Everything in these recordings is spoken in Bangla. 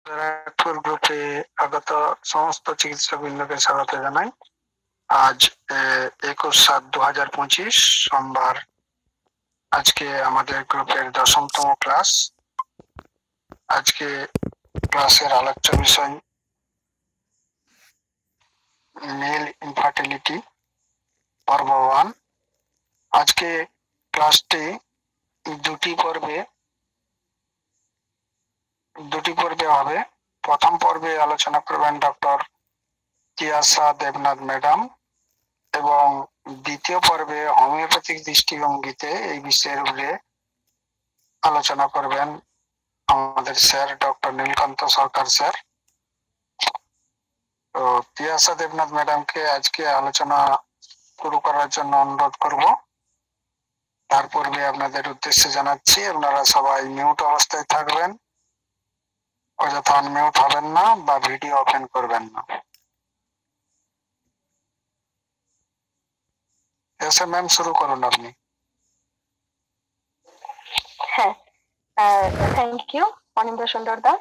ব্যারাকপুর গ্রুপে আগত সমস্ত চিকিৎসকবৃন্দকে স্বাগত জানাই। আজ 21/7/2025 সোমবার। আজকে আমাদের গ্রুপের 10তম ক্লাস। আজকে ক্লাসের আলোচ্য বিষয় মেল ইনফার্টিলিটি পর্ব 1। আজকে ক্লাসটি দুটি পর্বে হবে। প্রথম পর্বে আলোচনা করবেন ডক্টর তিয়াসা দেবনাথ ম্যাডাম এবং দ্বিতীয় পর্বে হোমিওপ্যাথিক দৃষ্টিভঙ্গিতে এই বিষয়ের উপরে আলোচনা করবেন আমাদের স্যার ডক্টর নীলকান্ত সরকার স্যার। তো তিয়াসা দেবনাথ ম্যাডামকে আজকে আলোচনা শুরু করার জন্য অনুরোধ করব। তার পূর্বে আপনাদের উদ্দেশ্যে জানাচ্ছি আপনারা সবাই মিউট অবস্থায় থাকবেন, অযথা আনমিউট হবেন না বা ভিডিও ওপেন করবেন না। এসে ম্যাম শুরু করুন আপনি। হ্যাঁ, থ্যাংক ইউ অনিন্দ্র সুন্দর দা।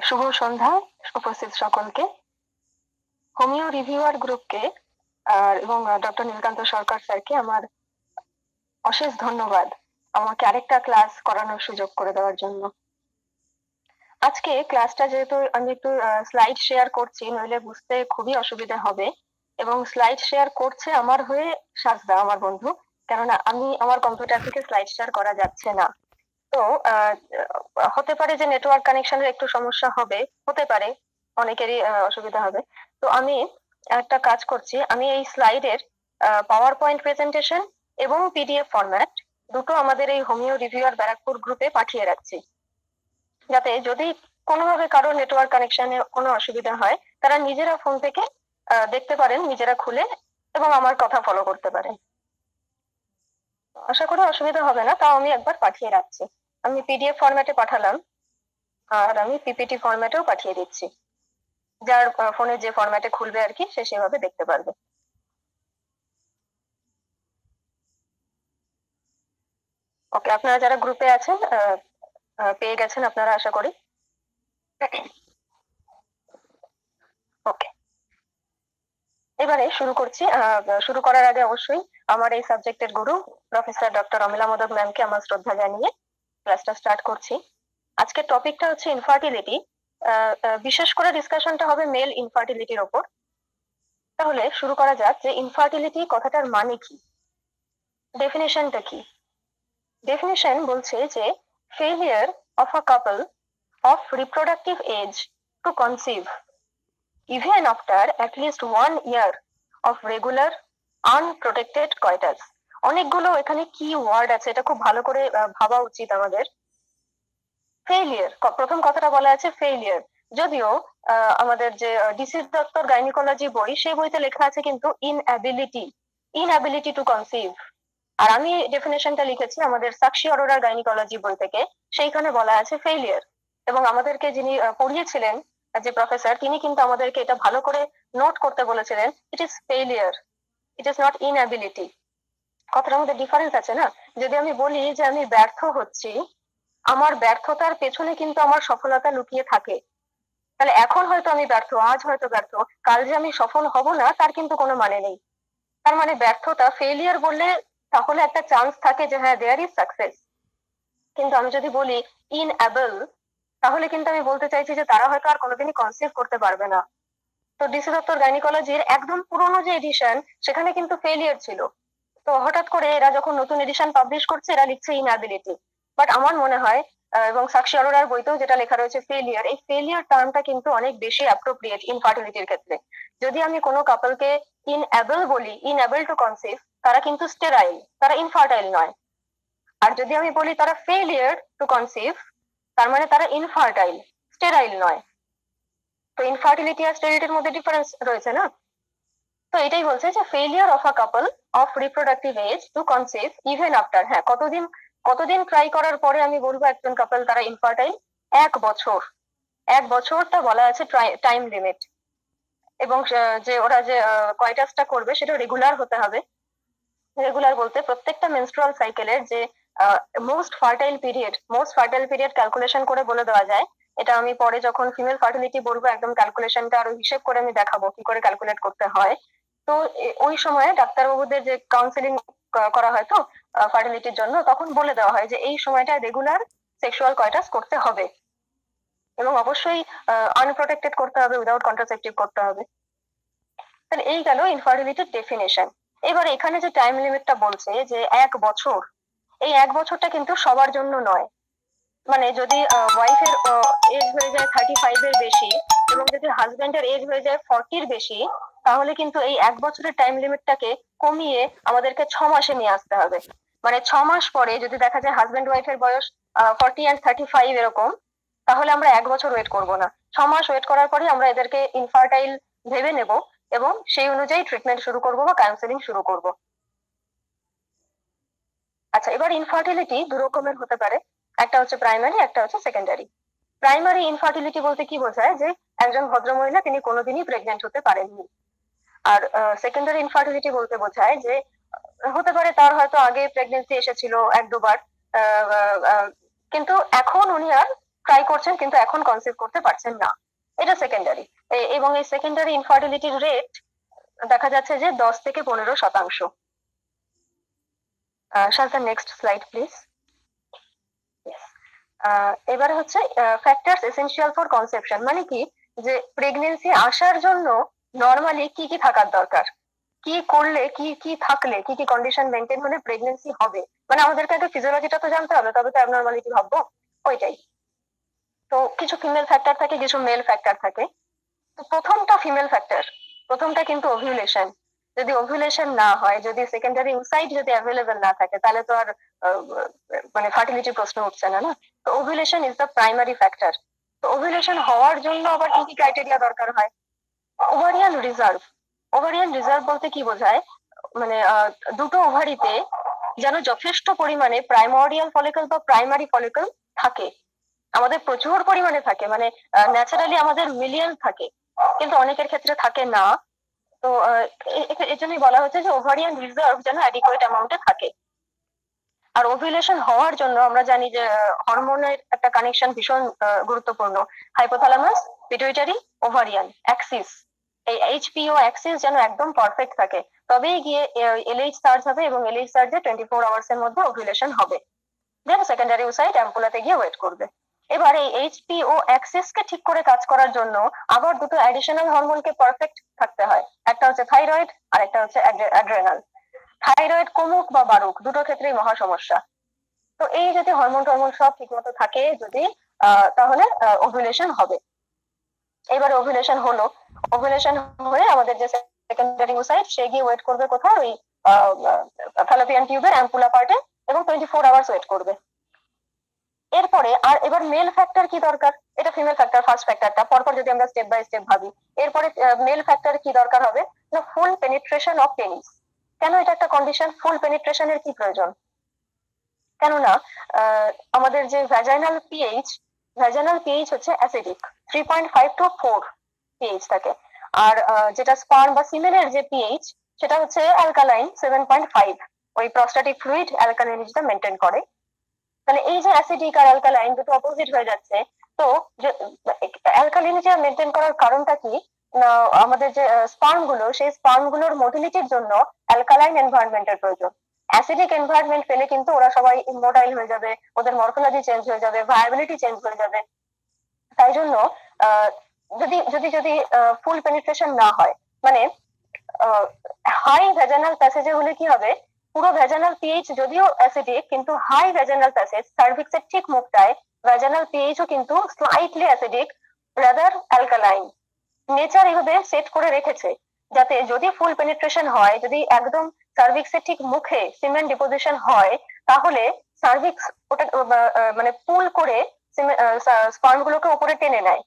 শুভ সন্ধ্যা উপস্থিত সকলকে। হোমিও রিভিউয়ার গ্রুপকে এবং ডক্টর নীলকান্ত সরকার স্যারকে আমার অশেষ ধন্যবাদ আমাকে আরেকটা ক্লাস করানোর সুযোগ করে দেওয়ার জন্য। আজকে ক্লাসটা যেহেতু আমি একটু স্লাইড শেয়ার করছি, নইলে বুঝতে খুবই অসুবিধা হবে, এবং স্লাইড শেয়ার করছে আমার হয়ে সাজদা আমার বন্ধু, কেননা আমি আমার কম্পিউটার থেকে স্লাইড শেয়ার করা যাচ্ছে না। তো হতে পারে যে নেটওয়ার্ক কানেকশনের একটু সমস্যা হবে, হতে পারে অনেকেরই অসুবিধা হবে। তো আমি একটা কাজ করছি, আমি এই স্লাইডের পাওয়ার পয়েন্ট প্রেজেন্টেশন এবং পিডিএফ ফরম্যাট দুটো আমাদের এই হোমিও রিভিউয়ার ব্যারাকপুর গ্রুপে পাঠিয়ে রাখছি, যাতে যদি কোনোভাবে কারো নেটওয়ার্ক কানেকশনে কোনো অসুবিধা হয় তারা নিজেরা ফোন থেকে দেখতে পারেন, নিজেরা খুলে, এবং আমার কথা ফলো করতে পারেন। আশা করি অসুবিধা হবে না, তাও আমি একবার পাঠিয়ে রাখছি। আমি পিডিএফ ফরম্যাটে পাঠালাম, আর আমি পিপিটি ফরম্যাটেও পাঠিয়ে দিচ্ছি। যার ফোনে যে ফরম্যাটে খুলবে আর কি, সে সেভাবে দেখতে পারবে। ওকে, আপনারা যারা গ্রুপে আছেন পেয়ে গেছেন আপনারা, আশা করি। ওকে, এবারে শুরু করছি। শুরু করার আগে অবশ্যই আমার এই সাবজেক্টের গুরু প্রফেসর ডক্টর অমিলা মোদক ম্যামকে আমার শ্রদ্ধা জানিয়ে ক্লাসটা স্টার্ট করছি। আজকের টপিকটা হচ্ছে ইনফার্টিলিটি। বিশেষ করে ডিসকাশনটা হবে মেল ইনফার্টিলিটির ওপর। তাহলে শুরু করা যাক যে ইনফার্টিলিটি কথাটার মানে কি, ডেফিনেশনটা কি। ডেফিনেশন বলছে যে failure of a couple of reproductive age to conceive even after at least 1 year of regular unprotected coitus। অনেকগুলো এখানে কি ওয়ার্ড আছে, এটা খুব ভালো করে ভাবা উচিত আমাদের। ফেলিয়ার, প্রথম কথাটা বলা আছে ফেলিয়ার, যদিও আমাদের যে ডিসিজ দত্তর গাইনিকোলজি বই, সেই বইতে লেখা আছে কিন্তু ইনঅ্যাবিলিটি টু কনসিভ। আর আমি ডেফিনেশনটা লিখেছি আমাদের সাক্ষী অরোরার গাইনিকোলজি বই থেকে, সেইখানে বলা আছে ফেলিয়ার। এবং আমাদেরকে যিনি পড়িয়েছিলেন যে প্রফেসর, তিনি কিন্তু আমাদেরকে এটা ভালো করে নোট করতে বলেছিলেন, it is failure, it is not ইনঅ্যাবিলিটি। কথাটার মধ্যে ডিফারেন্স আছে না। যদি আমি বলি যে আমি ব্যর্থ হচ্ছি, আমার ব্যর্থতার পেছনে কিন্তু আমার সফলতা লুকিয়ে থাকে। তাহলে এখন হয়তো আমি ব্যর্থ, আজ হয়তো ব্যর্থ, কাল যে আমি সফল হব না তার কিন্তু কোনো মানে নেই। তার মানে ব্যর্থতা, ফেলিয়ার বললে তাহলে একটা চান্স থাকে যে হ্যাঁ দেয়ার ইজ সাকসেস। কিন্তু আমি যদি বলি ইনঅ্যাবল, তাহলে কিন্তু আমি বলতে চাইছি যে তারা হয়তো আর কোনোদিনই কনসিভ করতে পারবে না। তো ডিসি দত্তর গাইনিকোলজির একদম পুরোনো যে এডিশন, সেখানে কিন্তু ফেলিয়ার ছিল। তো হঠাৎ করে এরা যখন নতুন এডিশন পাবলিশ করছে, এরা লিখছে ইনঅ্যাবিলিটি। বাট আমার মনে হয়, এবং সাক্ষী অরোরার বইতেও যেটা লেখা রয়েছে ফেলিয়ার, এই ফেলিয়ার টার্মটা কিন্তু অনেক বেশি অ্যাপ্রোপ্রিয়েট ইনফার্টিলিটির ক্ষেত্রে। যদি আমি কোনো কাপলকে ইনঅ্যাবল বলি, ইনঅ্যাবল টু কনসিভ, তারা কিন্তু স্টেরাইল, তারা ইনফার্টাইল নয়। আর যদি আমি বলি তারা ফেলিয়ার টু কনসিভ, তার মানে তারা ইনফার্টাইল, স্টেরাইল নয়। তো ইনফার্টিলিটি আর স্টেরিলিটির মধ্যে ডিফারেন্স রয়েছে না। তো এটাই বলছে যে failure of a couple of reproductive age to conceive even after. হ্যাঁ, কতদিন ট্রাই করার পরে আমি বলবো একজন কাপল তারা ইনফার্টাইল? 1 বছর। 1 বছরটা বলা আছে টাইম লিমিট। এবং যে ওরা যে কয়টাসটা করবে সেটা রেগুলার হতে হবে। রেগুলার বলতে প্রত্যেকটা মেনস্ট্রুয়াল সাইকেলের যে মোস্ট ফার্টাইল পিরিয়ড ক্যালকুলেশন করে বলে দেওয়া যায় এটা আমি পরে যখন ফিমেল ফার্টিলিটি বলবো একদম ক্যালকুলেশনটা আরো হিসেব করে আমি দেখাবো কি করে ক্যালকুলেট করতে হয়। তো ওই সময় ডাক্তারবাবুদের যে কাউন্সিলিং করা হয় তো ফার্টিলিটির জন্য, তখন বলে দেওয়া হয় যে এই সময়টা রেগুলার সেক্সুয়াল কয়টাস করতে হবে এবং অবশ্যই আনপ্রোটেক্টেড করতে হবে, উইদাউট কন্ট্রাসেপটিভ করতে হবে। তাহলে এই গেল ইনফার্টিলিটির ডেফিনেশন। এবার এখানে যে টাইম লিমিটটা বলছে যে 1 বছর, এই 1 বছরটা কিন্তু সবার জন্য নয়। মানে যদি ওয়াইফের এজ হয়ে যায় 35-এর বেশি এবং যদি হাজবেন্ডের এজ হয়ে যায় 40-র বেশি, তাহলে কিন্তু এই 1 বছরের টাইম লিমিটটাকে কমিয়ে আমাদেরকে 6 মাসে নিয়ে আসতে হবে। মানে 6 মাস পরে যদি দেখা যায় হাজবেন্ড ওয়াইফের বয়স 40 and 35 এরকম, তাহলে আমরা 1 বছর ওয়েট করব না, 6 মাস ওয়েট করার পরে আমরা এদেরকে ইনফার্টাইল ভেবে নেব এবং সেই অনুযায়ী ট্রিটমেন্ট শুরু করব বা কাউন্সেলিং শুরু করব। আচ্ছা, এবার ইনফার্টিলিটি দু রকমের হতে পারে, একটা হচ্ছে প্রাইমারি, একটা হচ্ছে সেকেন্ডারি। প্রাইমারি ইনফার্টিলিটি বলতে কি বোঝায়, যে একজন ভদ্রমহিলা তিনি কোনোদিনই প্রেগনেন্ট হতে পারেননি। আর সেকেন্ডারি ইনফার্টিলিটি বলতে বোঝায় যে হতে পারে তার হয়তো আগে প্রেগনেন্সি এসেছিল 1-2 বার, কিন্তু এখন উনি আর ট্রাই করছেন কিন্তু এখন কনসিভ করতে পারছেন না, এটা সেকেন্ডারি। এবং এই সেকেন্ডারি ইনফার্টিলিটির রেট দেখা যাচ্ছে যে 10 থেকে 15%। Shanta, next slide please. এবার হচ্ছে ফ্যাক্টরস এসেনশিয়াল ফর কনসেপশন, মানে কি, যে প্রেগনেন্সি আসার জন্য নর্মালি কি কি থাকার দরকার, কি করলে কি কি থাকলে কি কি কন্ডিশন মেনটেন হলে প্রেগনেন্সি হবে। মানে আমাদেরকে আগে ফিজিওলজিটা তো জানতে হবে, তবে তো অ্যাবনর্মালিটি ভাববো, ওইটাই। তো কিছু ফিমেল ফ্যাক্টর থাকে, কিছু মেল ফ্যাক্টর থাকে। তো প্রথমটা ফিমেল ফ্যাক্টর, প্রথমটা কিন্তু ওভিউলেশন। যদি ওভিউলেশন না হয়, যদি সেকেন্ডারি ইনসাইট যদি অ্যাভেলেবেল না থাকে, তাহলে তো আর মানে ফার্টিলিটি প্রশ্ন উঠছে না, না? তো ovulation is the primary factor. তো ওভিউলেশন হওয়ার জন্য আবার কি কি ক্রাইটেরিয়া দরকার হয়? Ovarian reserve. ওভারিয়ান রিজার্ভ বলতে কি বোঝায়, মানে দুটো ওভারিতে যেন যথেষ্ট পরিমাণে প্রাইমোরিয়াল ফলিকল বা প্রাইমারি ফলিকল থাকে। আমাদের প্রচুর পরিমাণে থাকে, মানে ন্যাচারালি আমাদের মিলিয়ন থাকে, কিন্তু অনেকের ক্ষেত্রে থাকে না। তো এর জন্যই বলা হচ্ছে যে ওভারিয়ান রিজার্ভ যেন অ্যাডিকুয়েট অ্যামাউন্টে থাকে। আর ওভিউলেশন হওয়ার জন্য আমরা জানি যে হরমোনের একটা কানেকশন ভীষণ গুরুত্বপূর্ণ। হাইপোথ্যালামাস, পিটুইটারি, ওভারিয়ান অ্যাক্সিস, এই এইচপিও অ্যাক্সিস যেন একদম পারফেক্ট থাকে, তবেই গিয়ে এলএইচ সার্জ হবে এবং এলএইচ সার্জে 24 আওয়ার্স এর মধ্যে ওভিউলেশন হবে। দেন সেকেন্ডারি ওসাইট অ্যাম্পুলাতে গিয়ে ওয়েট করবে। এবার এই এইচপিও অ্যাক্সিস কে ঠিক করে কাজ করার জন্য আবার দুটো অ্যাডিশনাল হরমোনকে পারফেক্ট থাকতে হয়, একটা হচ্ছে থাইরয়েড আর একটা হচ্ছে অ্যাড্রেনাল। থাইরয়েড কমুক বা বাড়ুক, দুটো ক্ষেত্রেই মহা সমস্যা। তো এই যদি হরমোন টরমোন সব ঠিক মতো থাকে যদি, তাহলে ওভুলেশন হবে। এবার ওভুলেশন হলো, ওভুলেশন হয়ে আমাদের যে সেকেন্ডারি ওসাইট সে গিয়ে ওয়েট করবে কোথায়, ওই ফ্যালোপিয়ান টিউবের অ্যাম্পুলা পার্টে এবং 24 আওয়ার্স ওয়েট করবে। এরপরে আর এবার মেল ফ্যাক্টর কি দরকার, এটা ফিমেল ফ্যাক্টর ফার্স্ট ফ্যাক্টরটা, পরপর যদি আমরা স্টেপ বাই স্টেপ ভাবি। এরপরে মেল ফ্যাক্টর কি দরকার হবে না, ফুল পেনিট্রেশন অফ পেনিস। কেন এটা একটা কন্ডিশন, ফুল পেনিট্রেশনের কি প্রয়োজন? কেননা আমাদের যে ভ্যাজাইনাল পিএইচ হচ্ছে অ্যাসিডিক, 3.5 to 4 পিএইচ থাকে। আর যেটা স্পার্ম বা সিমেনের যে পিএইচ সেটা হচ্ছে অ্যালকালাইন 7.5। ওই প্রস্টাটিক ফ্লুইড অ্যালকালাইনিটিটা মেনটেন করে। তাহলে এই যে অ্যাসিডিক আর অ্যালকালাইন দুটো অপোজিট হয়ে যাচ্ছে, তো অ্যালকালিনিটি মেনটেন করার কারণটা কি না, আমাদের যে স্পার্ম গুলো, সেই স্পার্ম গুলোর মোটিলিটির জন্য অ্যালকালাইন এনভায়রনমেন্টের প্রয়োজন। অ্যাসিডিক এনভায়রনমেন্ট পেলে কিন্তু ওরা সবাই ইমোটাইল হয়ে যাবে, ওদের মরফোলজি চেঞ্জ হয়ে যাবে, ভায়াবিলিটি চেঞ্জ হয়ে যাবে। তাই জন্য যদি যদি যদি ফুল পেনিট্রেশন না হয়, মানে হাই ভ্যাজানাল প্যাসেজে হলে কি হবে, পুরো ভ্যাজানাল পিএইচ যদিও অ্যাসিডিক, কিন্তু হাই ভ্যাজানাল প্যাসেজ সার্ভিক্সের ঠিক মুখটায় ভ্যাজানাল পিএইচও কিন্তু slightly acidic, rather alkaline. Nature এভাবে সেট করে রেখেছে যাতে যদি ফুল পেনিট্রেশন হয়, যদি একদম সার্ভিক্সের ঠিক মুখে সিমেন্ট ডিপোজিশন হয়, তাহলে সার্ভিক্স ওটা মানে পুল করে স্পার্ম গুলোকে উপরে টেনে নেয়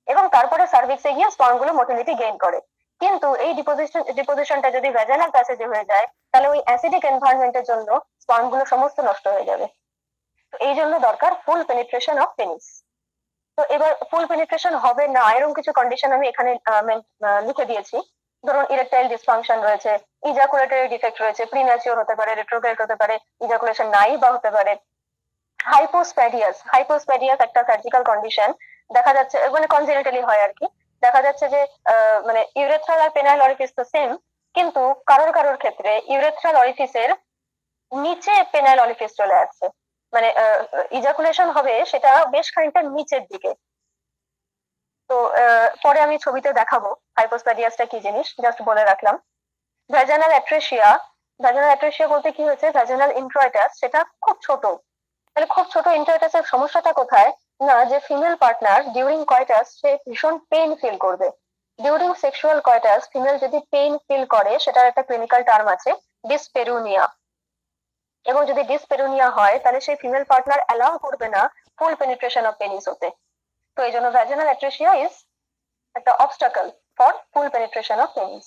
এবং তারপরে সার্ভিক্সে গিয়ে স্পার্ম গুলো মোটিলিটি গেইন করে। কিন্তু এই ডিপোজিশনটা যদি ভ্যাজানাল প্যাসেজে হয়ে যায়, তাহলে ওই অ্যাসিডিক এনভায়রনমেন্টের জন্য স্পার্ম গুলো সমস্ত নষ্ট হয়ে যাবে। তো এই জন্য দরকার ফুল পেনিট্রেশন অফ পেনিস। তো এবার ফুল পেনিট্রেশন হবে না এরকম কিছু কন্ডিশন আমি এখানে লিখে দিয়েছি। ধরুন ইরেকটাইল ডিসফাংশন রয়েছে, ইজাকুলেটরি ডিফেক্ট রয়েছে, প্রিম্যাচিওর হতে পারে, রেট্রোগ্রেড হতে পারে, ইজাকুলেশন নাই বা হতে পারে, হাইপোস্প্যাডিয়াস একটা সার্জিক্যাল কন্ডিশন দেখা যাচ্ছে, মানে কনজেনিটালি হয় আর কি। দেখা যাচ্ছে যে মানে ইউরেথ্রাল আর পেনাইল অরিফিস তো সেম, কিন্তু কারোর কারোর ক্ষেত্রে ইউরেথ্রাল অরিফিসের নিচে পেনাইল অরিফিস চলে আসছে, মানে ইজাকুলেশন হবে সেটা বেশ খানিকটা নিচের দিকে। তো পরে আমি ছবিতে দেখাবো হাইপোস্প্যাডিয়াসটা কি জিনিস, জাস্ট বলে রাখলাম। ভ্যাজানাল অ্যাট্রেসিয়া, ভ্যাজানাল অ্যাট্রেসিয়া বলতে কি হয়েছে, ভ্যাজানাল ইন্ট্রয়েটাস সেটা খুব ছোট। তাহলে খুব ছোট ইন্ট্রয়েটাসের সমস্যাটা কোথায়, না যে ফিমেল পার্টনার ডিউরিং কয়টাস সে ভীষণ পেইন ফিল করবে। ডিউরিং সেক্সুয়াল কয়টাস ফিমেল যদি পেইন ফিল করে, সেটার একটা ক্লিনিক্যাল টার্ম আছে ডিসপেরুনিয়া। এবং যদি ডিসপেরুনিয়া হয় তাহলে সেই ফিমেল পার্টনার অ্যালাউ করবে না ফুল পেনিট্রেশন অফ পেনিস হতে। তো এই জন্য ভ্যাজানাল অ্যাট্রেসিয়া ইজ একটা obstacle for full penetration of penis.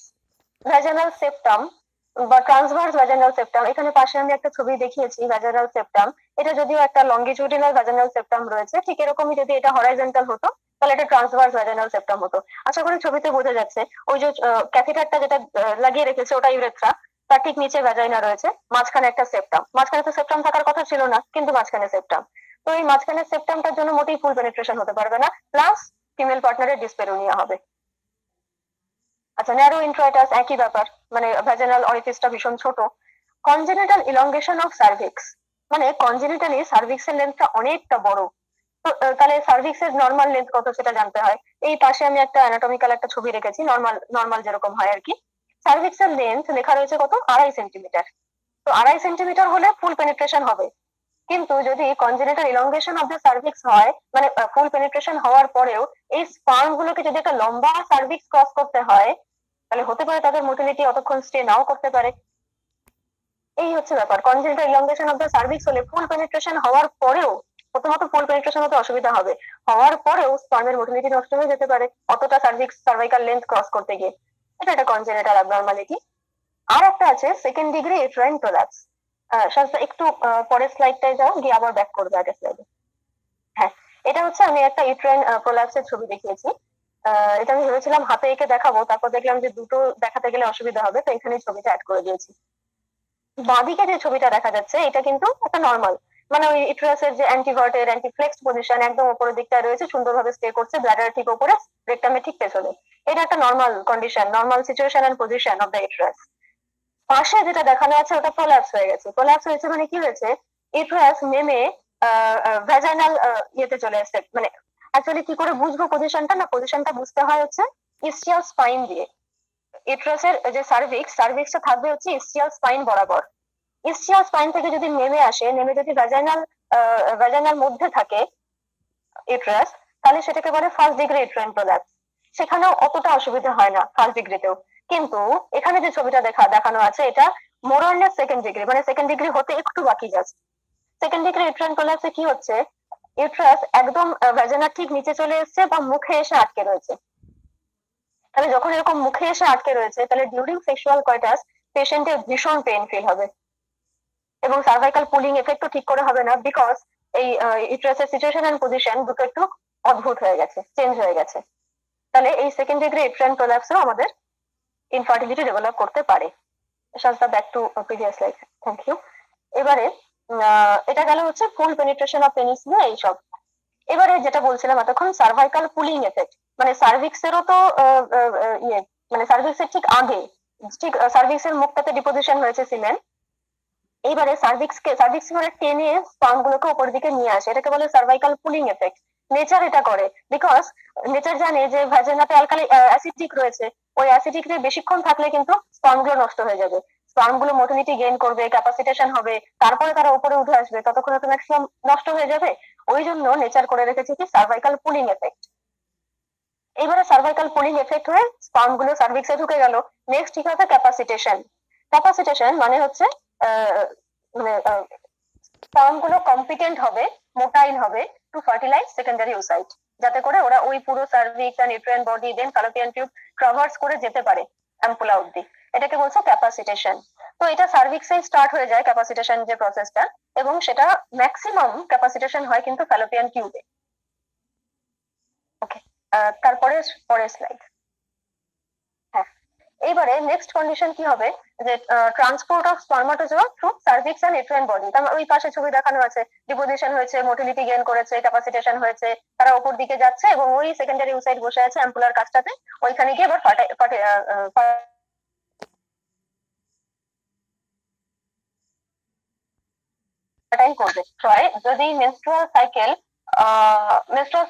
Vaginal septum বা ট্রান্সভার্স ভ্যাজানাল সেপ্টাম, এখানে পাশে আমি একটা ছবি দেখিয়েছি ভ্যাজানাল সেপ্টাম। এটা যদিও একটা লঙ্গিটিউডিনাল ভ্যাজানাল সেপ্টাম রয়েছে, ঠিক এরকমই যদি এটা হরাইজন্টাল হতো তাহলে এটা ট্রান্সভার্স ভ্যাজানাল সেপ্টাম হতো। আশা করি ছবিতে বোঝা যাচ্ছে। ওই যে ক্যাথেটারটা যেটা লাগিয়ে রেখেছে ওটা ইউরেথ্রা, তার ঠিক নিচে ভ্যাজাইনা রয়েছে, মাঝখানে একটা সেপ্টাম। মাঝখানে তো সেপ্টাম থাকার কথা ছিল না, কিন্তু মাঝখানে সেপ্টাম। তো এই মাঝখানে সেপ্টামটার জন্য মোটেই ফুল পেনিট্রেশন হতে পারবে না, প্লাস ফিমেল পার্টনারের ডিসপেরোনিয়া হবে। আচ্ছা, ন্যারো ইন্ট্রয়েটাস একই ব্যাপার, মানে ভ্যাজানাল অরিফিসটা ভীষণ ছোট। কনজেনিটাল ইলংগেশন অফ সার্ভিক্স, মানে কনজেনিটালি সার্ভিক্সের লেন্থটা অনেকটা বড়। তো তাহলে সার্ভিক্সের নর্মাল লেন্থ কত সেটা জানতে হয়। এই পাশে আমি একটা অ্যানাটমিক্যাল একটা ছবি রেখেছি, নর্মাল নর্মাল যেরকম হয় আর কি। সার্ভিক্সের লেন্থ লেখা রয়েছে কত, 2.5 সেন্টিমিটার। তো 2.5 সেন্টিমিটার হলে ফুল পেনিট্রেশন হবে। কিন্তু যদি congenital elongation of the cervix হয়, মানে ফুল পেনিট্রেশন হওয়ার পরেও এই স্পার্ম গুলোকে যদি একটা লম্বা সার্ভিক্স ক্রস করতে হয়, তাহলে হতে পারে তাদের মোটিলিটি অতক্ষণ স্টে নাও করতে পারে। এই হচ্ছে ব্যাপার, congenital elongation of the cervix হলে ফুল পেনিট্রেশন হওয়ার পরেও, প্রথমত ফুল পেনিট্রেশন হতে অসুবিধা হবে, হওয়ার পরেও স্পার্মের মোটিলিটি নষ্ট হয়ে যেতে পারে অতটা সার্ভিক্স সার্ভাইকাল লেন্থ ক্রস করতে গিয়ে। এটা একটা কনজেনিটাল অ্যাবনরমালিটি। আর একটা আছে সেকেন্ড ডিগ্রি ইউটেরাইন প্রোলাপস। শাস্তা একটু পরের স্লাইডটায় যাও, গিয়ে আবার ব্যাক করবে আগের স্লাইডে। হ্যাঁ, এটা হচ্ছে আমি একটা ইউটেরাইন প্রোলাপসের ছবি দেখিয়েছি। এটা আমি ভেবেছিলাম হাতে এঁকে দেখাবো, তারপর দেখলাম যে দুটো দেখাতে গেলে অসুবিধা হবে, তো এখানে ছবিটা অ্যাড করে দিয়েছি। বাঁদিকে যে ছবিটা দেখা যাচ্ছে এটা কিন্তু একটা নর্মাল, মানে ওই ইউটেরাসের যে অ্যান্টিভার্টেড অ্যান্টিফ্লেক্সড পজিশন একদম উপরের দিকটা রয়েছে, সুন্দরভাবে স্টে করছে, ব্লাডার ঠিক উপরে, রেক্টামের ঠিক পেছনে। এটা একটা normal condition, normal situation and position of the uterus. পাশে যেটা দেখানো আছে ওটা প্রোল্যাপস হয়ে গেছে। প্রোল্যাপস হয়েছে মানে কি হয়েছে, ইউটেরাস নেমে ভ্যাজাইনাল ইয়েতে চলে এসেছে। মানে অ্যাকচুয়ালি কি করে বুঝবো পজিশনটা, না পজিশনটা বুঝতে হয় হচ্ছে ইসচিয়াল স্পাইন দিয়ে। ইউটেরাসের যে সার্ভিক্সটা থাকবে হচ্ছে ইসচিয়াল স্পাইন বরাবর। ইসচিয়াল স্পাইন থেকে যদি নেমে আসে, নেমে যদি ভ্যাজাইনাল মধ্যে থাকে ইউটেরাস, তাহলে সেটাকে বলে ফার্স্ট ডিগ্রি ইউটেরাইন প্রোল্যাপস। সেখানেও অতটা অসুবিধা হয় না ফার্স্ট ডিগ্রিতেও। কিন্তু এখানে যে ছবিটা দেখানো আছে এটা more or less second degree, মানে সেকেন্ড ডিগ্রি হতে একটু বাকি জাস্ট। সেকেন্ড ডিগ্রি ইউটেরাইন প্রোল্যাপসে কি হচ্ছে, ইউটেরাস একদম ভ্যাজাইনার ঠিক নিচে চলে এসেছে বা মুখে এসে আটকে রয়েছে। তাহলে যখন এরকম মুখে এসে আটকে রয়েছে, তাহলে ডিউরিং সেক্সুয়াল কয়টাস পেশেন্টের ভীষণ পেইন ফিল হবে, এবং সার্ভাইকাল পুলিং এফেক্টও ঠিক করে হবে না, বিকজ এই ইউটেরাসের সিচুয়েশন এন্ড পজিশন দুটো একটু অদ্ভুত হয়ে গেছে, চেঞ্জ হয়ে গেছে। তাহলে এই সেকেন্ড ডিগ্রি ইউটেরাইন প্রোল্যাপসও আমাদের ইনফার্টিলিটি ডেভেলপ করতে পারে। Shasta back to previous slide, thank you. এবারে এটা গেল হচ্ছে ফুল পেনিট্রেশন অফ পেনিস নিয়ে এইসব। এবারে যেটা বলছিলাম এতক্ষণ, সার্ভাইকাল পুলিং এফেক্ট, মানে সার্ভিক্সেরও তো ইয়ে, মানে সার্ভিক্সের ঠিক আগে, ঠিক সার্ভিক্সের মুখটাতে ডিপোজিশন হয়েছে সিমেন্ট। এইবারে সার্ভিক্স মানে টেনে স্পার্ম গুলোকে উপর দিকে নিয়ে আসে, এটাকে বলে সার্ভাইকাল পুলিং এফেক্ট। নেচার এটা করে, বিকজ নেচার জানে যে ভ্যাজিনাতে অ্যালকালি অ্যাসিডিক রয়েছে, ওই অ্যাসিডিক বেশিক্ষণ থাকলে কিন্তু স্পার্ম গুলো নষ্ট হয়ে যাবে, স্পার্ম গুলো মোটিলিটি গেইন করবে, ক্যাপাসিটেশন হবে, তারপরে তারা উপরে উঠে আসবে, ততক্ষণে তো ম্যাক্সিমাম নষ্ট হয়ে যাবে। ওই জন্য নেচার করে রেখেছে কি সার্ভাইকাল পুলিং এফেক্ট। এইবারে সার্ভাইকাল পুলিং এফেক্ট হয়ে স্পার্ম গুলো সার্ভিক্সে ঢুকে গেল। নেক্সট ঠিক আছে ক্যাপাসিটেশন। ক্যাপাসিটেশন মানে হচ্ছে মানে স্পার্ম গুলো কম্পিটেন্ট হবে, মোটাইল হবে টু ফার্টিলাইজ সেকেন্ডারি ওসাইট, যাতে করে ওরা ওই পুরো সার্ভিক্স আর নিউট্রিয়েন্ট বডি দেন ফ্যালোপিয়ান টিউব ট্রাভার্স করে যেতে পারে অ্যাম্পুলা অব্দি। এটাকে বলছে ক্যাপাসিটেশন। তো এটা সার্ভিক্সে স্টার্ট হয়ে যায় ক্যাপাসিটেশন যে প্রসেসটা, এবং সেটা ম্যাক্সিমাম ক্যাপাসিটেশন হয় কিন্তু ফ্যালোপিয়ান টিউবে। ওকে, তারপরে পরের স্লাইড। হ্যাঁ, এইবারে নেক্সট কন্ডিশন কি হবে, যে transport of spermatozoa through cervix and uterine body. ওই পাশে ছবি দেখানো আছে, ডিপোজিশন হয়েছে, মোটিলিটি গেইন করেছে, ক্যাপাসিটেশন হয়েছে, তারা উপর দিকে যাচ্ছে এবং ওই সেকেন্ডারি ওসাইড বসে আছে অ্যাম্পুলার কাছটাতে, ওইখানে গিয়ে এবার করবে। যদি মেনস্ট্রুয়াল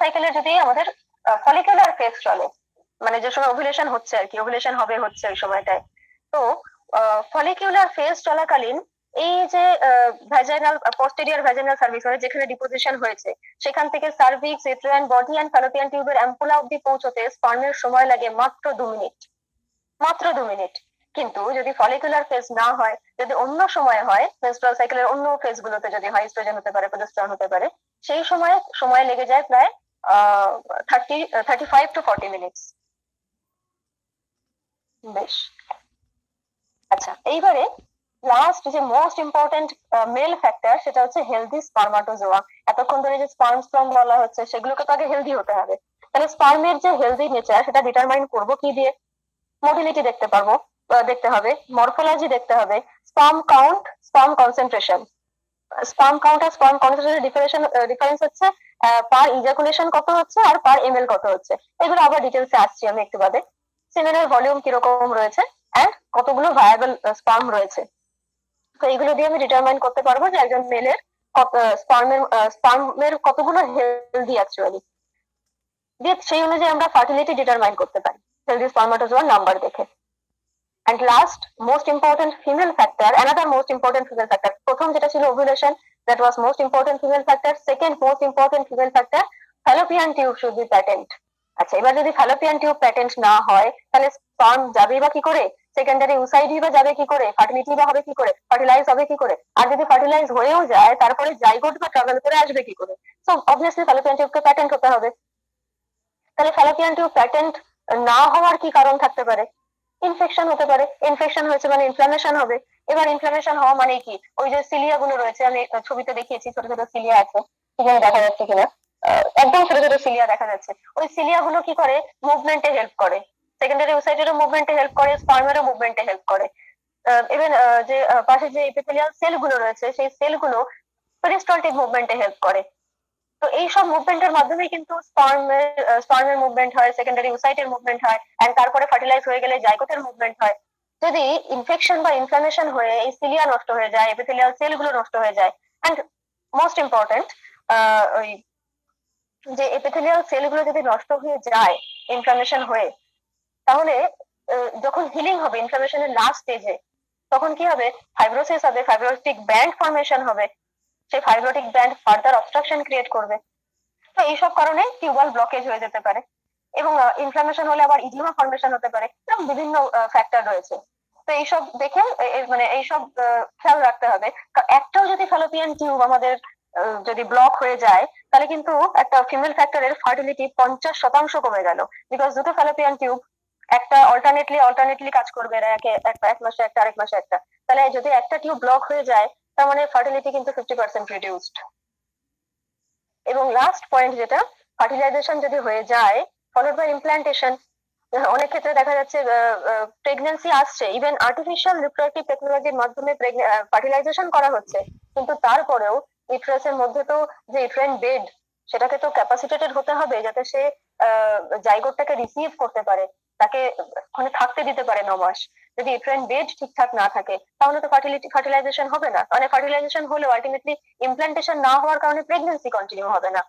সাইকেলে যদি আমাদের ফলিকুলার ফেজ চলে, মানে যে সময় ওভুলেশন হচ্ছে আর কি, ওভুলেশন হচ্ছে ওই সময়টায়, তো ফলিকুলার ফেজ চলাকালীন এই যে ভ্যাজাইনাল পোস্টেরিয়র ভ্যাজাইনাল সার্ভিস মানে যেখানে ডিপোজিশন হয়েছে সেখান থেকে cervix, uterine body and fallopian টিউবের অ্যাম্পুলা অব্দি পৌঁছতে স্পার্মের সময় লাগে মাত্র 2 মিনিট, মাত্র 2 মিনিট। কিন্তু যদি ফলিকুলার ফেজ না হয়, যদি অন্য সময় হয়, মেনস্ট্রুয়াল সাইকেলের অন্য ফেজ গুলোতে যদি হয়, ইস্ট্রোজেন হতে পারে, প্রোজেস্টেরন হতে পারে, সেই সময় লেগে যায় প্রায় 35 to 40 মিনিটস। বেশ, আচ্ছা, এইবারে লাস্ট যে মোস্ট ইম্পর্টেন্ট মেল ফ্যাক্টর সেটা হচ্ছে হেলদি স্পার্মাটোজোয়া। এতক্ষণ ধরে যে স্পার্ম বলা হচ্ছে সেগুলোকে তো আগে হেলদি হতে হবে। তাহলে স্পার্মের যে হেলদি নেচার সেটা ডিটারমাইন করবো কি দিয়ে? মোটিলিটি দেখতে হবে, মরফোলজি দেখতে হবে, sperm count, sperm concentration. Sperm count আর স্পার্ম কনসেন্ট্রেশনের ডিফারেন্স হচ্ছে পার ইজাকুলেশন কত হচ্ছে আর পার এমএল কত হচ্ছে। এগুলো আবার ডিটেলসে আসছি আমি একটু বাদে। সিমেনের ভলিউম কিরকম রয়েছে এন্ড কতগুলো ভায়াবল স্পার্ম রয়েছে, তো এইগুলো দিয়ে আমি ডিটারমাইন করতে পারবো যে একজন মেলের স্পার্মের কতগুলো হেলদি অ্যাকচুয়ালি, দিয়ে সেই অনুযায়ী আমরা ফার্টিলিটি ডিটারমাইন করতে পারি হেলদি স্পার্মাটোজোয়ার নাম্বার দেখে। And last most important female factor, another most important female factor, প্রথম যেটা ছিল ovulation, that was most important female factor. Second most important female factor, fallopian tube should be patent. আচ্ছা, এবার যদি fallopian tube patent না হয় তাহলে স্পার্ম যাবে বা কি করে, সেকেন্ডারি ওসাইডই বা যাবে কি করে, ফার্টিলিটি বা হবে কি করে, ফার্টিলাইজ হবে কি করে, আর যদি ফার্টিলাইজ হয়েও যায় তারপরে জাইগোট বা ট্রাভেল করে আসবে কি করে? সো অবভিয়াসলি fallopian tube কে প্যাটেন্ট হতে হবে। তাহলে fallopian tube প্যাটেন্ট না হওয়ার কি কারণ থাকতে পারে? ইনফেকশন হতে পারে, ইনফেকশন হয়েছে মানে ইনফ্লামেশন হবে। এবার ইনফ্লামেশন হওয়া মানে কি? ওই যে সিলিয়া গুলো রয়েছে, আমি ছবিতে দেখিয়েছি, ছোট ছোট সিলিয়া আছে, সেখানে দেখা যাচ্ছে কিনা, একদম ছোট ছোট সিলিয়া দেখা যাচ্ছে। ওই সিলিয়া গুলো কি করে? মুভমেন্টে হেল্প করে, সেকেন্ডারি ওসাইটেরও মুভমেন্টে হেল্প করে, স্পার্মেরও মুভমেন্টে হেল্প করে। ইভেন যে পাশে যে এপিথেলিয়াল সেল গুলো রয়েছে সেই সেলগুলো পেরিস্টালটিক মুভমেন্টে হেল্প করে। তো এই সব মুভমেন্টের মাধ্যমে কিন্তু স্পার্মের মুভমেন্ট হয়, সেকেন্ডারি ওসাইটের মুভমেন্ট হয়, এন্ড তারপরে ফার্টিলাইজ হয়ে গেলে জাইগোটের মুভমেন্ট হয়। যদি ইনফেকশন বা ইনফ্লামেশন হয়ে এই সিলিয়া নষ্ট হয়ে যায়, এপিথেলিয়াল সেলগুলো নষ্ট হয়ে যায়, এন্ড মোস্ট ইম্পর্টেন্ট ওই যে এপিথেলিয়াল সেলগুলো যদি নষ্ট হয়ে যায় ইনফ্লামেশন হয়ে, তাহলে যখন হিলিং হবে ইনফ্লামেশনের লাস্ট স্টেজে, তখন কি হবে? ফাইব্রোসিস হবে, ফাইব্রোটিক ব্যান্ড ফর্মেশন হবে, সেই fibrotic band further obstruction create করবে। তো এইসব কারণে টিউবাল ব্লকেজ হয়ে যেতে পারে, এবং ইনফ্লামেশন হলে আবার ইডিমা ফর্মেশন হতে পারে, এরকম বিভিন্ন ফ্যাক্টর রয়েছে। তো এইসব দেখে মানে এইসব খেয়াল রাখতে হবে। একটাও যদি ফ্যালোপিয়ান টিউব আমাদের যদি ব্লক হয়ে যায় তাহলে কিন্তু একটা ফিমেল ফ্যাক্টরের ফার্টিলিটি 50% কমে গেল, বিকজ দুটো ফ্যালোপিয়ান টিউব একটা অল্টারনেটলি কাজ করবে, এক মাসে একটা, আরেক মাসে একটা। তাহলে যদি একটা টিউব ব্লক হয়ে যায় তার মানে ফার্টিলিটি কিন্তু 50% রিডিউসড। এবং লাস্ট পয়েন্ট যেটা, ফার্টিলাইজেশন যদি হয়ে যায় ফলোড বাই ইমপ্ল্যান্টেশন, অনেক ক্ষেত্রে দেখা যাচ্ছে প্রেগন্যান্সি আসছে, ইভেন আর্টিফিশিয়াল রিপ্রোডাক্টিভ টেকনোলজির মাধ্যমে ফার্টিলাইজেশন করা হচ্ছে, কিন্তু তারপরেও ইউটেরাসের মধ্যে তো যে ইউটেরাইন বেড সেটাকে তো ক্যাপাসিটেটেড হতে হবে যাতে সে জাইগোটটাকে রিসিভ করতে পারে, তাকে ওখানে থাকতে দিতে পারে 9 মাস। যদি ইউটেরাইন বেড ঠিকঠাক না থাকে তাহলে তো ফার্টিলাইজেশন হবে না, মানে ফার্টিলাইজেশন হলেও আলটিমেটলি ইমপ্ল্যান্টেশন না হওয়ার কারণে প্রেগন্যান্সি কন্টিনিউ হবে না।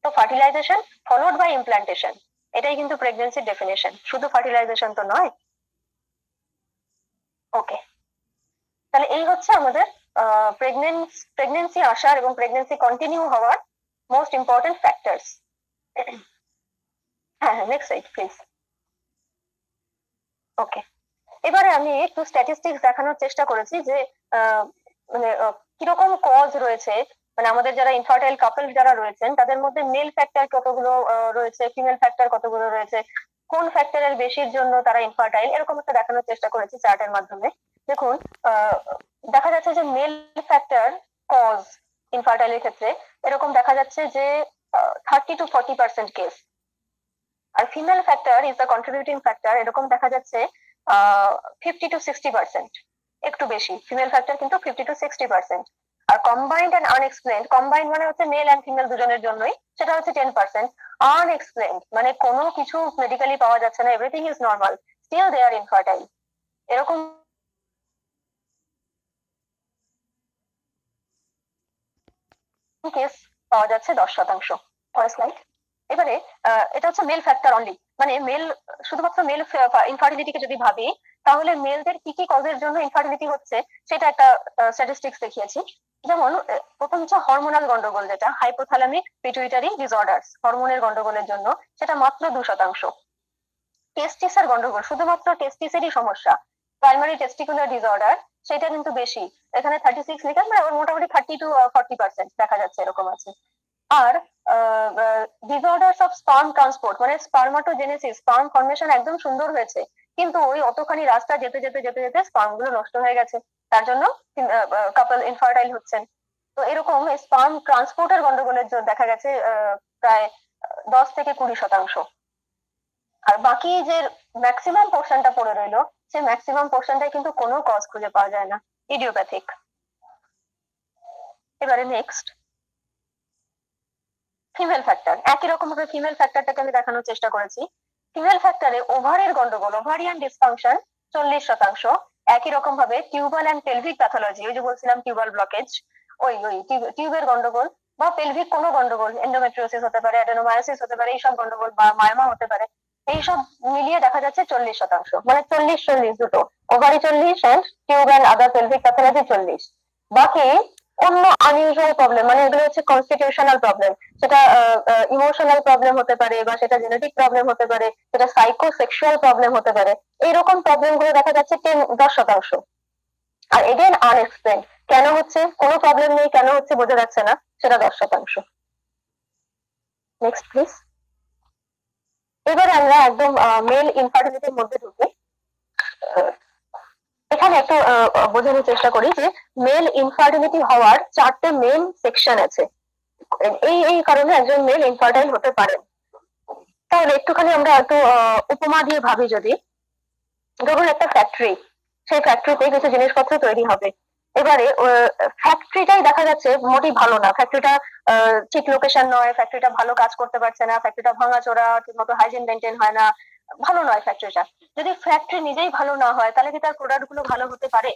তো ফার্টিলাইজেশন ফলোড বাই ইমপ্ল্যান্টেশন, এটাই কিন্তু প্রেগন্যান্সির ডেফিনেশন, শুধু ফার্টিলাইজেশন তো নয়। ওকে, তাহলে এই হচ্ছে আমাদের প্রেগন্যান্সি আসার এবং প্রেগন্যান্সি কন্টিনিউ হওয়ার মোস্ট ইম্পর্টেন্ট ফ্যাক্টরস। হ্যাঁ, নেক্সট সাইড প্লিজ। ওকে, এবারে আমি একটু স্ট্যাটিস্টিক্স দেখানোর চেষ্টা করেছি যে মানে কিরকম কজ রয়েছে, মানে আমাদের যারা ইনফার্টাইল কাপল যারা রয়েছেন তাদের মধ্যে মেল ফ্যাক্টর কতগুলো রয়েছে, ফিমেল ফ্যাক্টর কতগুলো রয়েছে, কোন ফ্যাক্টরের বেশির জন্য তারা ইনফার্টাইল, এরকম একটা দেখানোর চেষ্টা করেছি চার্টের মাধ্যমে। দেখুন, দেখা যাচ্ছে যে মেল ফ্যাক্টর কজ ইনফার্টাইলের ক্ষেত্রে এরকম দেখা যাচ্ছে যে 30 to 40% কেস, আর female factor is the contributing factor এরকম দেখা যাচ্ছে 50 to 60%। একটু বেশি, ফিমেল ফ্যাক্টর কিন্তু 50 to 60%। আর কম্বাইন্ড এন্ড আনএক্সপ্লেইনড, কম্বাইন্ড মানে হচ্ছে মেল এন্ড ফিমেল দুজনের জন্যই, সেটা হচ্ছে 10%। আনএক্সপ্লেইনড মানে কোনো কিছু মেডিকেলি পাওয়া যাচ্ছে না, everything is normal, still they are infertile, এরকম কেস পাওয়া যাচ্ছে 10%। স্লাইড। এবারে এটা হচ্ছে মেল ফ্যাক্টর অনলি, মানে মেল, শুধুমাত্র মেল ইনফার্টিলিটিকে যদি ভাবি তাহলে মেলদের কি কি কজের জন্য ইনফার্টিলিটি হচ্ছে সেটা একটা স্ট্যাটিস্টিক্স দেখিয়েছি। যেমন প্রথম হচ্ছে হরমোনাল গন্ডগোল, যেটা হাইপোথ্যালামিক পিটুইটারি ডিসঅর্ডারস, হরমোনের গন্ডগোলের জন্য সেটা মাত্র 2%। টেস্টিসের গন্ডগোল, শুধুমাত্র টেস্টিসেরই সমস্যা, প্রাইমারি টেস্টিকুলার ডিসঅর্ডার, সেটা কিন্তু বেশি, এখানে 36 লিটার, মানে ওর মোটামুটি 30 to 40% দেখা যাচ্ছে এরকম আছে। আর ডিসঅর্ডারস অফ স্পার্ম ট্রান্সপোর্ট, মানে স্পার্মাটোজেনেসিস, স্পার্ম ফর্মেশন একদম সুন্দর হয়েছে, কিন্তু ওই অতখানি রাস্তা যেতে যেতে যেতে যেতে স্পার্ম গুলো নষ্ট হয়ে গেছে, তার জন্য কাপল ইনফার্টাইল হচ্ছেন। তো এরকম স্পার্ম ট্রান্সপোর্টের গন্ডগোলের জন্য দেখা গেছে প্রায় 10 থেকে 20%। আর বাকি যে ম্যাক্সিমাম পোর্শনটা পড়ে রইলো, সেই ম্যাক্সিমাম পোর্শনটাই কিন্তু কোনো কজ খুঁজে পাওয়া যায় না, ইডিওপ্যাথিক। এবারে নেক্সট ফিমেল ফ্যাক্টর, একই রকম ভাবে ফিমেল ফ্যাক্টরটাকে আমি দেখানোর চেষ্টা করেছি। ফিমেল ফ্যাক্টরে ওভারের গন্ডগোল, ওভারিয়ান ডিসফাংশন 40%। একই রকম ভাবে টিউবাল অ্যান্ড পেলভিক প্যাথোলজি, ওই যে বলছিলাম টিউবাল ব্লকেজ, ওই টিউবের গন্ডগোল বা পেলভিক কোনো গন্ডগোল, এন্ডোমেট্রিওসিস হতে পারে, অ্যাডেনোমায়োসিস হতে পারে, এইসব গন্ডগোল বা মায়োমা হতে পারে, এইসব মিলিয়ে দেখা যাচ্ছে 40%, মানে 40-40 দুটো, ovary 40 and tube and other pelvic pathology 40। বাকি অন্য আনইউজুয়াল প্রবলেম, মানে এগুলো হচ্ছে কনস্টিটিউশনাল প্রবলেম, সেটা ইমোশনাল প্রবলেম হতে পারে, বা সেটা জেনেটিক প্রবলেম হতে পারে, সেটা সাইকোসেক্সুয়াল প্রবলেম হতে পারে, এইরকম প্রবলেম গুলো দেখা যাচ্ছে 10%। আর এগেন আনএক্সপ্লেইন, কেন হচ্ছে, কোনো প্রবলেম নেই, কেন হচ্ছে বোঝা যাচ্ছে না, সেটা 10%। Next please. এবারে আমরা একদম মেল ইনফার্টিলিটির মধ্যে ঢুকে এখানে একটু বোঝানোর চেষ্টা করি যে মেল ইনফার্টিলিটি হওয়ার 4টে মেন সেকশন আছে, এই এই কারণে একজন মেল ইনফার্টাইল হতে পারেন। তাহলে একটুখানি আমরা একটু উপমা দিয়ে ভাবি, যদি ধরুন একটা ফ্যাক্টরি, সেই ফ্যাক্টরিতে কিছু জিনিসপত্র তৈরি হবে, এবারে ফ্যাক্টরিটাই দেখা যাচ্ছে মোটেই ভালো না, ফ্যাক্টরিটা ঠিক লোকেশন নয়, ফ্যাক্টরিটা ভালো কাজ করতে পারছে না, ফ্যাক্টরিটা ভাঙাচোরা, ঠিক মতো হাইজিন মেনটেন হয় না, ভালো নয় ফ্যাক্টরিটা। যদি ফ্যাক্টরি নিজেই ভালো না হয় তাহলে কি তার প্রোডাক্ট গুলো ভালো হতে পারে?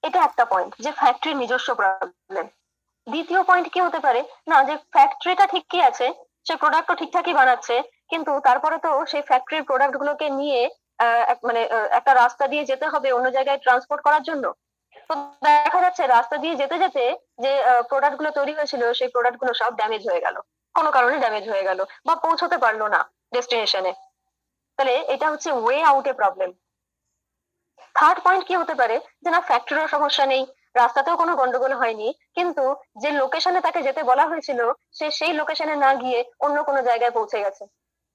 এটা একটা পয়েন্ট, যে ফ্যাক্টরির নিজস্ব প্রবলেম। দ্বিতীয় পয়েন্ট কি হতে পারে, না যে ফ্যাক্টরিটা ঠিকই আছে, সে প্রোডাক্টও ঠিকঠাকই বানাচ্ছে, কিন্তু তারপরে তো সেই ফ্যাক্টরির প্রোডাক্ট গুলোকে নিয়ে মানে একটা রাস্তা দিয়ে যেতে হবে অন্য জায়গায় ট্রান্সপোর্ট করার জন্য। তো দেখা যাচ্ছে রাস্তা দিয়ে যেতে যেতে যে প্রোডাক্ট গুলো তৈরি হয়েছিল সেই প্রোডাক্ট গুলো সব ড্যামেজ হয়ে গেল, কোনো কারণে ড্যামেজ হয়ে গেল, বা পৌঁছতে পারলো না ডেস্টিনেশনে। তাহলে এটা হচ্ছে ওয়ে আউটে প্রবলেম। থার্ড পয়েন্ট কি হতে পারে, যে না ফ্যাক্টরিরও সমস্যা নেই, রাস্তাতেও কোনো গন্ডগোল হয়নি, কিন্তু যে লোকেশনে তাকে যেতে বলা হয়েছিল সে সেই লোকেশনে না গিয়ে অন্য কোনো জায়গায় পৌঁছে গেছে।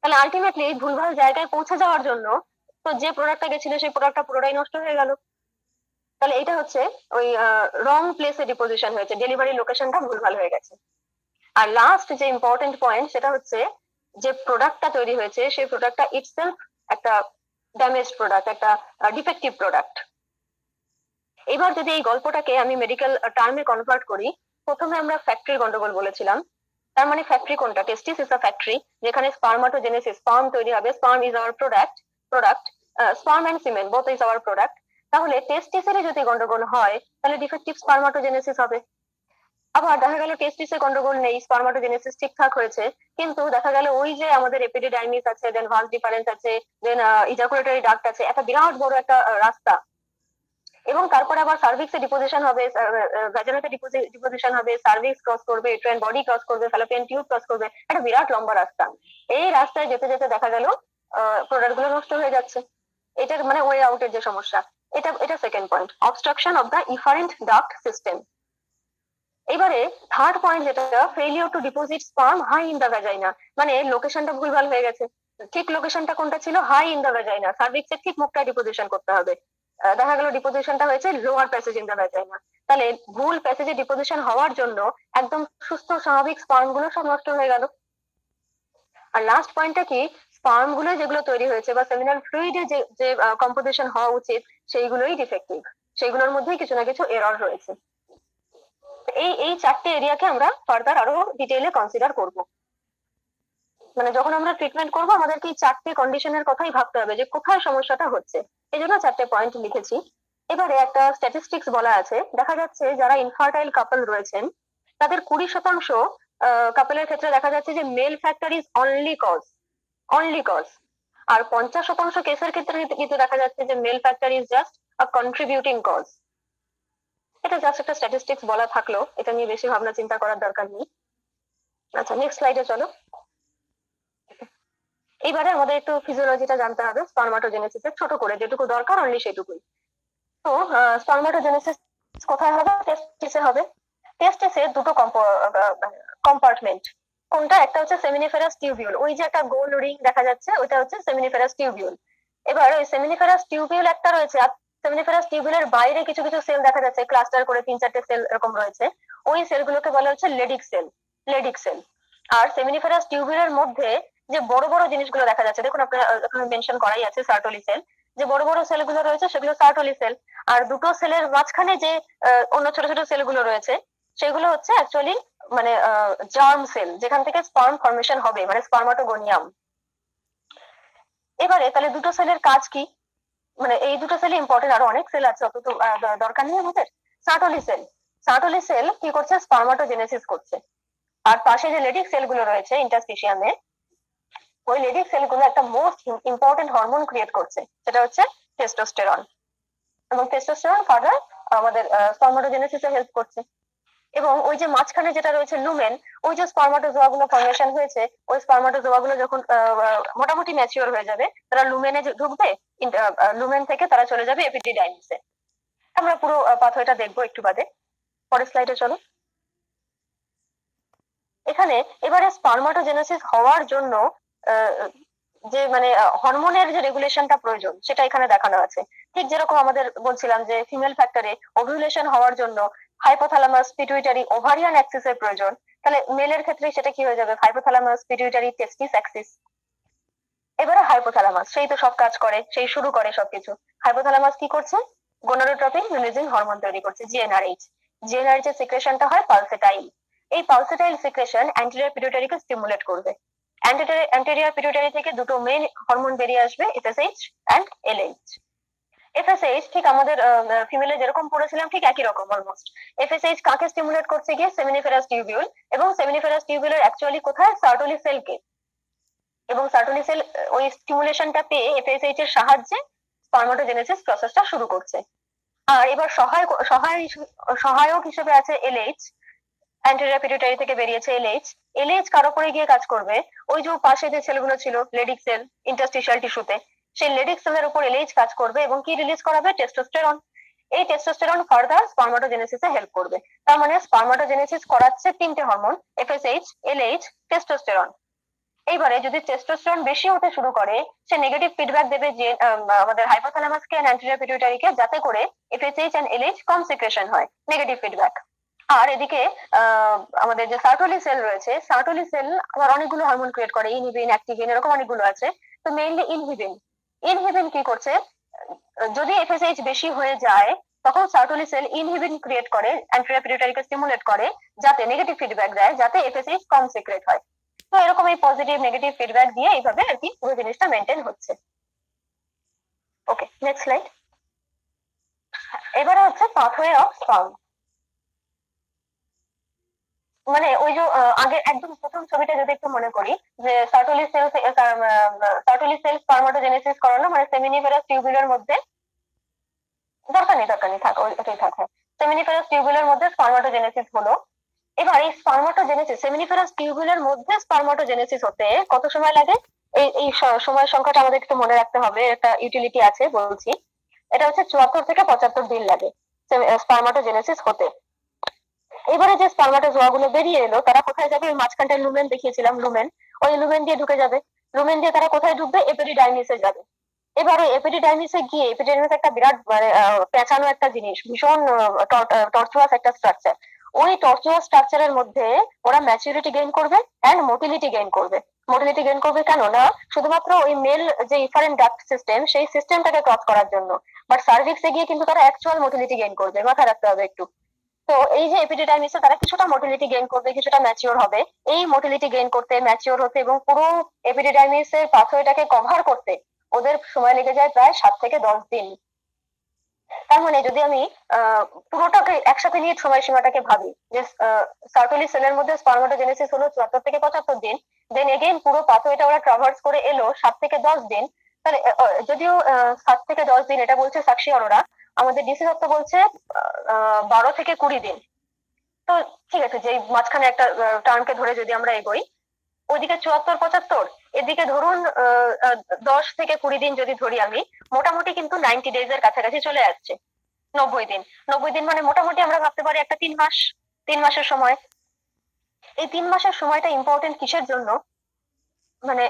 তাহলে আলটিমেটলি ভুলভাল জায়গায় পৌঁছে যাওয়ার জন্য তো যে প্রোডাক্টটা গেছিল সেই প্রোডাক্টটা পুরোটাই নষ্ট হয়ে গেল। তাহলে এটা হচ্ছে ওই রং প্লেসে ডিপোজিশন হয়েছে, ডেলিভারি লোকেশনটা ভুলভাল হয়ে গেছে। আর লাস্ট যে ইম্পর্টেন্ট পয়েন্ট, সেটা হচ্ছে যে প্রোডাক্টটা তৈরি হয়েছে সেই প্রোডাক্টটা ইটসেলফ একটা ড্যামেজ প্রোডাক্ট, একটা ডিফেক্টিভ প্রোডাক্ট। এবার যদি এই গল্পটাকে আমি মেডিকেল টার্মে কনভার্ট করি, প্রথমে আমরা ফ্যাক্টরি গন্ডগোল বলেছিলাম, তার মানে ফ্যাক্টরি কোনটা, টেস্টিস ইজ আ ফ্যাক্টরি, যেখানে স্পার্মাটোজেনেসিস, স্পার্ম তৈরি হবে, sperm is our product, sperm and semen both is our product. তাহলে টেস্টিসের যদি গন্ডগোল হয় তাহলে ডিফেক্টিভ স্পার্মাটোজেনেসিস হবে। আবার দেখা গেল টেস্টিসে গন্ডগোল নেই, স্পার্মাটোজেনেসিস ঠিকঠাক হয়েছে, কিন্তু দেখা গেল ওই যে আমাদের এপিডিডাইমিস আছে, দেন ভালভ ডিফারেন্স আছে, দেন ইজাকুলেটরি ডাক্ট আছে, একটা বিরাট বড় একটা রাস্তা, এবং তারপরে আবার সার্ভিক্সে ডিপোজিশন হবে, ভ্যাজানাতে ডিপোজিশন হবে, সার্ভিক্স ক্রস করবে, ট্রেন বডি ক্রস করবে, ফ্যালোপিয়ান টিউব ক্রস করবে, একটা বিরাট লম্বা রাস্তা। এই রাস্তায় যেতে যেতে দেখা গেল প্রোডাক্ট গুলো নষ্ট হয়ে যাচ্ছে। এটার মানে ওয়ে আউটের যে সমস্যা, এটা এটা second point, obstruction of the efferent duct system. এবারে থার্ড পয়েন্ট যেটা, failure to deposit sperm high in the vagina, মানে লোকেশনটা ভুলভাল হয়ে গেছে। ঠিক লোকেশনটা কোনটা ছিল, হাই ইন দ্য ভ্যাজাইনা, সার্ভিক্সের ঠিক মুখটা ডিপোজিশন করতে হবে, দেখা গেল ডিপোজিশনটা হয়েছে lower passage in the vagina. তাহলে ভুল প্যাসেজে ডিপোজিশন হওয়ার জন্য একদম সুস্থ স্বাভাবিক স্পার্ম গুলো সব নষ্ট হয়ে গেল। আর লাস্ট পয়েন্টটা কি, স্পার্ম গুলো যেগুলো তৈরি হয়েছে বা সেমিনাল ফ্লুইডে যে যে কম্পোজিশন হওয়া উচিত সেইগুলোই ডিফেক্টিভ, সেইগুলোর মধ্যেই কিছু না কিছু এরর রয়েছে। এই এই চারটে এরিয়াকে আমরা ফার্দার আরো ডিটেইলে কনসিডার করব। মানে যখন আমরা ট্রিটমেন্ট করব আমাদেরকে এই চারটে কন্ডিশনের কথাই ভাবতে হবে যে কোথায় সমস্যাটা হচ্ছে, এই জন্য চারটে পয়েন্ট লিখেছি। এবারে একটা স্ট্যাটিস্টিক্স বলা আছে, দেখা যাচ্ছে যারা ইনফার্টাইল কাপল রয়েছেন তাদের 20% কাপলের ক্ষেত্রে দেখা যাচ্ছে যে male factor is only cause, আর 50% কেসের ক্ষেত্রে কিন্তু দেখা যাচ্ছে যে male factor is just a contributing cause. এটা জাস্ট একটা স্ট্যাটিস্টিক্স বলা থাকলো, এটা নিয়ে বেশি ভাবনা চিন্তা করার দরকার নেই। আচ্ছা, নেক্সট স্লাইডে চলো। এইবারে আমাদের একটু ফিজিওলজিটা জানতে হবে স্পারমাটোজেনেসিসের, ছোট করে যেটুকু দরকার অনলি সেটুকুই। তো স্পারমাটোজেনেসিস কোথায় হবে? টেস্টিসে হবে। টেস্টিসে দুটো কম্পার্টমেন্ট, কোনটা? একটা হচ্ছে সেমিনিফেরাস টিউবিউল, ওই যে একটা গোল রিং দেখা যাচ্ছে ওইটা হচ্ছে সেমিনিফেরাস টিউবিউল। এবার ওই সেমিনিফেরাস টিউবিউল একটা রয়েছে, আর সেমিনিফেরাস টিউবিউলের বাইরে কিছু কিছু সেল দেখা যাচ্ছে, ক্লাস্টার করে 3-4টে সেল এরকম রয়েছে, ওই সেলগুলোকে বলা হচ্ছে লেডিক সেল। আর সেমিনিফেরাস টিউবিউলের মধ্যে যে বড় বড় জিনিসগুলো দেখা যাচ্ছে, দেখুন আপনার এখানে মেনশন করাই আছে সার্টোলি সেল, যে বড় বড় সেলগুলো রয়েছে সেগুলো সার্টোলি সেল। আর দুটো সেলের মাঝখানে যে অন্য ছোট ছোট সেলগুলো রয়েছে সেগুলো হচ্ছে অ্যাকচুয়ালি মানে জার্ম সেল, যেখান থেকে স্পার্ম ফর্মেশন হবে, মানে স্পার্মাটোগোনিয়াম। এবারে তাহলে দুটো সেলের কাজ কি? মানে এই দুটো সেল ইম্পর্টেন্ট, আরো অনেক সেল আছে, অত তো দরকার নেই আমাদের। সার্টোলি সেল কি করছে? স্পার্মাটোজেনেসিস করছে। আর পাশে যে লেডিক সেলগুলো রয়েছে ইন্টারস্টিশিয়ামে, ওই লেডিক সেলগুলো একটা মোস্ট ইম্পর্টেন্ট হরমোন ক্রিয়েট করছে, সেটা হচ্ছে টেস্টোস্টেরন। এবং টেস্টোস্টেরন ফার্দার আমাদের স্পার্মাটোজেনেসিসে হেল্প করছে। এবং ওই যে মাঝখানে যেটা রয়েছে লুমেন, ওই যে স্পার্মাটোজোয়া গুলো ফর্মেশন হয়েছে, ওই স্পার্মাটোজোয়া গুলো যখন মোটামুটি ম্যাচিওর হয়ে যাবে তারা লুমেনে ঢুকবে, লুমেন থেকে তারা চলে যাবে এপিডিডাইমিসে। আমরা পুরো পাথওয়েটা দেখবো একটু বাদে। পরের স্লাইডে চলো। এখানে এবারে স্পার্মাটোজেনেসিস হওয়ার জন্য যে মানে হরমোনের যে রেগুলেশনটা প্রয়োজন সেটা এখানে দেখানো আছে। ঠিক যেরকম আমাদের বলছিলাম যে ফিমেল ফ্যাক্টরে ওভিউলেশন হওয়ার জন্য হাইপোথ্যালামাস পিটুইটারি ওভারিয়ান অ্যাক্সিসের প্রয়োজন, তাহলে মেলের ক্ষেত্রে সেটা কি হয়ে যাবে? হাইপোথ্যালামাস পিটুইটারি টেস্টিস অ্যাক্সিস। এবারে হাইপোথ্যালামাস সেই তো সব কাজ করে, সেই শুরু করে সবকিছু। হাইপোথ্যালামাস কি করছে? গোনাডোট্রপিন রিলিজিং হরমোন তৈরি করছে, জিএনআরএইচ। জিএনআরএইচ এর সিক্রেশনটা হয় পালসেটাইল। এই পালসেটাইল সিক্রেশন অ্যান্টেরিয়র পিটুইটারিকে স্টিমুলেট করবে। অ্যান্টেরিয়র পিটুইটারি থেকে দুটো মেইন হরমোন বেরিয়ে আসবে, এফএসএইচ অ্যান্ড এলএইচ। এফএসএইচ ঠিক আমাদের ফিমেলে যেরকম পড়েছিলাম ঠিক একই রকম অলমোস্ট। এফএসএইচ কাকে স্টিমুলেট করছে? গিয়ে সেমিনিফেরাস টিউবিউল, এবং সেমিনিফেরাস টিউবিউলের অ্যাকচুয়ালি কোথায়? সার্টোলি সেলকে। এবং সার্টোলি সেল ওই স্টিমুলেশনটা পেয়ে এফএসএইচ এর সাহায্যে স্পার্মাটোজেনেসিস প্রসেসটা শুরু করছে। আর এবার সহায়ক হিসেবে আছে এলএইচ, অ্যান্টেরিয়র পিটুইটারি থেকে বেরিয়েছে এলএইচ। এলএইচ কার উপরে গিয়ে কাজ করবে? ওই যে পাশে যে সেলগুলো ছিল লেডিক সেল ইন্টারস্টিশিয়াল টিস্যুতে, সেই লেডিক সেলের উপর এলএইচ কাজ করবে এবং কি রিলিজ করাবে? টেস্টোস্টেরন। এই টেস্টোস্টেরন ফার্দার স্পার্মাটোজেনেসিসে হেল্প করবে। তার মানে স্পার্মাটোজেনেসিস করাচ্ছে তিনটে হরমোন, এফএসএইচ, এলএইচ, টেস্টোস্টেরন। এইবারে যদি টেস্টোস্টেরন বেশি হতে শুরু করে, সে নেগেটিভ ফিডব্যাক দেবে যে আমাদের হাইপোথ্যালামাসকে এন্ড অ্যান্টেরিয়র পিটুইটারিকে, যাতে করে এফএসএইচ এন্ড এলএইচ কম সিক্রেশন হয়, নেগেটিভ ফিডব্যাক। আর এদিকে আমাদের যে সার্টোলি সেল রয়েছে, সার্টোলি সেল আবার অনেকগুলো হরমোন ক্রিয়েট করে, ইনহিবিন, অ্যাক্টিভিন, এরকম অনেকগুলো আছে। তো মেইনলি ইনহিবিন কি করছে? যদি এফএসএইচ বেশি হয়ে যায় তখন সার্টোলি সেল ইনহিবিন ক্রিয়েট করে, অ্যান্টেরিয়র পিটুইটারিকে স্টিমুলেট করে, যাতে নেগেটিভ ফিডব্যাক দেয়, যাতে এফএসএইচ কম সিক্রেট হয়। তো এরকম এই পজিটিভ নেগেটিভ ফিডব্যাক দিয়ে এইভাবে আর কি পুরো জিনিসটা মেনটেন হচ্ছে। ওকে, নেক্সট স্লাইড। এবারে হচ্ছে পাথওয়ে অফ স্পার্ম। মানে ওই যে আগে একদম প্রথম ছবিটা যদি একটু মনে করি, যে সার্টোলি সেল স্পার্মাটোজেনেসিস করানো, মানে সেমিনিফেরাস টিউবুলের মধ্যে, দরকার নেই থাক, ওইটাই থাক। সেমিনিফেরাস টিউবুলের মধ্যে স্পার্মাটোজেনেসিস হলো। এবার এই স্পার্মাটোজেনেসিস, সেমিনিফেরাস টিউবুলের মধ্যে স্পার্মাটোজেনেসিস হতে কত সময় লাগে? এই সময় সংখ্যাটা আমাদের একটু মনে রাখতে হবে, একটা ইউটিলিটি আছে বলছি। এটা হচ্ছে 74 থেকে 75 দিন লাগে স্পার্মাটোজেনেসিস হতে। এবারে যে স্পার্মাটোজোয়া গুলো বেরিয়ে এলো তারা কোথায় যাবে? ওই মাঝখানটায় লুমেন দেখিয়েছিলাম, লুমেন, ওই লুমেন দিয়ে ঢুকে যাবে। লুমেন দিয়ে তারা কোথায় ঢুকবে? এপিডিডাইমিসে যাবে। এবার ওই এপিডিডাইমিসে গিয়ে, এপিডিডাইমিস একটা বিরাট মানে পেঁচানো একটা জিনিস, ভীষণ টর্চুয়াস একটা স্ট্রাকচার। ওই টর্চুয়াস স্ট্রাকচারের মধ্যে ওরা ম্যাচুরিটি গেইন করবে এন্ড মোটিলিটি গেইন করবে। মোটিলিটি গেইন করবে কেন না, শুধুমাত্র ওই মেল যে ইফারেন্ট ডাক্ট সিস্টেম সেই সিস্টেমটাকে ক্রস করার জন্য। বাট সার্ভিক্সে গিয়ে কিন্তু তারা অ্যাকচুয়াল মোটিলিটি গেইন করবে, মাথায় রাখতে হবে একটু। তো এই যে এপিডিডাইমিসে তারা কিছুটা মোটিলিটি গেইন করবে, কিছুটা ম্যাচিওর হবে। এই মোটিলিটি গেইন করতে, ম্যাচিওর হতে এবং পুরো এপিডিডাইমিসের পাথওয়েটাকে কভার করতে ওদের সময় লেগে যায় প্রায় 7 থেকে 10 দিন। তার মানে যদি আমি পুরোটাকে একসাথে নিয়ে সময়সীমাটাকে ভাবি, যে সার্কুলি সেলের মধ্যে স্পারমাটোজেনেসিস হলো 74 থেকে 75 দিন, দেন এগেইন পুরো পাথওয়েটা ওরা ট্রাভার্স করে এলো 7 থেকে 10 দিন। তাহলে যদিও 7 থেকে 10 দিন এটা বলছে সাক্ষী অরোরা, আমাদের ডিসি দত্ত বলছে 12 থেকে 20 দিন। তো ঠিক আছে, যে মাঝখানে একটা টার্মকে ধরে যদি আমরা এগোই, ওইদিকে 74 75, এদিকে ধরুন 10 থেকে 20 দিন যদি ধরি আমি, মোটামুটি কিন্তু 90 days এর কাছাকাছি চলে আসছে। 90 দিন, 90 দিন মানে মোটামুটি আমরা ভাবতে পারি একটা 3 মাস, 3 মাসের সময়। এই 3 মাসের সময়টা ইম্পর্টেন্ট কিসের জন্য, মানে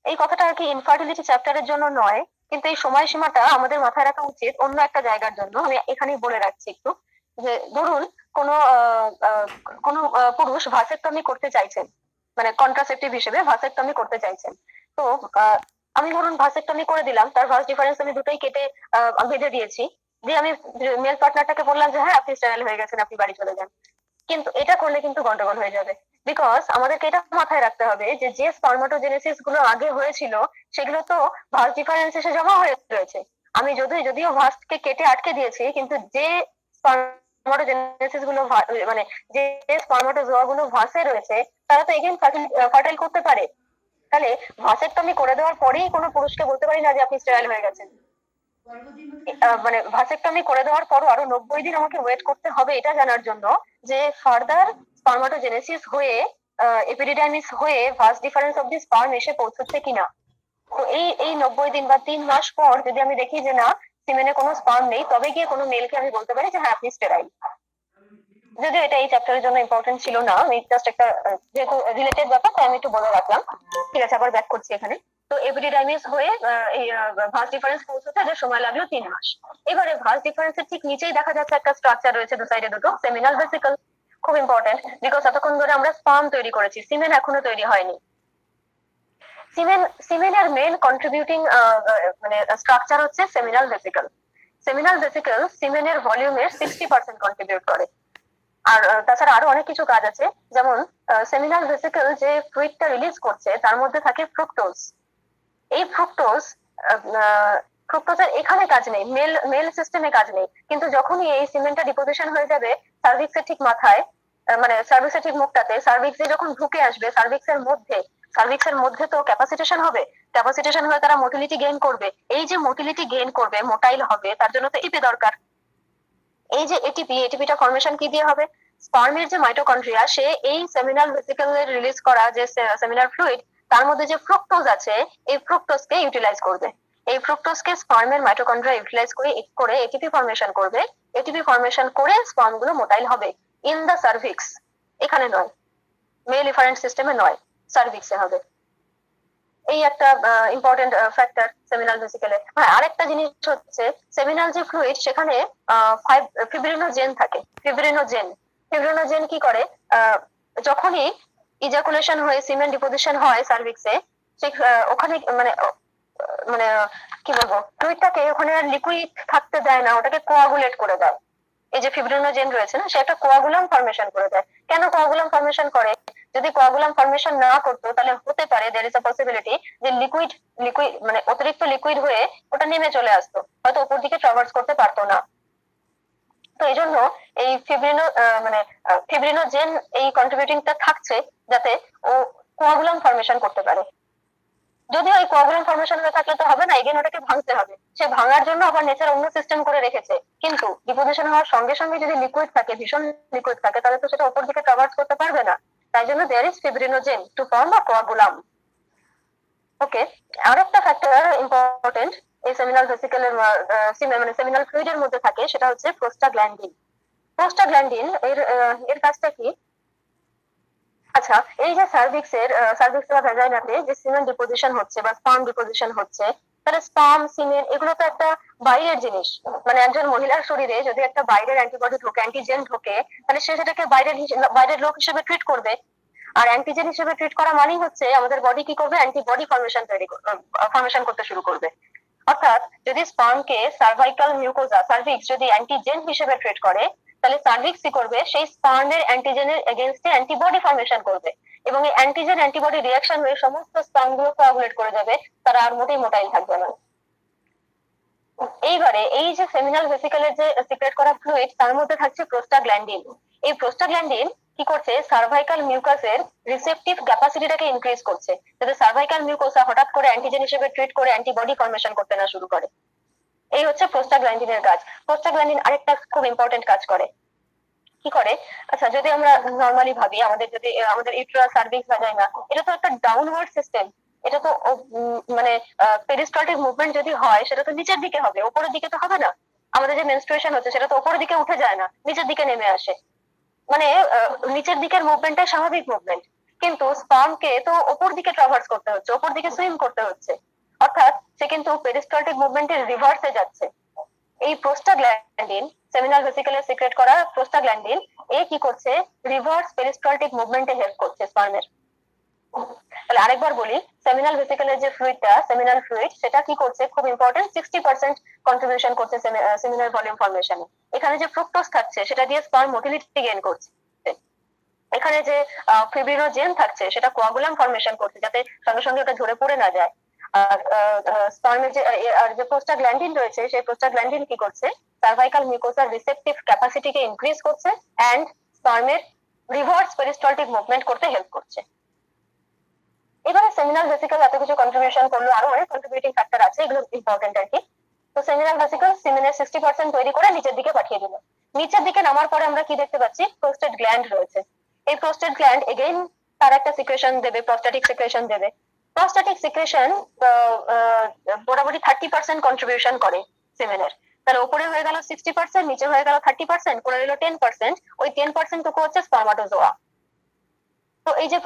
এই কথাটা আর কি ইনফার্টিলিটি চ্যাপ্টারের জন্য নয়, কিন্তু এই সময়সীমাটা আমাদের মাথায় রাখা উচিত অন্য একটা জায়গার জন্য। আমি এখানেই বলে রাখছি একটু, যে ধরুন কোনো কোনো পুরুষ ভাসেক্টমি করতে চাইছেন, মানে কন্ট্রাসেপটিভ হিসেবে ভাসেক্টমি করতে চাইছেন। তো আমি ধরুন ভাসেক্টমি করে দিলাম, তার ভাস ডিফারেন্স আমি দুটোই কেটে বেঁধে দিয়েছি, দিয়ে আমি মেল পার্টনারটাকে বললাম যে হ্যাঁ আপনি স্টেরাইল হয়ে গেছেন, আপনি বাড়ি চলে যান। কিন্তু এটা করলে কিন্তু গন্ডগোল হয়ে যাবে, বিকজ আমাদেরকে এটা মাথায় রাখতে হবে যে যে স্পারমাটোজেনেসিস গুলো আগে হয়েছিল সেগুলো তো ভাস ডিফারেন্স এসে জমা হয়ে রয়েছে। আমি যদিও ভাসকে কেটে আটকে দিয়েছি, কিন্তু যে স্পারমাটোজেনেসিস গুলো মানে যে স্পারমাটোজোয়া গুলো ভাসে রয়েছে তারা তো এগেইন ফার্টাইল করতে পারে। তাহলে ভাসেক্টমি করে দেওয়ার পরেই কোনো পুরুষকে বলতে পারি না যে আপনি স্টেরাইল হয়ে গেছেন। মানে ভাসেক্টমি করে দেওয়ার পরও আরো 90 দিন আমাকে ওয়েট করতে হবে এটা জানার জন্য যে ফার্দার স্পারমাটোজেনেসিস হয়ে এপিডিডাইমিস হয়ে vas deferens of the sperm এসে পৌঁছচ্ছে কিনা। তো এই 90 দিন বা 3 মাস পর যদি আমি দেখি যে না সিমেনে কোনো স্পার্ম নেই, তবে গিয়ে কোনো মেলকে আমি বলতে পারি যে হ্যাঁ আপনি স্টেরাইল। যদিও এটা এই চ্যাপ্টারের জন্য ইম্পর্টেন্ট ছিল না, আমি জাস্ট একটা যেহেতু রিলেটেড ব্যাপার তাই আমি একটু বলে রাখলাম। ঠিক আছে, আবার ব্যাক করছি এখানে। তো এপিডিডাইমিস হয়ে এই ভাস ডিফারেন্স পৌঁছতে যে সময় লাগলো 3 মাস। এবারে ভাস ডিফারেন্সের ঠিক নিচেই দেখা যাচ্ছে একটা স্ট্রাকচার রয়েছে দু সাইডে দুটো, সেমিনাল ভেসিকল। খুব ইম্পর্টেন্ট, বিকজ এতক্ষণ ধরে আমরা স্পার্ম তৈরি করেছি, সিমেন এখনো তৈরি হয়নি। সিমেনের মেন কন্ট্রিবিউটিং মানে স্ট্রাকচার হচ্ছে সেমিনাল ভেসিকল। সেমিনাল ভেসিকল সিমেনের ভলিউমের 60% কন্ট্রিবিউট করে। আর তাছাড়া আরো অনেক কিছু কাজ আছে, যেমন সেমিনাল ভেসিকল যে ফ্লুইডটা রিলিজ করছে তার মধ্যে থাকে ফ্রুক্টোজ। এই ফ্রুক্টোজের এখানে কাজ নেই, মেল সিস্টেমে কাজ নেই, কিন্তু যখনই এই সিমেন্টটা ডিপোজিশন হয়ে যাবে সার্ভিক্সের ঠিক মাথায়, মানে সার্ভিক্সের ঠিক মুখটাতে, সার্ভিক্সে যখন ঢুকে আসবে সার্ভিক্সের মধ্যে তো ক্যাপাসিটেশন হবে, ক্যাপাসিটেশন হয়ে তারা মোটিলিটি গেইন করবে। এই যে মোটিলিটি গেইন করবে, মোটাইল হবে, তার জন্য তো এটিপি দরকার। এই যে এটিপিটা ফরমেশন কি দিয়ে হবে, স্পার্মের যে মাইটোকন্ড্রিয়া সে এই সেমিনাল ভেসিকলের রিলিজ করা যে সেমিনাল ফ্লুইড তার মধ্যে যে ফ্রুক্টোজ আছে এই ফ্রুক্টোজকে ইউটিলাইজ করবে। এই ফ্রুক্টোজকে স্পার্মের মাইটোকন্ড্রিয়া ইউটিলাইজ করে এটিপি ফরমেশন করবে। এটিপি ফরমেশন করে স্পার্ম গুলো মোটাইল হবে ইন দা সার্ভিক্স, এখানে নয়, মেল ইফারেন্ট সিস্টেমে নয়, সার্ভিক্সে হবে। এই একটা ইম্পর্টেন্ট ফ্যাক্টর সেমিনাল ভেসিকলে। হ্যাঁ, আরেকটা জিনিস হচ্ছে সেমিনাল যে ফ্লুইড সেখানে ফিব্রিনোজেন থাকে। ফিব্রিনোজেন কি করে, যখনই ইজাকুলেশন হয়ে সিমেন ডিপোজিশন হয় সার্ভিক্সে, ওখানে মানে মানে কি বলবো, ফ্লুইডটাকে ওখানে আর লিকুইড থাকতে দেয় না, ওটাকে কোয়াগুলেট করে দেয়। এই যে ফিব্রিনোজেন রয়েছে না, সে একটা কোয়াগুলাম ফরমেশন করে দেয়। কেন কোয়াগুলাম ফরমেশন করে, যদি কোয়াগুলাম ফরমেশন না করতো তাহলে হতে পারে দেয়ার ইজ আ পসিবিলিটি যে লিকুইড মানে অতিরিক্ত লিকুইড হয়ে ওটা নেমে চলে আসতো, হয়তো উপর দিকে ট্রাভার্স করতে পারতো না। তো এই জন্য এই ফিব্রিনোজেন এই কন্ট্রিবিউটিংটা থাকছে যাতে ও কোয়াগুলাম ফরমেশন করতে পারে। যদিও এই কোয়াগুলাম ফরমেশন হয়ে থাকলে তো হবে না, এগেন ওটাকে ভাঙতে হবে। সে ভাঙার জন্য আবার নেচার অন্য সিস্টেম করে রেখেছে, কিন্তু ডিপোজিশন হওয়ার সঙ্গে সঙ্গে যদি লিকুইড থাকে, ভীষণ লিকুইড থাকে, তাহলে তো সেটা উপর দিকে ট্রাভার্স করতে পারবে না। তাই জন্য there is fibrinogen to form a coagulum. Okay, আর একটা ফ্যাক্টর ইম্পর্টেন্ট এই সেমিনাল ভেসিকলের মানে সেমিনাল ফ্লুইডের মধ্যে থাকে, সেটা হচ্ছে প্রোস্টাগ্ল্যান্ডিন। প্রোস্টাগ্ল্যান্ডিন এর কাজটা কি, আচ্ছা এই যে সার্ভিক্স বা ভ্যাজাইনাতে যে সিমেন ডিপোজিশন হচ্ছে বা স্পার্ম ডিপোজিশন হচ্ছে, তাহলে স্পার্ম সিমেন এগুলো তো একটা বাইরের জিনিস। মানে একজন মহিলার শরীরে যদি একটা বাইরের অ্যান্টিবডি ঢোকে, অ্যান্টিজেন ঢোকে, তাহলে সে সেটাকে বাইরের লোক হিসেবে ট্রিট করবে। আর অ্যান্টিজেন হিসেবে ট্রিট করা মানেই হচ্ছে আমাদের বডি কি করবে, অ্যান্টিবডি ফর্মেশন করতে শুরু করবে। অর্থাৎ যদি স্পার্মকে সার্ভাইকাল মিউকোজা সার্ভিক্স যদি অ্যান্টিজেন হিসেবে ট্রিট করে, তাহলে সার্ভিক্স কি করবে, সেই স্পার্মের অ্যান্টিজেনের এগেনস্টে অ্যান্টিবডি ফর্মেশন করবে এবং এই অ্যান্টিজেন অ্যান্টিবডি রিয়াকশন হয়ে সমস্ত স্পার্ম গুলো কোয়াগুলেট করে যাবে, তারা আর মোটেই মোটাইল থাকবে না। এইবারে এই যে সেমিনাল ভেসিকলের যে সিক্রেট করা ফ্লুইড, তার মধ্যে থাকছে প্রোস্টাগ্ল্যান্ডিন। এই প্রোস্টাগ্ল্যান্ডিন কি করছে, সার্ভাইকাল মিউকাসের রিসেপটিভ ক্যাপাসিটিটাকে ইনক্রিজ করছে, যাতে সার্ভাইকাল মিউকোসা হঠাৎ করে অ্যান্টিজেন হিসেবে ট্রিট করে অ্যান্টিবডি ফর্মেশন করতে না শুরু করে। এই হচ্ছে প্রোস্টাগ্ল্যান্ডিনের কাজ। প্রোস্টাগ্ল্যান্ডিন আরেকটা খুব ইম্পর্টেন্ট কাজ করে, কি করে, আচ্ছা যদি আমরা নর্মালি ভাবি, আমাদের ইউটেরাস সার্ভিক্স ভাজাইনা, এটা তো একটা ডাউনওয়ার্ড সিস্টেম। এটা তো মানে পেরিস্টালটিক মুভমেন্ট যদি হয় সেটা তো নিচের দিকে হবে, উপরের দিকে তো হবে না। আমাদের যে মেনস্ট্রুয়েশন হচ্ছে সেটা তো উপরের দিকে উঠে যায় না, নিচের দিকে নেমে আসে। মানে নিচের দিকের মুভমেন্টটা স্বাভাবিক মুভমেন্ট, কিন্তু স্পার্মকে তো উপর দিকে ট্রাভার্স করতে হচ্ছে, উপর দিকে সুইম করতে হচ্ছে, অর্থাৎ সে কিন্তু পেরিস্টালটিক মুভমেন্টের রিভার্সে যাচ্ছে। এই প্রোস্টাগ্ল্যান্ডিন, সেমিনাল ভেসিকলে সিক্রেট করা প্রোস্টাগ্ল্যান্ডিন, এ কি করছে, রিভার্স পেরিস্টালটিক মুভমেন্টে হেল্প করছে স্পার্মের। তাহলে আরেকবার বলি, সেমিনাল ভেসিকলের যে ফ্লুইডটা, সেমিনাল ফ্লুইড, সেটা কি করছে, খুব ইম্পর্টেন্ট, 60% কন্ট্রিবিউশন করছে সেমিনাল ভলিউম ফর্মেশনে। এখানে যে ফ্রুক্টোজ থাকছে সেটা দিয়ে স্পার্ম মোটিলিটি গেইন করছে। এখানে যে ফিব্রিনোজেন থাকছে সেটা কোয়াগুলাম ফর্মেশন করছে, যাতে সঙ্গে সঙ্গে ওটা ঝরে পড়ে না যায়। আর স্পার্মের যে প্রোস্টাগ্ল্যান্ডিন রয়েছে, সেই প্রোস্টাগ্ল্যান্ডিন কি করছে, সার্ভাইকাল মিউকোসার রিসেপটিভ ক্যাপাসিটিকে ইনক্রিজ করছে এন্ড স্পার্মের রিভার্স পেরিস্টালটিক মুভমেন্ট করতে হেল্প করছে। এবারে সেমিনাল ভেসিকল এত কিছু কন্ট্রিবিউশন করলো, আরো অনেক কন্ট্রিবিউটিং ফ্যাক্টর আছে, এগুলো ইম্পর্টেন্ট আর কি। তো সেমিনাল ভেসিকল সিমেনের 60% তৈরি করে নিচের দিকে পাঠিয়ে দিল। নিচের দিকে নামার পরে আমরা কি দেখতে পাচ্ছি, প্রোস্টেট গ্ল্যান্ড রয়েছে। এই প্রোস্টেট গ্ল্যান্ড এগেইন তার একটা সিক্রেশন দেবে, প্রস্ট্যাটিক সিক্রেশন দেবে। প্রস্ট্যাটিক সিক্রেশন মোটামুটি 30% কন্ট্রিবিউশন করে সিমেনের। তাহলে উপরে হয়ে গেল 60%, নিচে হয়ে গেল 30%, করে নিল 10%। ওই 10% টুকু হচ্ছে স্পার্মাটোজোয়া। তো এই যে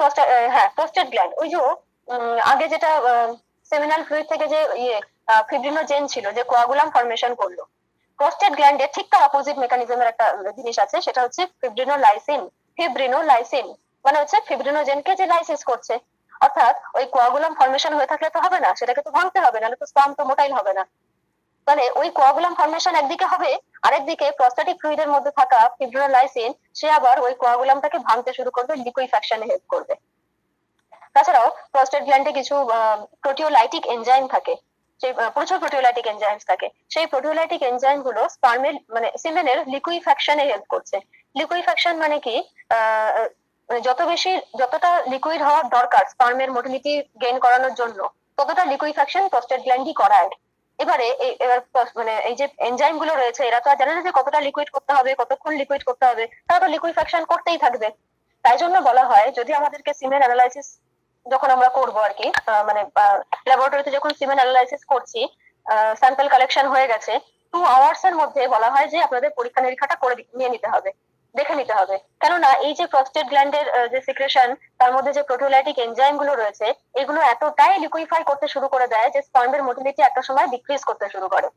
প্রোস্টেট গ্ল্যান্ড, ওই যে আগে যেটা সেমিনাল ফ্লুইড থেকে যে ফিব্রিনোজেন ছিল, যে কোয়াগুলাম ফর্মেশন করলো, প্রোস্টেট গ্ল্যান্ডে ঠিক তার অপোজিট মেকানিজমের একটা জিনিস আছে, সেটা হচ্ছে ফিব্রিনোলাইসিন। ফিব্রিনোলাইসিন মানে হচ্ছে ফিব্রিনোজেনকে যে লাইসিস করছে। অর্থাৎ ওই কোয়াগুলাম ফর্মেশন হয়ে থাকলে তো হবে না, সেটাকে তো ভাঙতে হবে, নাহলে তো স্পার্ম তো মোটাইল হবে না। তাহলে ওই কোয়াগুলাম ফর্মেশন একদিকে হবে, আরেকদিকে প্রস্ট্যাটিক ফ্লুইডের মধ্যে থাকা ফিব্রিনোলাইসিন সে আবার ওই কোয়াগুলামটাকে ভাঙতে শুরু করবে, লিকুইফ্যাকশনে হেল্প করবে। তাছাড়াও প্রস্টেট গ্ল্যান্ডে কিছু প্রোটিওলাইটিক এনজাইম থাকে, সেই প্রচুর প্রোটিওলাইটিক এনজাইমস থাকে। সেই প্রোটিওলাইটিক এনজাইম গুলো স্পার্মের মানে সিমেনের লিকুইফ্যাকশনে হেল্প করছে। লিকুইফ্যাকশন মানে কি, যতটা লিকুইড হওয়ার দরকার স্পার্মের মোটিলিটি গেইন করানোর জন্য, ততটা লিকুইফ্যাকশন প্রস্টেট গ্ল্যান্ডই করায়। এবারে মানে এই যে এনজাইম গুলো রয়েছে, এরা তো আর জানে না যে কতটা লিকুইড করতে হবে, কতক্ষণ লিকুইড করতে হবে, তারা তো লিকুইফ্যাকশন করতেই থাকবে। তাই জন্য বলা হয়, যদি আমাদেরকে সিমেন অ্যানালাইসিস যখন আমরা করবো আর কি, মানে ল্যাবরেটরিতে যখন সিমেন অ্যানালাইসিস করছি, স্যাম্পল কালেকশন হয়ে গেছে, 2 আওয়ার্স এর মধ্যে বলা হয় যে আপনাদের পরীক্ষা নিরীক্ষাটা করে নিয়ে নিতে হবে, দেখে নিতে হবে। কেননা এই যে প্রস্টেট গ্ল্যান্ডের যে সিক্রেশন, তার মধ্যে যে প্রোটিওলাইটিক এনজাইম গুলো রয়েছে, এগুলো এতটাই লিকুইফাই করতে শুরু করে দেয় যে স্পার্মের মোটিলিটি একটা সময় ডিক্রিজ করতে শুরু করে।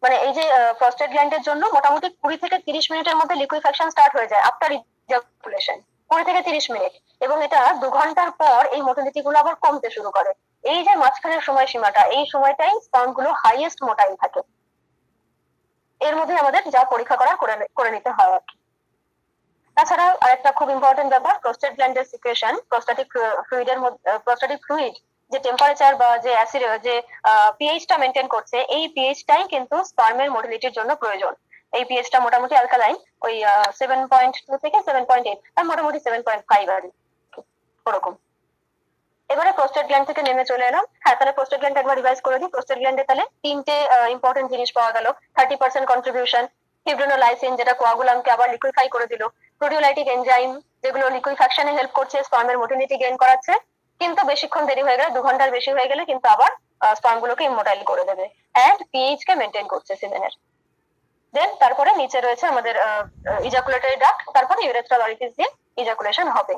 মানে এই যে প্রস্টেট গ্ল্যান্ডের জন্য মোটামুটি 20 থেকে 30 মিনিটের মধ্যে লিকুইফ্যাকশন স্টার্ট হয়ে যায় আফটার ইজাকুলেশন, 20 থেকে 30 মিনিট, এবং এটা 2 ঘন্টার পর এই মোটিলিটি গুলো আবার কমতে শুরু করে। এই যে মাঝখানের সময়সীমাটা, এই সময়টাই স্পার্ম গুলো হাইয়েস্ট মোটাইল থাকে। এর মধ্যে আমাদের যা পরীক্ষা করার করে নিতে হয় আর কি। তাছাড়া আরেকটা খুব ইম্পর্টেন্ট ব্যাপার, প্রস্টেট গ্ল্যান্ডের সিক্রেশন, প্রস্ট্যাটিক ফ্লুইড যে টেম্পারেচার বা যে অ্যাসিড যে পিএইচটা মেনটেন করছে, এই পিএইচটাই কিন্তু স্পার্মের মোটিলিটির জন্য প্রয়োজন। এই পিএইচটা মোটামুটি অ্যালকালাইন, ওই 7.2 থেকে 7.8, আর মোটামুটি 7.5 আর ওরকম। এবারে প্রস্টেট গ্ল্যান্ড থেকে নেমে চলে এলাম। তাহলে প্রস্টেট গ্ল্যান্ড একবার রিভাইজ করে দিই। প্রস্টেট গ্ল্যান্ডে তাহলে 3টে ইম্পর্টেন্ট জিনিস পাওয়া গেল। 30% কন্ট্রিবিউশন, ফিব্রিনোলাইসিন যেটা কোয়াগুলামকে আবার লিকুইফাই করে দিল, প্রোটিওলাইটিক এনজাইম যেগুলো লিকুইফ্যাকশনে হেল্প করছে, স্পার্মের মোটিলিটি গেইন করাচ্ছে, কিন্তু বেশিক্ষণ দেরি হয়ে গেলে, 2 ঘন্টার বেশি হয়ে গেলে কিন্তু আবার স্পার্ম গুলোকে ইমোটাইল করে দেবে, এন্ড পিএইচ কে মেনটেন করছে সিমেনের। দেন তারপরে নিচে রয়েছে আমাদের ইজাকুলেটরি ডাক্ট, তারপরে ইউরেথ্রাল অরিফিস দিয়ে ইজাকুলেশন হবে।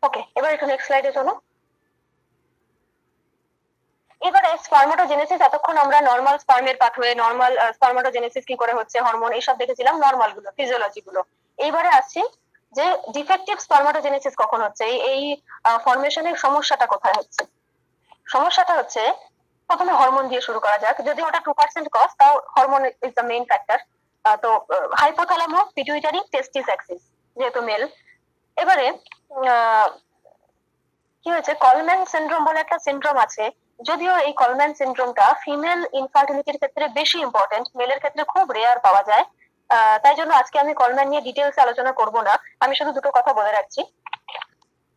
ওকে, এবার একটু নেক্সট স্লাইডে চলো। এবারে স্পার্মাটোজেনেসিস, এতক্ষণ আমরা নর্মাল স্পার্মের পাথওয়ে, নর্মাল স্পার্মাটোজেনেসিস কি করে হচ্ছে, হরমোন এইসব দেখেছিলাম, নর্মাল গুলো, ফিজিওলজি গুলো। এইবারে আসছি যে ডিফেক্টিভ স্পারমাটোজেনেসিস কখন হচ্ছে, এই ফর্মেশনের সমস্যাটা কোথায় হচ্ছে। সমস্যাটা হচ্ছে প্রথমে হরমোন দিয়ে শুরু করা যাক, যদি ওটা 2% কজ, তাও hormone is the main factor. তো হাইপোথ্যালামো পিটুইটারি টেস্টিস অ্যাক্সিস যেহেতু মেল। এবারে কি হয়েছে, কলম্যান সিনড্রোম বলে একটা সিনড্রোম আছে, যদিও এই কলম্যান সিনড্রোমটা ফিমেল ইনফার্টিলিটির ক্ষেত্রে বেশি ইম্পর্টেন্ট, মেলের ক্ষেত্রে খুব রেয়ার পাওয়া যায়। তাই জন্য আজকে আমি কলম্যান নিয়ে ডিটেলসে আলোচনা করব না, আমি শুধু দুটো কথা বলে রাখছি।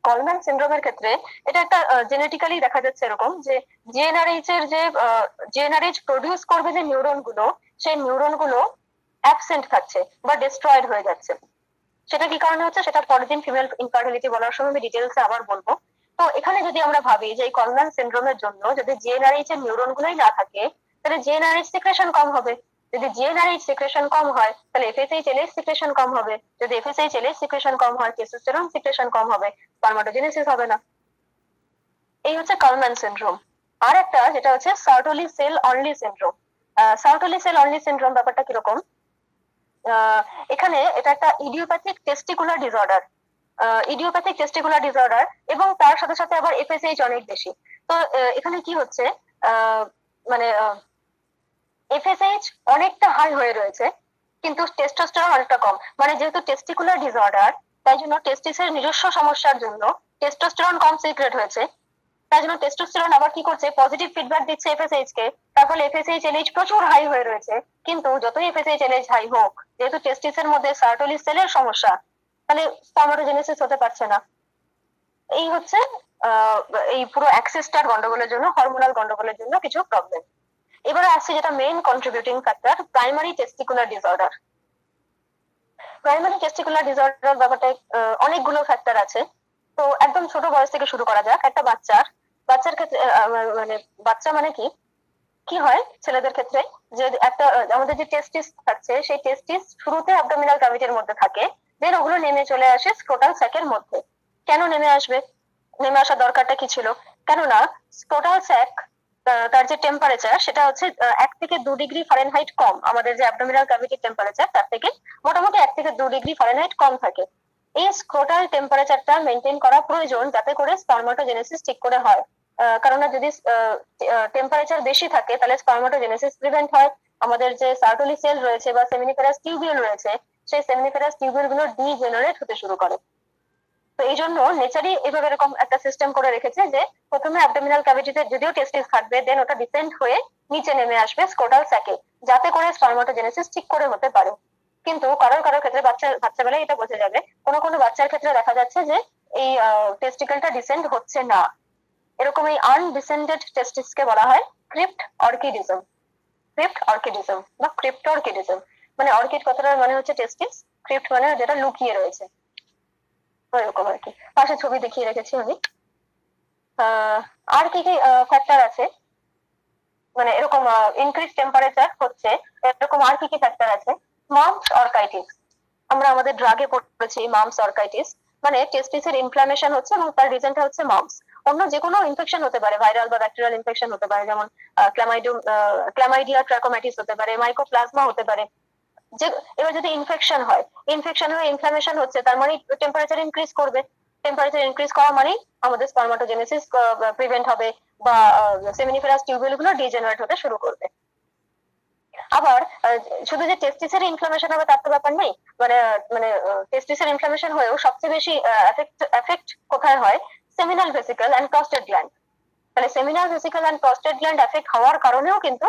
কলম্যান সিনড্রোমের ক্ষেত্রে এটা একটা জেনেটিক্যালি দেখা যাচ্ছে এরকম যে জিএনআরএইচ এর যে জিএনআরএইচ প্রডিউস করবে যে নিউরন গুলো, সেই নিউরন গুলো অ্যাবসেন্ট থাকছে বা ডিস্ট্রয়েড হয়ে যাচ্ছে। সেটা কি কারণে হচ্ছে সেটা পরের দিন ফিমেল ইনফার্টিলিটি বলার সময় আমি ডিটেলসে আবার বলবো। তো এখানে যদি আমরা ভাবি যে এই কলম্যান সিনড্রোমের জন্য যদি জিএনআরএইচ এর নিউরন গুলোই না থাকে, তাহলে জিএনআরএইচ সিক্রেশন কম হবে। যদি জিএনআরএইচ সিক্রেশন কম হয় তাহলে এফএসএইচ এলএইচ সিক্রেশন কম হবে। যদি এফএসএইচ এলএইচ সিক্রেশন কম হয়, টেস্টোস্টেরন সিক্রেশন কম হবে, স্পারমাটোজেনেসিস হবে না। এই হচ্ছে কলম্যান সিনড্রোম। আর একটা যেটা হচ্ছে Sertoli sell only syndrome. Sertoli sell only syndrome ব্যাপারটা কিরকম, এখানে এটা একটা idiopathic testicular disorder, idiopathic testicular disorder, এবং তার সাথে সাথে আবার এফএসএইচ অনেক বেশি। তো এখানে কি হচ্ছে, মানে এফএসএইচ অনেকটা হাই হয়ে রয়েছে কিন্তু টেস্টোস্টেরন অনেকটা কম। মানে যেহেতু টেস্টিকুলার ডিসঅর্ডার, তাই জন্য টেস্টিসের নিজস্ব সমস্যার জন্য টেস্টোস্টেরন কম সিক্রেট হয়েছে। তাই জন্য টেস্টোস্টেরন আবার কি করছে, পজিটিভ ফিডব্যাক দিচ্ছে এফএসএইচ কে, তার ফলে এফএসএইচ এলএইচ প্রচুর হাই হয়ে রয়েছে। কিন্তু যতই এফএসএইচ এলএইচ হাই হোক, যেহেতু টেস্টিসের মধ্যে সার্টোলি সেলের সমস্যা, তাহলে স্পারমাটোজেনেসিস হতে পারছে না। এই হচ্ছে এই পুরো অ্যাক্সিসটার গন্ডগোলের জন্য, হরমোনাল গন্ডগোলের জন্য কিছু প্রবলেম। এবারে আসছে যেটা main contributing factor, primary testicular disorder. Primary testicular disorder ব্যাপারটা অনেকগুলো ফ্যাক্টর আছে। তো একদম ছোট বয়স থেকে শুরু করা যাক। একটা বাচ্চার ক্ষেত্রে মানে বাচ্চা মানে কি কি হয় ছেলেদের ক্ষেত্রে, যে একটা আমাদের যে টেস্টিস থাকছে, সেই টেস্টিস শুরুতে অ্যাবডোমিনাল ক্যাভিটির মধ্যে থাকে, দেন ওগুলো নেমে চলে আসে স্ক্রোটাল স্যাকের মধ্যে। কেন নেমে আসবে, নেমে আসার দরকারটা কি ছিল, কেননা স্ক্রোটাল স্যাক তার যে টেম্পারেচার সেটা হচ্ছে 1 থেকে 2 ডিগ্রি ফারেনহাইট কম, আমাদের যে অ্যাবডোমিনাল ক্যাভিটির টেম্পারেচার তার থেকে মোটামুটি 1 থেকে 2 ডিগ্রি ফারেনহাইট কম থাকে। এই স্ক্রোটাল টেম্পারেচারটা মেনটেন করা প্রয়োজন যাতে করে স্পারমাটোজেনেসিস ঠিক করে হয়। কারণ যদি টেম্পারেচার বেশি থাকে তাহলে স্পারমাটোজেনেসিস প্রিভেন্ট হয়। আমাদের যে সার্টোলি সেল রয়েছে বা সেমিনিফেরাস টিউবিউল রয়েছে, সেই সেমিনিফেরাস টিউবিউল গুলো ডিজেনারেট হতে শুরু করে। তো এই জন্য নেচারই এভাবে এরকম একটা সিস্টেম করে রেখেছে যে প্রথমে অ্যাবডোমিনাল ক্যাভিটিতে যদিও টেস্টিস থাকবে, দেন ওটা ডিসেন্ড হয়ে নিচে নেমে আসবে স্ক্রোটাল স্যাকে, যাতে করে স্পারমাটোজেনেসিস ঠিক করে হতে পারে। কিন্তু কারোর কারোর ক্ষেত্রে বাচ্চাবেলায় এটা বোঝা যাবে, কোনো কোনো বাচ্চার ক্ষেত্রে দেখা যাচ্ছে যে এই টেস্টিকলটা ডিসেন্ড হচ্ছে না। এরকম এই আনডিসেন্ডেড টেস্টিস কে বলা হয় ক্রিপ্ট অর্কিডিজম। ক্রিপ্ট অর্কিডিজম বা ক্রিপ্টর্কিডিজম, মানে অর্কিড কথাটার মানে হচ্ছে টেস্টিস, ক্রিপ্ট মানে যেটা লুকিয়ে রয়েছে, এরকম আর কি। পাশে ছবি দেখিয়ে রেখেছি আমি। আর কি কি ফ্যাক্টর আছে, মানে এরকম ইনক্রিজ টেম্পারেচার হচ্ছে, এরকম আর কি কি ফ্যাক্টর আছে। মাম্পস অর্কাইটিস, আমরা আমাদের ড্রাগে পড়েছি মাম্পস অর্কাইটিস, মানে টেস্টিসের ইনফ্লামেশন হচ্ছে এবং তার রিজনটা হচ্ছে মাম্পস। অন্য যে কোনো ইনফেকশন হতে পারে, ভাইরাল বা ব্যাকটেরিয়াল ইনফেকশন হতে পারে, যেমন ক্লামাইডিয়া ট্র্যাকোম্যাটিস হতে পারে, মাইকোপ্লাজমা হতে পারে। যে এবার যদি ইনফেকশন হয়, ইনফেকশন হয়ে ইনফ্লামেশন হচ্ছে, তার মানে টেম্পারেচার ইনক্রিজ করবে। টেম্পারেচার ইনক্রিজ করা মানে আমাদের স্পারমাটোজেনেসিস প্রিভেন্ট হবে বা সেমিনিফেরাস টিউবিউল গুলো ডিজেনারেট হতে শুরু করবে। আবার শুধু যে টেস্টিসের ইনফ্লামেশন হবে তার তো ব্যাপার নেই, মানে মানে টেস্টিসের ইনফ্লামেশন হয়েও সবচেয়ে বেশি এফেক্ট কোথায় হয়, seminal vesicle and prostate gland. তাহলে seminal vesicle and prostate gland effect হওয়ার কারণেও কিন্তু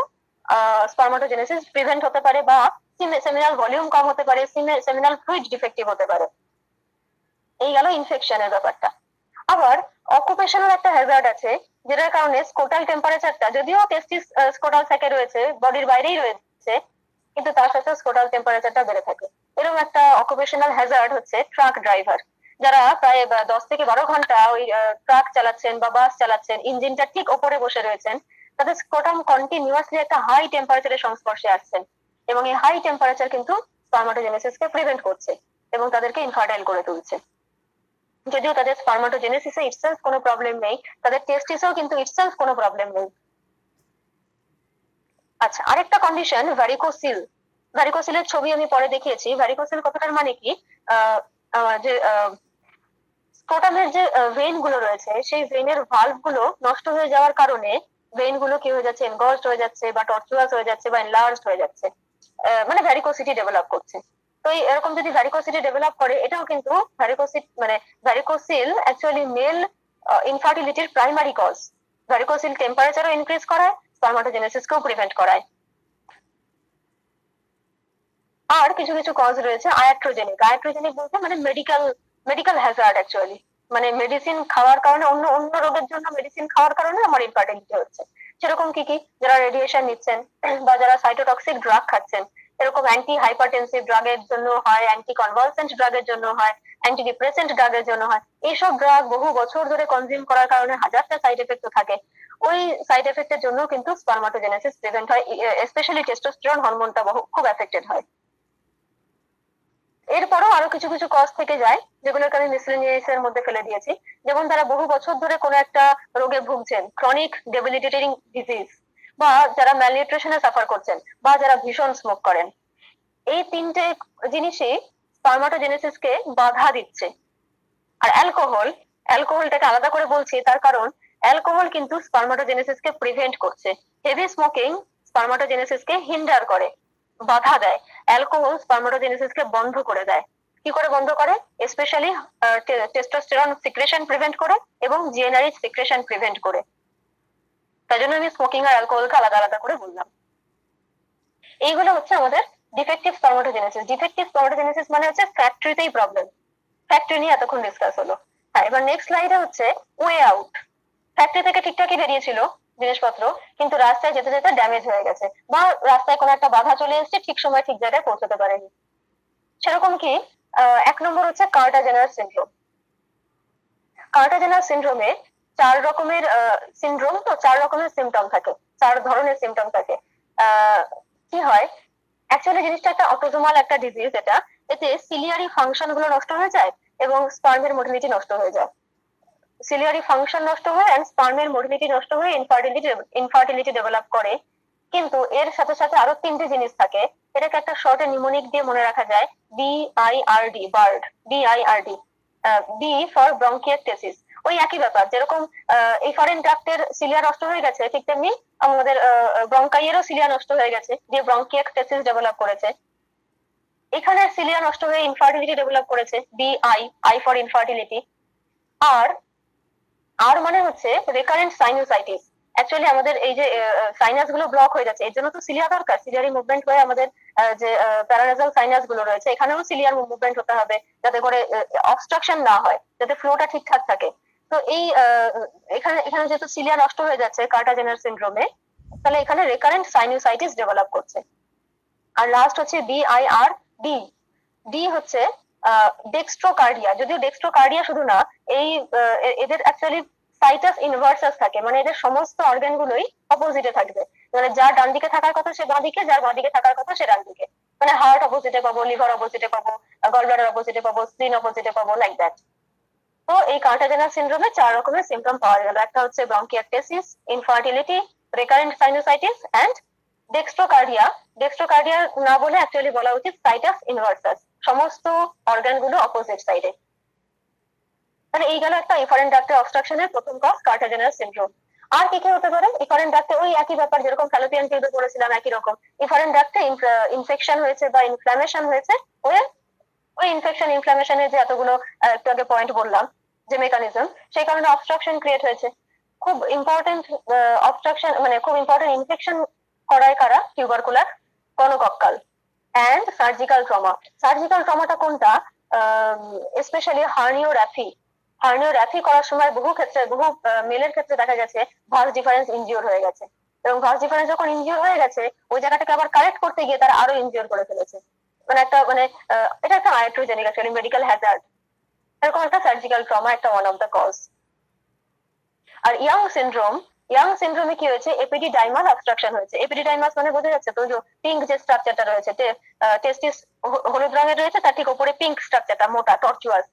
স্পারমাটোজেনেসিস প্রিভেন্ট হতে পারে বা সেমিনাল ভলিউম কম হতে পারে, সেমিনাল ফ্লুইড ডিফেক্টিভ হতে পারে। এই গেল ইনফেকশনের ব্যাপারটা। আবার অকুপেশনাল একটা হ্যাজার্ড আছে, যেটার কারণে স্ক্রোটাল টেম্পারেচারটা যদিও টেস্টিস স্ক্রোটাল স্যাকে রয়েছে, বডির বাইরেই রয়েছে, কিন্তু তার সাথে স্ক্রোটাল টেম্পারেচারটা বেড়ে থাকে। এরকম একটা অকুপেশনাল হ্যাজার্ড হচ্ছে ট্রাক ড্রাইভার, যারা প্রায় 10 থেকে 12 ঘন্টা ওই ট্রাক চালাচ্ছেন বা বাস চালাচ্ছেন, ইঞ্জিনটা ঠিক ওপরে বসে রয়েছেন, তাদের স্ক্রোটাম কন্টিনিউয়াসলি একটা হাই টেম্পারেচারের সংস্পর্শে আসছেন, এবং এই হাই টেম্পারেচার কিন্তু স্পারমাটোজেনেসিসকে প্রিভেন্ট করছে এবং তাদেরকে ইনফার্টাইল করে তুলছে। যদিও তাদের স্পারমাটোজেনেসিসে ইটসেলফ কোনো প্রবলেম নেই, তাদের টেস্টিসেও কিন্তু ইটসেলফ কোনো প্রবলেম নেই। আচ্ছা, আরেকটা কন্ডিশন ভ্যারিকোসিল। ভ্যারিকোসিলের ছবি আমি পরে দেখিয়েছি। ভ্যারিকোসিল কথাটার মানে কি, যে স্ক্রোটামের যে ভেইন গুলো রয়েছে সেই ভেইনের ভালভ গুলো নষ্ট হয়ে যাওয়ার কারণে ভেইন গুলো কি হয়ে যাচ্ছে, এনগলজড হয়ে যাচ্ছে বা টর্চুয়াস হয়ে যাচ্ছে বা এনলার্জড হয়ে যাচ্ছে, মানে ভ্যারিকোসিটি ডেভেলপ করছে। তো এরকম যদি ভ্যারিকোসিটি ডেভেলপ করে, এটাও কিন্তু ভ্যারিকোসিল অ্যাকচুয়ালি মেল ইনফার্টিলিটির প্রাইমারি কজ। ভ্যারিকোসিল টেম্পারেচারও ইনক্রিজ করায়, স্পারমাটোজেনেসিসকেও প্রিভেন্ট করায়। আর কিছু কিছু কজ রয়েছে আয়াট্রোজেনিক। আয়াট্রোজেনিক বলতে মানে মেডিকেল মেডিকেল হ্যাজার্ড অ্যাকচুয়ালি, মানে মেডিসিন খাওয়ার কারণে, অন্য অন্য রোগের জন্য মেডিসিন খাওয়ার কারণে আমার ইনফার্টিলিটি হচ্ছে। সেরকম কি কি? যারা রেডিয়েশন নিচ্ছেন বা যারা সাইটোটক্সিক ড্রাগ খাচ্ছেন, এরকম অ্যান্টি হাইপারটেনসিভ ড্রাগের জন্য হয়, অ্যান্টি কনভালসেন্ট ড্রাগের জন্য হয়, অ্যান্টি ডিপ্রেসেন্ট ড্রাগের জন্য হয়। এইসব ড্রাগ বহু বছর ধরে কনজিউম করার কারণে হাজারটা সাইড এফেক্ট থাকে। ওই সাইড এফেক্টের জন্য কিন্তু স্পারমাটোজেনেসিস প্রিভেন্ট হয়, স্পেশালি টেস্টোস্টেরন হরমোনটা খুব এফেক্টেড হয়। এরপরও আরো কিছু কিছু কজ থেকে যায়, যেগুলোকে আমি মিসলেনিয়াস এর মধ্যে ফেলে দিয়েছি। যেমন তারা বহু বছর ধরে কোনো একটা রোগে ভুগছেন, ক্রনিক ডেবিলিটেটিং ডিজিজ, বা যারা ম্যালনিউট্রিশনে সাফার করছেন, বা যারা ভীষণ স্মোক করেন। এই তিনটে জিনিসই স্পারমাটোজেনেসিসকে বাধা দিচ্ছে। আর অ্যালকোহলটাকে আলাদা করে বলছি তার কারণ অ্যালকোহল কিন্তু স্পারমাটোজেনেসিসকে প্রিভেন্ট করছে। হেভি স্মোকিং স্পারমাটোজেনেসিসকে হিন্ডার করে, বাধা দেয়। অ্যালকোহল স্পারমাটোজেনেসিসকে বন্ধ করে দেয়। কি করে বন্ধ করে? স্পেশালি টেস্টোস্টেরন সিক্রেশন প্রিভেন্ট করে এবং জিএনআরএইচ সিক্রেশন প্রিভেন্ট করে। তাই জন্য আমি স্মোকিং আর অ্যালকোহলকে আলাদা আলাদা করে বললাম। এইগুলো হচ্ছে আমাদের ডিফেক্টিভ স্পারমাটোজেনেসিস। ডিফেক্টিভ স্পারমাটোজেনেসিস মানে হচ্ছে ফ্যাক্টরিতেই প্রবলেম। ফ্যাক্টরি নিয়ে এতক্ষণ ডিসকাস হলো। হ্যাঁ, এবার নেক্সট স্লাইডে হচ্ছে ওয়ে আউট। ফ্যাক্টরি থেকে ঠিকঠাকই বেরিয়েছিল জিনিসপত্র, কিন্তু রাস্তায় যেতে যেতে ড্যামেজ হয়ে গেছে, বা রাস্তায় কোনো একটা বাধা চলে এসেছে, ঠিক সময় ঠিক জায়গায় পৌঁছতে পারেনি। সেরকম কি 1 নম্বর হচ্ছে কার্টাজেনার সিনড্রোম। কার্টাজেনার সিনড্রোমে 4 রকমের সিনড্রোম, তো 4 রকমের সিমটম থাকে, 4 ধরনের সিমটম থাকে। কি হয় অ্যাকচুয়ালি, জিনিসটা একটা অটোজোমাল একটা ডিজিজ। এতে সিলিয়ারি ফাংশন গুলো নষ্ট হয়ে যায় এবং স্পার্মের মোটিলিটি নষ্ট হয়ে যায়। সিলিয়ারি ফাংশন নষ্ট হয় এন্ড স্পার্মের মোটিলিটি নষ্ট হয়ে ইনফার্টিলিটি ডেভেলপ করে। কিন্তু এর সাথে সাথে আরো 3টে জিনিস থাকে। এটাকে একটা শর্টে নিউমোনিক দিয়ে মনে রাখা যায়, BIRD, bird, BIRD। B for bronchiectasis. ওই একই ব্যাপার, যেরকম এই ফরেন ডাক্টের সিলিয়া নষ্ট হয়ে গেছে, ঠিক তেমনি আমাদের ব্রঙ্কাইয়েরও সিলিয়া নষ্ট হয়ে গেছে, দিয়ে ব্রঙ্কিয়েকটেসিস ডেভেলপ করেছে। এখানে সিলিয়া নষ্ট হয়ে ইনফার্টিলিটি ডেভেলপ করেছে, আই ফর ইনফার্টিলিটি। আর আর মানে হচ্ছে রিকারেন্ট সাইনোসাইটিস। অ্যাকচুয়ালি আমাদের এই যে সাইনাস গুলো ব্লক হয়ে যাচ্ছে, এর জন্য তো সিলিয়া দরকার। সিলিয়ারি মুভমেন্ট হয়ে আমাদের যে প্যারানাসাল সাইনাস গুলো রয়েছে, এখানেও সিলিয়ার মুভমেন্ট হতে হবে, যাতে করে অবস্ট্রাকশন না হয়, যাতে ফ্লোটা ঠিকঠাক থাকে। তো এই এখানে এখানে যেহেতু সিলিয়া নষ্ট হয়ে যাচ্ছে কার্টাজেনার সিনড্রোমে, তাহলে এখানে রিকারেন্ট সাইনোসাইটিস ডেভেলপ করছে। আর লাস্ট হচ্ছে BIRD। ডি হচ্ছে ডেক্সট্রোকার্ডিয়া। যদিও ডেক্সট্রোকার্ডিয়া শুধু না, এই এদের অ্যাকচুয়ালি সাইটাস ইনভার্সাস থাকে, মানে এদের সমস্ত অর্গান গুলোই অপোজিটে থাকবে। মানে যার ডান দিকে থাকার কথা সে বাঁ দিকে, যার বাঁ দিকে থাকার কথা সে ডান দিকে। মানে হার্ট অপোজিটে পাবো, লিভার অপোজিটে পাবো, গলব্লাডার অপোজিটে পাবো, স্প্লিন অপোজিটে পাবো, লাইক দ্যাট। তো এই কার্টাজেনার সিনড্রোমে 4 রকমের সিমটম পাওয়া গেল। একটা হচ্ছে bronchiectasis, infertility, recurrent sinusitis and dextrocardia. Dextrocardia না বলে অ্যাকচুয়ালি বলা উচিত সাইটাস ইনভার্সাস, সমস্ত অর্গান গুলো অপোজিট সাইডে। মানে এই গেল একটা ইফারেন্ট ডাক্টের অবস্ট্রাকশনের প্রথম কজ, কার্টাজেনার সিনড্রোম। আর কি কি হতে পারে? ইফারেন্ট ডাক্টে ওই একই ব্যাপার, যেরকম ফ্যালোপিয়ান টিউবে পড়েছিলাম একই রকম। ইফারেন্ট ডাক্টে ইনফেকশন হয়েছে বা ইনফ্লামেশন হয়েছে, ওই ইনফেকশন ইনফ্লামেশনের যে এতগুলো একটু আগে পয়েন্ট বললাম যে মেকানিজম, সেই কারণে অবস্ট্রাকশন ক্রিয়েট হয়েছে। খুব ইম্পর্টেন্ট অবস্ট্রাকশন, মানে খুব ইম্পর্টেন্ট ইনফেকশন করায় কারা? Tubercular, gonococcal and surgical trauma. Surgical ট্রমাটা কোনটা? স্পেশালি হার্নিওর‍্যাফি করার সময় বহু ক্ষেত্রে, বহু মেলের ক্ষেত্রে দেখা গেছে ভাস ডিফারেন্স ইনজিওর হয়ে গেছে, এবং ভাস ডিফারেন্স যখন ইনজিওর হয়ে গেছে, ওই জায়গাটাকে আবার কারেক্ট করতে গিয়ে তারা আরো ইনজিওর করে ফেলেছে। মানে একটা এটা একটা আয়াট্রোজেনিক অ্যাকচুয়ালি মেডিকেল হ্যাজার্ড। এরকম একটা সার্জিক্যাল ট্রমা একটা ওয়ান অফ দ্য কজ। আর ইয়াং সিনড্রোমে কি হয়েছে? এপিডিডাইমাল অবস্ট্রাকশন হয়েছে। এপিডিডাইমাস মানে বোঝা যাচ্ছে তো, যে পিঙ্ক যে স্ট্রাকচারটা রয়েছে, টেস্টিস হলুদ রঙের রয়েছে, তার ঠিক উপরে পিঙ্ক স্ট্রাকচারটা মোটা টর্চুয়াস,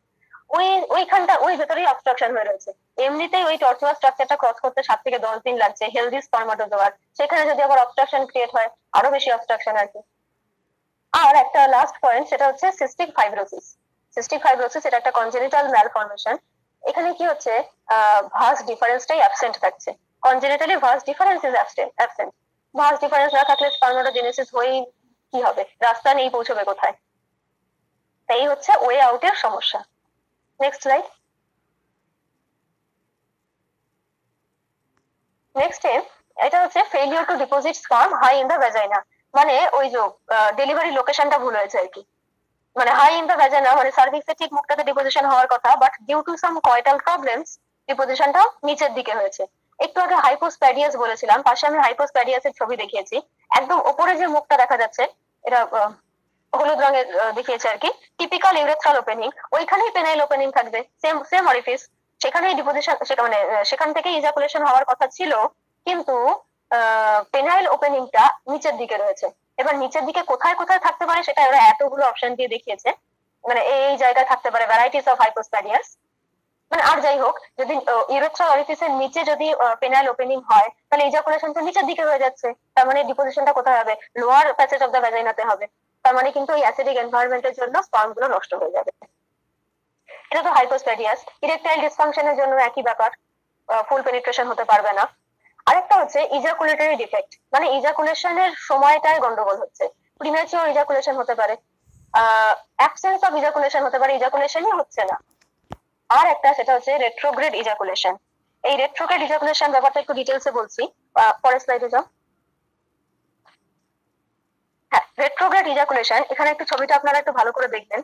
ওইখানটা ওই ভেতরেই অবস্ট্রাকশন হয়ে রয়েছে। এমনিতেই ওই টর্চুয়াস স্ট্রাকচারটা ক্রস করতে 7 থেকে 10 দিন লাগছে হেলদি স্পারমাটোজোয়ার, সেখানে যদি আবার অবস্ট্রাকশন ক্রিয়েট হয়, আরো বেশি অবস্ট্রাকশন আর কি। আর একটা লাস্ট পয়েন্ট, সেটা হচ্ছে সিস্টিক ফাইব্রোসিস। সিস্টিক ফাইব্রোসিস এটা একটা কনজেনিটাল ম্যালফরমেশন। এখানে কি হচ্ছে, ভাস ডিফারেন্সটাই অ্যাবসেন্ট থাকছে। Congenitally vas deferens is absent. Vas deferens না থাকলে স্পার্মাটোজেনেসিস হয়েই কি হবে, রাস্তা নেই, পৌঁছবে কোথায়। তাই হচ্ছে ওয়ে আউটের সমস্যা। Next slide. নেক্সট এটা হচ্ছে failure to deposit sperm high in the vagina, মানে ওই যে ডেলিভারি লোকেশনটা ভুল হয়েছে আর কি। মানে হাই ইন দ্য ভ্যাজাইনা মানে সার্ভিক্সে ঠিক মুখটাতে ডিপোজিশন হওয়ার কথা, but due to some coital problems ডিপোজিশনটা নিচের দিকে হয়েছে। একটু আগে হাইপোস্প্যাডিয়াস বলেছিলাম, পাশে আমি হাইপোস্প্যাডিয়াসের ছবি দেখিয়েছি। একদম ওপরে যে মুখটা দেখা যাচ্ছে, এটা হলুদ রঙের দেখিয়েছে আর কি, টিপিক্যাল ইউরেথ্রাল ওপেনিং, ওইখানেই পেনাইল ওপেনিং থাকবে, সেম সেম অরিফিস, সেখানেই ডিপোজিশন, মানে সেখান থেকে ইজাকুলেশন হওয়ার কথা ছিল, কিন্তু পেনাইল ওপেনিংটা নিচের দিকে রয়েছে। এবার নিচের দিকে কোথায় কোথায় থাকতে পারে সেটা ওরা এতগুলো অপশন দিয়ে দেখিয়েছে, মানে এই জায়গায় থাকতে পারে, ভ্যারাইটিস অফ হাইপোস্প্যাডিয়াস। মানে আর যাই হোক, যদি ইউরেথ্রাল অরিফিসের নিচে যদি পেনাইল ওপেনিং হয়, তাহলে ইজাকুলেশন তো নিচের দিকে হয়ে যাচ্ছে, তার মানে ডিপোজিশনটা কোথায় হবে, লোয়ার প্যাসেজ অফ দ্য ভ্যাজাইনাতে হবে। তার মানে কিন্তু এই অ্যাসিডিক এনভায়রনমেন্টের জন্য স্পার্ম গুলো নষ্ট হয়ে যাবে। এটা তো হাইপোস্প্যাডিয়াস। ইরেকটাইল ডিসফাংশনের জন্য একই ব্যাপার, ফুল পেনিট্রেশন হতে পারবে না। আরেকটা হচ্ছে ইজাকুলেটরি ডিফেক্ট, মানে ইজাকুলেশনের সময়টায় গন্ডগোল হচ্ছে, প্রিম্যাচিওর ইজাকুলেশন হতে পারে, অ্যাবসেন্স অফ ইজাকুলেশন হতে পারে, ইজাকুলেশনই হচ্ছে না। আর একটা সেটা হচ্ছে রেট্রোগ্রেড ইজাকুলেশন। এই রেট্রোগ্রেড ইজাকুলেশন ব্যাপারটা একটু ডিটেলসে বলছি, পরের স্লাইডে যাও। হ্যাঁ, রেট্রোগ্রেড ইজাকুলেশন, এখানে একটু ছবিটা আপনারা একটু ভালো করে দেখবেন।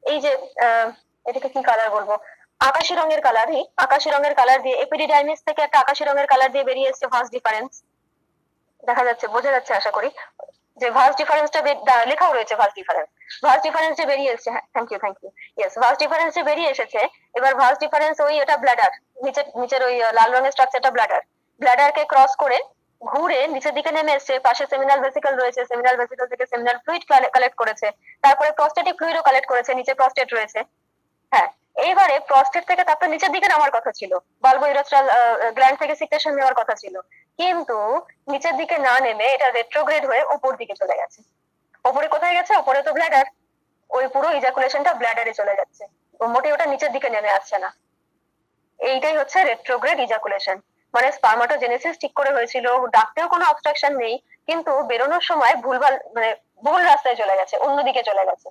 এই যে এটাকে কি কালার বলবো, আকাশি রঙের কালারই, আকাশি রঙের কালার দিয়ে এপিডিডাইমিস থেকে একটা আকাশি রঙের কালার দিয়ে বেরিয়ে এসছে ভাস ডিফারেন্স, দেখা যাচ্ছে, বোঝা যাচ্ছে আশা করি, যে ভাস ডিফারেন্সটা লেখাও রয়েছে, ভাস ডিফারেন্স যে বেরিয়ে এসেছে। হ্যাঁ, thank you yes, vas deferens যে বেরিয়ে এসেছে। এবার ভাস ডিফারেন্স ওই এটা ব্লাডার, নিচের ওই লাল রঙের স্ট্রাকচারটা ব্লাডারকে ক্রস করে ঘুরে নিচের দিকে নেমে এসছে, পাশে সেমিনাল ভেসিকল রয়েছে, সেমিনাল ভেসিকল থেকে সেমিনাল ফ্লুইড কালেক্ট করেছে, তারপরে প্রস্টেটিক ফ্লুইডও কালেক্ট করেছে, নিচে প্রস্টেট রয়েছে। হ্যাঁ, এইবারে প্রস্টেট থেকে তারপর নিচের দিকে নামার কথা ছিল, বাল্বো ইউরেথ্রাল গ্ল্যান্ড থেকে সিক্রেশন নেওয়ার কথা ছিল, কিন্তু নিচের দিকে না নেমে এটা রেট্রোগ্রেড হয়ে উপর দিকে চলে গেছে। ওপরে কোথায় গেছে, ওপরে তো ব্ল্যাডার, ওই পুরো ইজাকুলেশনটা ব্ল্যাডারে চলে যাচ্ছে, মোটে ওটা নিচের দিকে নেমে আসছে না। এইটাই হচ্ছে রেট্রোগ্রেড ইজাকুলেশন, মানে স্পার্মাটোজেনেসিস ঠিক করে হয়েছিল, ডাকতেও কোনো অবস্ট্রাকশন নেই, কিন্তু বেরোনোর সময় ভুলভাল, মানে ভুল রাস্তায় চলে গেছে, অন্যদিকে চলে গেছে,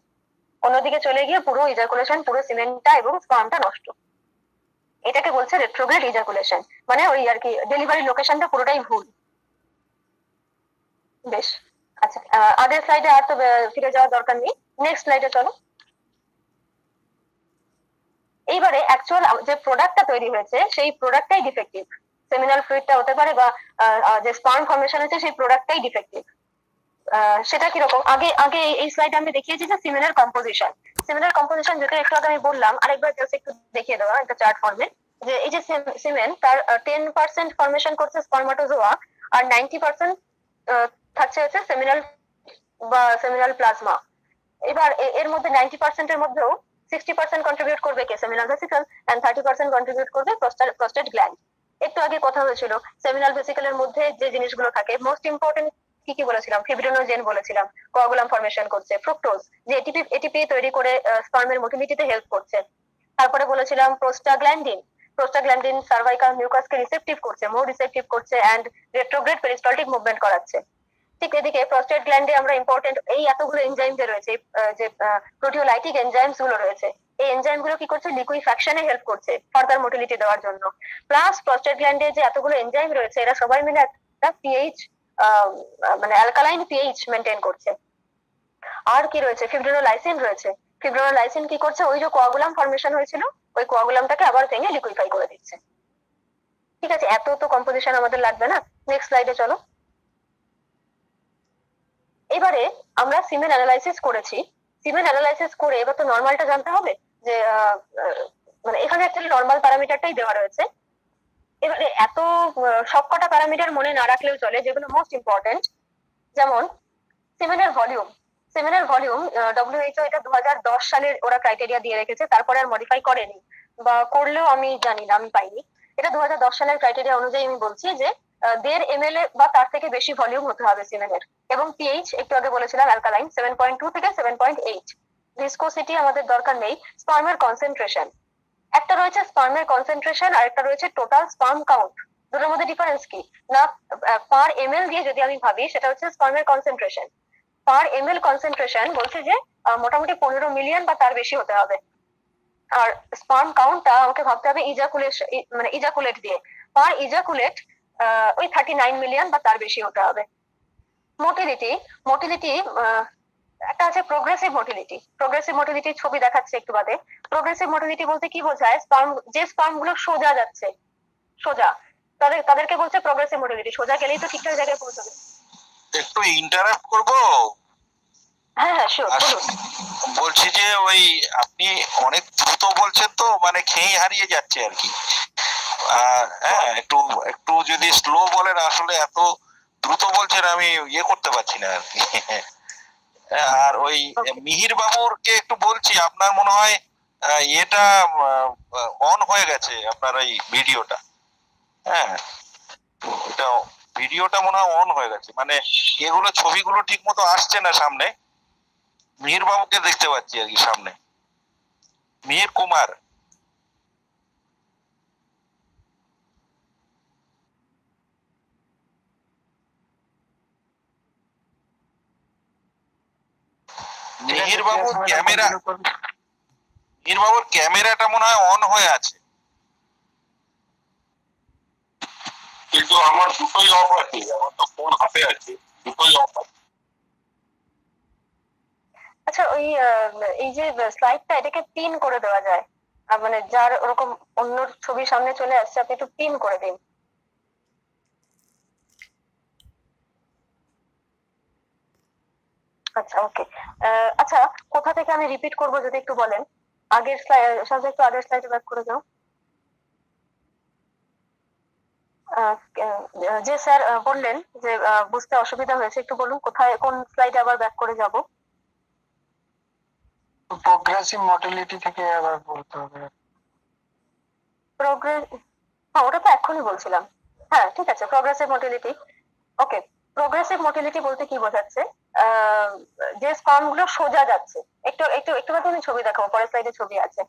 অন্যদিকে চলে গিয়ে পুরো ইজাকুলেশন, পুরো সিমেন্টটা এবং স্পার্মটা নষ্ট। এটাকে বলছে রেট্রোগ্রেড ইজাকুলেশন, মানে ওই আর কি ডেলিভারি লোকেশনটা পুরোটাই ভুল। বেশ, আচ্ছা, আগের স্লাইডে আর তো ফিরে যাওয়ার দরকার নেই, নেক্সট স্লাইডে চলো। এইবারে অ্যাকচুয়াল যে প্রোডাক্টটা তৈরি হয়েছে সেই প্রোডাক্টটাই ডিফেক্টিভ, সেমিনাল ফ্লুইডটা হতে পারে, বা যে স্পার্ম ফর্মেশন হচ্ছে সেই প্রোডাক্টটাই ডিফেক্টিভ। সেটা কিরকম, আগে আগে এই স্লাইডে আমি দেখিয়েছি যে সিমিলার কম্পোজিশন যেটা একটু আগে আমি বললাম, আরেকবার জাস্ট একটু দেখিয়ে দেওয়া একটা চার্ট ফর্মে, যে এই যে সিমেন তার 10% ফর্মেশন করছে স্পার্মাটোজোয়া, আর 90% থাকছে হচ্ছে সেমিনাল বা সেমিনাল প্লাজমা। এবার এর মধ্যে 90% এর মধ্যেও 60% কন্ট্রিবিউট করবে কে, সেমিনাল ভেসিকল, এন্ড 30% কন্ট্রিবিউট করবে প্রস্টেট গ্ল্যান্ড। একটু আগে কথা হয়েছিল সেমিনাল ভেসিকলের মধ্যে যে জিনিসগুলো থাকে, মোস্ট ইম্পর্টেন্ট কি কি বলেছিলাম, ফিব্রিনোজেন বলেছিলাম, কোয়াগুলাম ফর্মেশন করছে, ফ্রুক্টোজ যে এটিপি তৈরি করে স্পার্মের মোটিলিটিতে হেল্প করছে, তারপরে বলেছিলাম প্রোস্টাগ্ল্যান্ডিন সার্ভাইকাল মিউকাসকে রিসেপটিভ করছে, মোর রিসেপটিভ করছে, এন্ড রেট্রোগ্রেড পেরিস্টালটিক মুভমেন্ট করাচ্ছে। ঠিক এদিকে প্রস্টেট গ্ল্যান্ডে আমরা ইম্পর্টেন্ট এই এতগুলো এনজাইম যে রয়েছে, যে প্রোটিওলাইটিক এনজাইমস গুলো রয়েছে, এই এনজাইম গুলো কি করছে, লিকুইফ্যাকশনে হেল্প করছে ফার্দার মোটিলিটি দেওয়ার জন্য। প্লাস প্রস্টেট গ্ল্যান্ডে যে এতগুলো এনজাইম রয়েছে, এরা সবাই মিলে একটা পিএইচ, মানে অ্যালকালাইন পিএইচ মেনটেন করছে। আর কি রয়েছে, ফিব্রিনোলাইসিন কি করছে, ওই যে কোয়াগুলাম ফর্মেশন হয়েছিল ওই কোয়াগুলামটাকে আবার ভেঙে লিকুইফাই করে দিচ্ছে। ঠিক আছে, এত তো কম্পোজিশন আমাদের লাগবে না, নেক্সট স্লাইডে চলো। এবারে আমরা সিমেন অ্যানালাইসিস করেছি, সিমেন অ্যানালাইসিস করে এবার তো নর্মালটা জানতে হবে, যে মানে এখানে অ্যাকচুয়ালি নর্মাল প্যারামিটারটাই দেওয়া রয়েছে। এবারে এত সবকটা প্যারামিটার মনে না রাখলেও চলে, যেগুলো মোস্ট ইম্পর্টেন্ট, যেমন সিমেনের ভলিউম। WHO এটা 2010 সালের ওরা ক্রাইটেরিয়া দিয়ে রেখেছে, তারপরে আর মডিফাই করেনি, বা করলেও আমি জানি না, আমি পাইনি। এটা 2010 সালের ক্রাইটেরিয়া অনুযায়ী আমি বলছি যে 1.5 ml বা তার থেকে বেশি ভলিউম হতে হবে সিমেনের, এবং পিএইচ একটু আগে বলেছিলাম অ্যালকালাইন 7.2 থেকে 7.8। ভিসকোসিটি আমাদের দরকার নেই, স্পার্মের কনসেন্ট্রেশন। একটা রয়েছে স্পার্মের কনসেন্ট্রেশন আর একটা রয়েছে টোটাল স্পার্ম কাউন্ট। দুটোর মধ্যে ডিফারেন্স কি না, পার এমএল দিয়ে যদি আমি ভাবি সেটা হচ্ছে স্পার্মের কনসেন্ট্রেশন। পার এমএল কনসেন্ট্রেশন বলছে যে মোটামুটি 15 মিলিয়ন বা তার বেশি হতে হবে। আর স্পার্ম কাউন্টটা আমাকে ভাবতে হবে ইজাকুলেট দিয়ে। পার ইজাকুলেট ওই 39 মিলিয়ন বা তার বেশি হতে হবে। মোটিলিটি একটা আছে প্রোগ্রেসিভ মোটিলিটি। প্রোগ্রেসিভ মোটিলিটির ছবি দেখাচ্ছে একটু বাদে। প্রোগ্রেসিভ মোটিলিটি বলতে কি বোঝায়, স্পার্ম গুলো সোজা যাচ্ছে, সোজা, তাদেরকে বলছে প্রোগ্রেসিভ মোটিলিটি। সোজা গেলেই তো ঠিকঠাক জায়গায় পৌঁছাবে। একটু ইন্টারাপ্ট করবো? হ্যাঁ হ্যাঁ শিওর, বলুন। বলছি যে ওই আপনি অনেক দ্রুত বলছেন তো, মানে খেয়ে হারিয়ে যাচ্ছে আর কি। হ্যাঁ, একটু একটু যদি স্লো বলেন, আসলে এত দ্রুত বলছেন আমি ইয়ে করতে পারছি না আর কি। আর ওই মিহির বাবুরকে একটু বলছি, আপনার মনে হয় এটা অন হয়ে গেছে আপনার এই ভিডিওটা। হ্যাঁ, এটা ভিডিওটা মনে হয় অন হয়ে গেছে, মানে এগুলো ছবিগুলো ঠিক মতো আসছে না সামনে। মিহির বাবুকে দেখতে পাচ্ছি আর কি সামনে, মিহির কুমার। মিহির বাবুর ক্যামেরাটা মনে হয় অন হয়ে আছে, কিন্তু আমার দুটোই অফ আছে। আমার তো ফোন হাতে আছে, দুটোই অফ আছে। আচ্ছা, ওই এই যে স্লাইডটা, এটাকে পিন করে দেওয়া যায়? মানে যার ওরকম অন্য ছবি সামনে চলে আসছে, আপনি একটু পিন করে দিন। আচ্ছা ওকে। আচ্ছা, কোথা থেকে আমি রিপিট করব যদি একটু বলেন। আগের স্লাইড, সাথে একটু আগের স্লাইডে ব্যাক করে যাও। যে স্যার বললেন যে বুঝতে অসুবিধা হয়েছে, একটু বলুন কোথায়, কোন স্লাইডে আবার ব্যাক করে যাব? প্রোগ্রেসিভ মোটিলিটি থেকে আবার বলতে হবে। হ্যাঁ, ওটা তো এক্ষুনি বলছিলাম। হ্যাঁ ঠিক আছে, প্রোগ্রেসিভ মোটিলিটি। ওকে, প্রোগ্রেসিভ মোটিলিটি বলতে কি বোঝাচ্ছে, যে স্পার্ম গুলো সোজা যাচ্ছে। একটু একটু একটু বাদে আমি ছবি দেখাবো, পরের স্লাইডে ছবি আছে।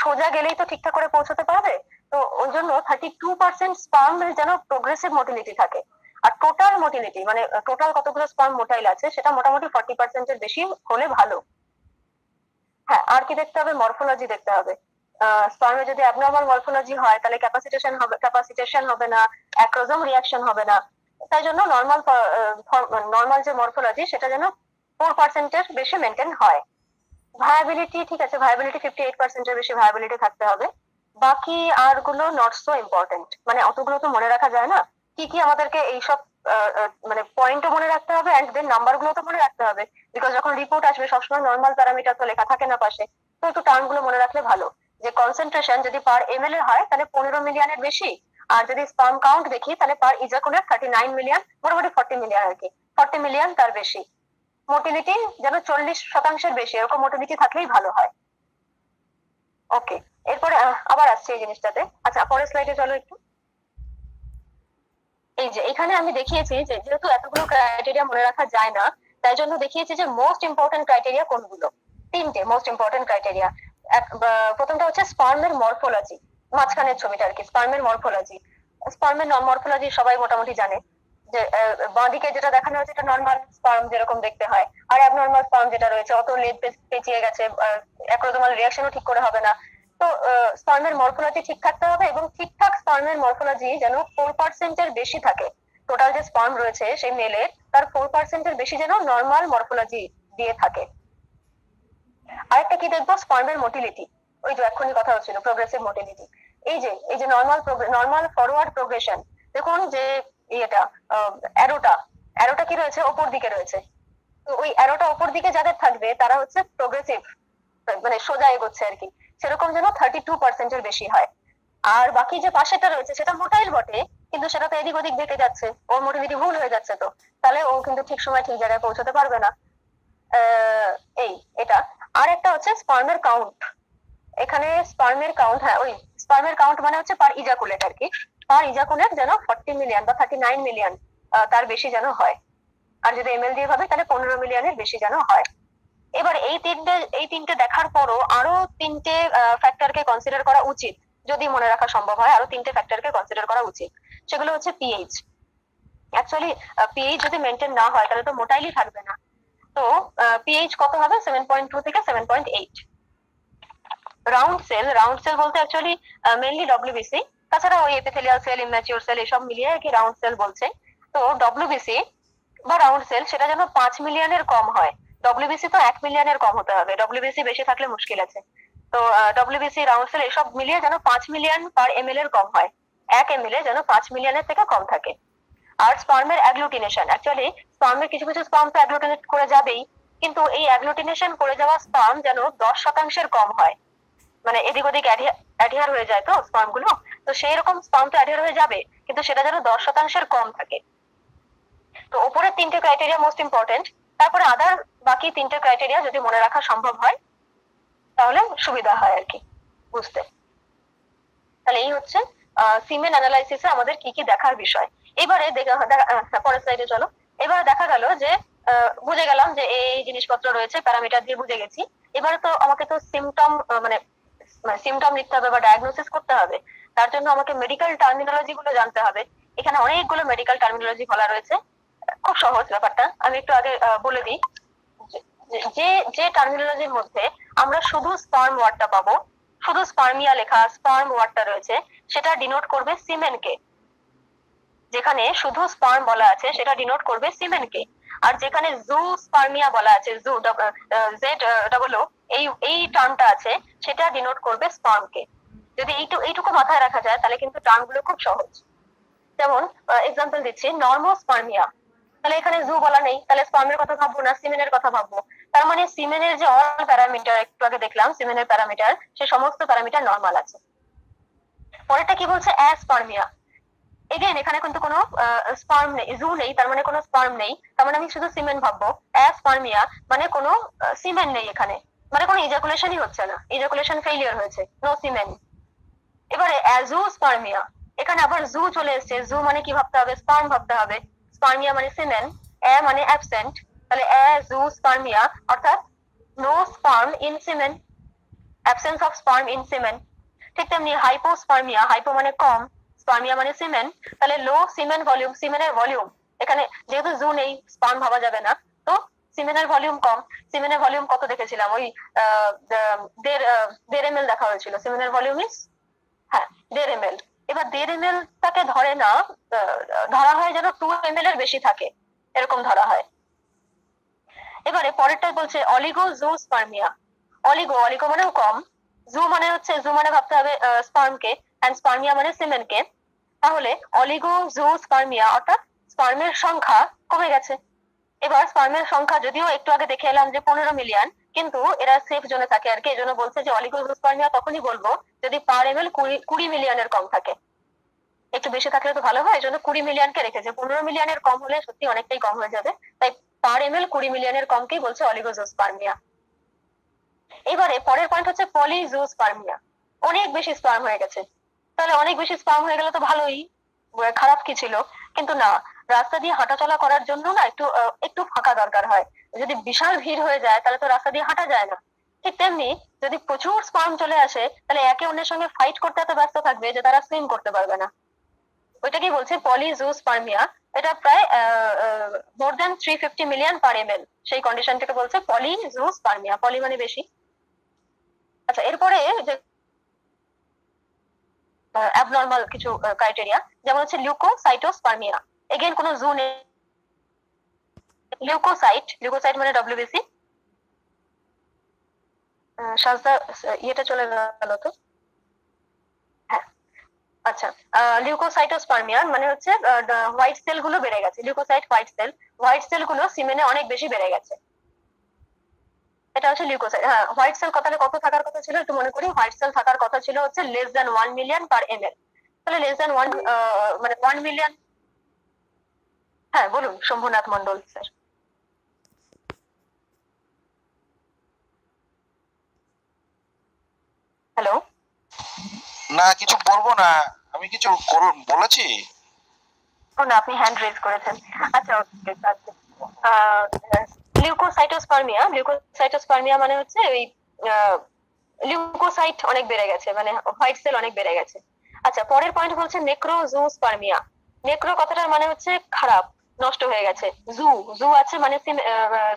সোজা গেলেই তো ঠিকঠাক করে পৌঁছতে পারবে, তো ওই জন্য 32% স্পার্ম যেন প্রোগ্রেসিভ মোটিলিটি থাকে। আর টোটাল মোটিলিটি মানে টোটাল কতগুলো স্পার্ম মোটাইল আছে সেটা মোটামুটি 40% এর বেশি হলে ভালো। হ্যাঁ, আর কি দেখতে হবে, মরফোলজি দেখতে হবে। স্পার্মে যদি অ্যাবনর্মাল মরফোলজি হয় তাহলে ক্যাপাসিটেশন হবে না, অ্যাক্রোজোম রিঅ্যাকশন হবে না। তাই জন্য নর্মাল যে মরফোলজি সেটা যেন 4% এর বেশি মেনটেন হয়। ভায়াবিলিটি, ঠিক আছে, ভায়াবিলিটি 58% এর বেশি ভায়াবিলিটি থাকতে হবে। বাকি আর গুলো নট সো ইম্পর্টেন্ট, মানে অতগুলো তো মনে রাখা যায় না। কি কি আমাদেরকে এইসব মানে পয়েন্টও মনে রাখতে হবে, এন্ড দেন নাম্বার গুলো তো মনে রাখতে হবে, বিকজ যখন রিপোর্ট আসবে সবসময় নর্মাল প্যারামিটার তো লেখা থাকে না পাশে। তো একটু টার্ম গুলো মনে রাখলে ভালো। যে কনসেন্ট্রেশন যদি পার এমএল এর হয় তাহলে 15 মিলিয়নের বেশি, আর যদি স্পার্ম কাউন্ট দেখি তাহলে পার ইজাকুলেট 39 মিলিয়ন, মোটামুটি 40 মিলিয়ন আর কি, 40 মিলিয়ন তার বেশি। মোটিলিটি যেন 40% বেশি, এরকম মোটিলিটি থাকলেই ভালো হয়। ওকে, এরপরে আবার আসছে এই জিনিসটাতে। আচ্ছা, পরের স্লাইডে চলো একটু। এই যে এখানে আমি দেখিয়েছি যে যেহেতু এতগুলো ক্রাইটেরিয়া মনে রাখা যায় না, তাই জন্য দেখিয়েছি যে মোস্ট ইম্পর্টেন্ট ক্রাইটেরিয়া কোনগুলো। তিনটে মোস্ট ইম্পর্টেন্ট ক্রাইটেরিয়া। প্রথমটা হচ্ছে স্পার্মের মরফোলজি, মাঝখানের ছবিটা আর কি, স্পার্মের মরফোলজি। স্পার্মের মরফোলজি সবাই মোটামুটি জানে, যে বাঁদিকে যেটা দেখানো হয়েছে এটা নর্মাল স্পার্ম যেরকম দেখতে হয়, আর অ্যাবনর্মাল স্পার্ম যেটা রয়েছে অত লেজ পেঁচিয়ে গেছে, অ্যাক্রোজোমাল রিঅ্যাকশনও ঠিক করে হবে না। তো স্পার্মের মরফোলজি ঠিক থাকতে হবে, এবং ঠিকঠাক স্পার্মের মরফোলজি যেন 4% এর বেশি থাকে। টোটাল যে স্পার্ম রয়েছে সেই মেলের, তার 4% এর বেশি যেন নর্মাল মরফোলজি দিয়ে থাকে। আরেকটা কি দেখবো, স্পার্মের মোটিলিটি। ওই যে এক্ষুনি কথা হচ্ছিল প্রোগ্রেসিভ মোটিলিটি। এই যে নর্মাল ফরওয়ার্ড প্রোগ্রেশন, দেখুন যে ইয়েটা অ্যারোটা কি রয়েছে, ওপর দিকে রয়েছে। তো ওই অ্যারোটা ওপর দিকে যাদের থাকবে তারা হচ্ছে প্রোগ্রেসিভ, মানে সোজা এগোচ্ছে আর কি। সেরকম যেন 32% এর বেশি হয়। আর বাকি যে পাশেটা রয়েছে সেটা মোটাইল বটে, কিন্তু সেটা তো এদিক ওদিক দেখে যাচ্ছে, ওর মোটিলিটি ভুল হয়ে যাচ্ছে, তো তাহলে ও কিন্তু ঠিক সময় ঠিক জায়গায় পৌঁছতে পারবে না। এটা। আর একটা হচ্ছে স্পার্মের কাউন্ট। এখানে স্পার্মের কাউন্ট, হ্যাঁ ওই স্পার্মের কাউন্ট মানে হচ্ছে পার ইজাকুলেট আর কি। পার ইজাকুলেট যেন 40 মিলিয়ন বা 39 মিলিয়ন তার বেশি যেন হয়। আর যদি এমএল দিয়ে ভাবে তাহলে 15 মিলিয়নের বেশি যেন হয়। এবার এই তিনটে দেখার পরও আরো তিনটে ফ্যাক্টরকে কনসিডার করা উচিত, যদি মনে রাখা সম্ভব হয় আরো তিনটে ফ্যাক্টরকে কনসিডার করা উচিত। সেগুলো হচ্ছে পিএইচ। অ্যাকচুয়ালি পিএইচ যদি মেনটেন না হয় তাহলে তো মোটাইলই থাকবে না। তো পিএইচ কত হবে? 7.2 থেকে 7.8। রাউন্ড সেল বলতে অ্যাকচুয়ালি মেনলি ডব্লিউবিসি, তাছাড়া ওই এপিথেলিয়াল সেল, ইম্যাচিউর সেল এসব মিলিয়ে কি রাউন্ড সেল বলছে। তো ডব্লিউবিসি বা রাউন্ড সেল সেটা যেন 5 মিলিয়নের কম হয়। ডব্লিউবিসি তো 1 মিলিয়নের কম হতে হবে, ডব্লিউবিসি বেশি থাকলে মুশকিল আছে। তো ডব্লিউবিসি, রাউন্ড সেল এসব মিলিয়ে যেন 5 মিলিয়ন পার এমএল এর কম হয়, 1 এমএল যেন 5 মিলিয়নের থেকে কম থাকে। আর স্পার্মের অ্যাগ্লুটিনেশন, অ্যাকচুয়ালি স্পার্মের কিছু স্পার্ম তো অ্যাগ্লুটিনেট করে যাবেই, কিন্তু এই অ্যাগ্লুটিনেশন করে যাওয়া স্পার্ম যেন 10% কম হয়। মানে এদিক ওদিক অ্যাডহিয়ার হয়ে যায় তো স্পার্ম গুলো, তো সেই রকম স্পার্ম তো অ্যাডহিয়ার হয়ে যাবে, কিন্তু সেটা যেন 10% কম থাকে। তো উপরের তিনটে ক্রাইটেরিয়া মোস্ট ইম্পর্টেন্ট, তারপরে আদার বাকি তিনটে ক্রাইটেরিয়া যদি মনে রাখা সম্ভব হয় তাহলে সুবিধা হয় আর কি বুঝতে। তাহলে এই হচ্ছে সিমেন অ্যানালাইসিসে আমাদের কি কি দেখার বিষয়। এবারে পরের স্লাইডে চলো। এবারে দেখা গেল যে বুঝে গেলাম যে এই জিনিসপত্র রয়েছে, প্যারামিটার দিয়ে বুঝে গেছি। এবারে তো আমাকে তো সিমটম মানে সিমটম লিখতে হবে বা ডায়াগনোসিস করতে হবে, তার জন্য আমাকে মেডিকেল টার্মিনোলজি গুলো জানতে হবে। এখানে অনেকগুলো মেডিকেল টার্মিনোলজি বলা রয়েছে, খুব সহজ ব্যাপারটা আমি একটু আগে বলে দিই। যে যে টার্মিনোলজির মধ্যে আমরা শুধু স্পার্ম ওয়ার্ডটা পাবো, শুধু স্পার্মিয়া লেখা স্পার্ম ওয়ার্ডটা রয়েছে, সেটা ডিনোট করবে সিমেনকে। যেখানে শুধু স্পার্ম বলা আছে সেটা ডিনোট করবে সিমেনকে। আর যেখানে জু স্পার্মিয়া বলা আছে, জু জেড ডাবল ও এই টার্মটা আছে, সেটা ডিনোট করবে স্পার্মকে। যদি এইটুকু মাথায় রাখা যায় তাহলে কিন্তু টার্মগুলো খুব সহজ। যেমন এক্সাম্পল দিচ্ছি, নর্মোস্পার্মিয়া, তাহলে এখানে জু বলা নেই, তাহলে স্পার্মের কথা ভাববো না, সিমেনের কথা ভাববো। তার মানে সিমেনের যে অল প্যারামিটার একটু আগে দেখলাম, সিমেনের প্যারামিটার, সে সমস্ত প্যারামিটার নর্মাল আছে। পরেরটা কি বলছে? অ্যাসপার্মিয়া। এগেন এখানে কিন্তু কোনো স্পার্ম নেই, জু নেই, তার মানে কোনো স্পার্ম নেই, তার মানে আমি শুধু সিমেন ভাববো। অ্যাসপার্মিয়া মানে কোনো সিমেন নেই এখানে, মানে কোনো ইজাকুলেশনই হচ্ছে না, ইজাকুলেশন ফেইলিয়ার হয়েছে, নো সিমেন। এবারে অ্যাজুস্পার্মিয়া, এখানে আবার জু চলে এসেছে, জু মানে কি ভাবতে হবে? স্পার্ম ভাবতে হবে। স্পার্মিয়া মানে সিমেন, মানে অ্যাবসেন্ট, তাহলে অ্যাজুস্পার্মিয়া অর্থাৎ no sperm in semen, absence of sperm in semen. ঠিক তেমনি হাইপোস্পার্মিয়া, হাইপো মানে কম, স্পার্মিয়া মানে সিমেন, তাহলে লো সিমেন ভলিউম, সিমেনের ভলিউম, এখানে যেহেতু জু নেই স্পার্ম ভাবা যাবে না, তো সিমেনের ভলিউম কম। সিমেনের ভলিউম কত দেখেছিলাম? ওই 1.5 ml দেখা হয়েছিল, সিমেনের ভলিউম ইস 1.5 ml। এবার 1.5 ml তাকে ধরে না, ধরা হয় যেন 2 ml এর বেশি থাকে, এরকম ধরা হয়। এবারে পরেরটা বলছে অলিগোজুস্পার্মিয়া। অলিগো মানেও কম, জু মানে ভাবতে হবে স্পার্মকে, এন্ড স্পার্মিয়া মানে সিমেনকে। তাহলে অলিগোজুস্পার্মিয়া অর্থাৎ স্পার্মের সংখ্যা কমে গেছে। এবার স্পার্মের সংখ্যা যদিও একটু আগে দেখে এলাম যে 15 মিলিয়ন, কিন্তু এরা সেফ জোনে থাকে আর কি, এই জন্য বলছে যে অলিগোজুস্পার্মিয়া তখনই বলবো যদি পার এমএল 20 মিলিয়নের কম থাকে। একটু বেশি থাকলে তো ভালো হয়, এই জন্য 20 মিলিয়নকে রেখেছে। 15 মিলিয়নের কম হলে সত্যি অনেকটাই কম হয়ে যাবে, তাই পার এমএল 20 মিলিয়নের কমকেই বলছে অলিগোজুস্পার্মিয়া। এবারে পরের পয়েন্ট হচ্ছে পলিজুস্পার্মিয়া, অনেক বেশি স্পার্ম হয়ে গেছে। তাহলে অনেক বেশি স্পার্ম হয়ে গেলে তো ভালোই, খারাপ কি ছিল? কিন্তু না, রাস্তা দিয়ে হাঁটাচলা করার জন্য না একটু ফাঁকা দরকার হয়। যদি বিশাল ভিড় হয়ে যায় তাহলে তো রাস্তা দিয়ে হাঁটা যায় না। ঠিক তেমনি যদি প্রচুর স্পার্ম চলে আসে তাহলে একে অন্যের সঙ্গে ফাইট করতে এত ব্যস্ত থাকবে যে তারা সুইম করতে পারবে না। ওইটাকেই বলছে পলিজুস্পার্মিয়া। এটা প্রায় মোর দ্যান 350 মিলিয়ন পার এমএল, সেই কন্ডিশনটাকে বলছে পলিজুস্পার্মিয়া। পলি মানে বেশি। আচ্ছা, এরপরে যে অ্যাবনর্মাল কিছু ক্রাইটেরিয়া, যেমন হচ্ছে লিউকোসাইটোস্পার্মিয়া। এগেন কোনো জু নেই, লিউকোসাইট মানে ডব্লিউবিসি। সাজদা ইয়েটা চলে গেল তো, হ্যাঁ আচ্ছা। লিউকোসাইটোস্পার্মিয়া মানে হচ্ছে হোয়াইট সেল গুলো বেড়ে গেছে, লিউকোসাইট হোয়াইট সেল গুলো সিমেনে অনেক বেশি বেড়ে গেছে, এটা হচ্ছে লিউকোসাইট। হ্যাঁ, হোয়াইট সেল কত থাকার কথা ছিল একটু মনে করি। হোয়াইট সেল থাকার কথা ছিল হচ্ছে লেস দ্যান 1 মিলিয়ন পার এমএল। তাহলে লেস দ্যান 1 মানে 1 মিলিয়ন। হ্যাঁ বলুন শম্ভুনাথ মন্ডল স্যার। হ্যালো। না কিছু বলবো না, আমি কিছু বলেছি। ও না, আপনি হ্যান্ড রেজ করেছেন। আচ্ছা লিউকোসাইটোস্পার্মিয়া মানে হচ্ছে ওই লিউকোসাইট অনেক বেড়ে গেছে, মানে হোয়াইট সেল অনেক বেড়ে গেছে। আচ্ছা, পরের পয়েন্ট বলছে নেক্রোজুস্পার্মিয়া। নেক্রো কথাটার মানে হচ্ছে খারাপ, নষ্ট হয়ে গেছে। জু জু আছে মানে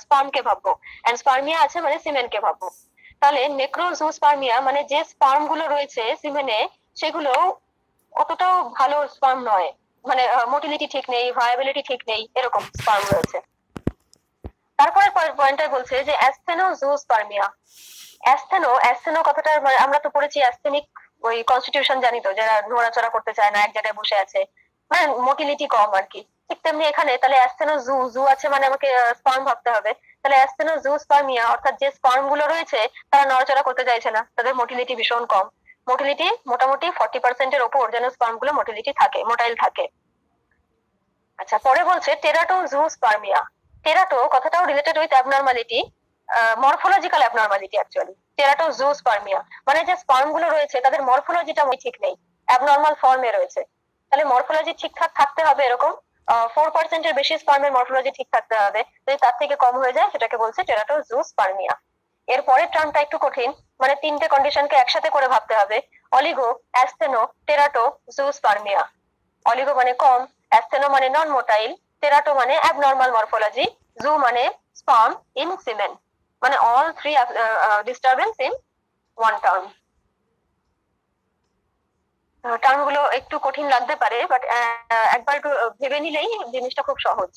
স্পার্ম কে ভাববো, এন্ড স্পার্মিয়া আছে মানে সিমেন কে ভাববো। তাহলে নেক্রোজুস্পার্মিয়া মানে যে স্পার্ম গুলো রয়েছে সিমেনে সেগুলো অতটাও ভালো স্পার্ম নয়, মানে মোটিলিটি ঠিক নেই, ভায়াবিলিটি ঠিক নেই, এরকম স্পার্ম রয়েছে। তারপরে পয়েন্টটা বলছে যে অ্যাসথেনোজুস্পার্মিয়া। অ্যাসথেনো কথাটার মানে আমরা তো পড়েছি অ্যাসথেনিক ওই কনস্টিটিউশন, জানি তো, যারা নড়াচড়া করতে চায় না, এক জায়গায় বসে আছে, মানে মোটিলিটি কম আর কি। ঠিক তেমনি এখানে তাহলে জু আছে মানে আমাকে স্পার্ম ভাবতে হবে। তাহলে অ্যাসথেনোজুস্পার্মিয়া অর্থাৎ যে স্পার্ম গুলো রয়েছে তারা নড়াচড়া করতে চাইছে না, তাদের মোটিলিটি ভীষণ কম। মোটিলিটি মোটামুটি 40%-এর ওপর যেন স্পার্ম গুলো মোটিলিটি থাকে, মোটাইল থাকে। আচ্ছা, পরে বলছে টেরাটোজুস্পার্মিয়া। টেরাটো কথাটাও related with abnormality, morphological abnormality actually. Teratozoospermia মানে যে স্পার্ম গুলো রয়েছে তাদের মরফোলজিটা ঠিক নেই, অ্যাবনর্মাল ফর্মে রয়েছে। তাহলে মরফোলজি ঠিকঠাক থাকতে হবে, এরকম 4%-এর বেশি স্পার্মের মরফোলজি ঠিক থাকতে হবে। যদি তার থেকে কম হয়ে যায় সেটাকে বলছে টেরাটোজুস্পার্মিয়া। এর পরের টার্মটা একটু কঠিন, মানে তিনটে কন্ডিশনকে একসাথে করে ভাবতে হবে। অলিগো, অ্যাসথেনো, টেরাটো, জুস্পার্মিয়া। অলিগো মানে কম, অ্যাসথেনো মানে নন মোটাইল, টেরাটো মানে অ্যাবনর্মাল মরফোলজি, জু মানে স্পার্ম ইন সিমেন, মানে all three disturbance in one term. টার্মগুলো একটু কঠিন লাগতে পারে, বাট একবার একটু ভেবে নিলেই জিনিসটা খুব সহজ।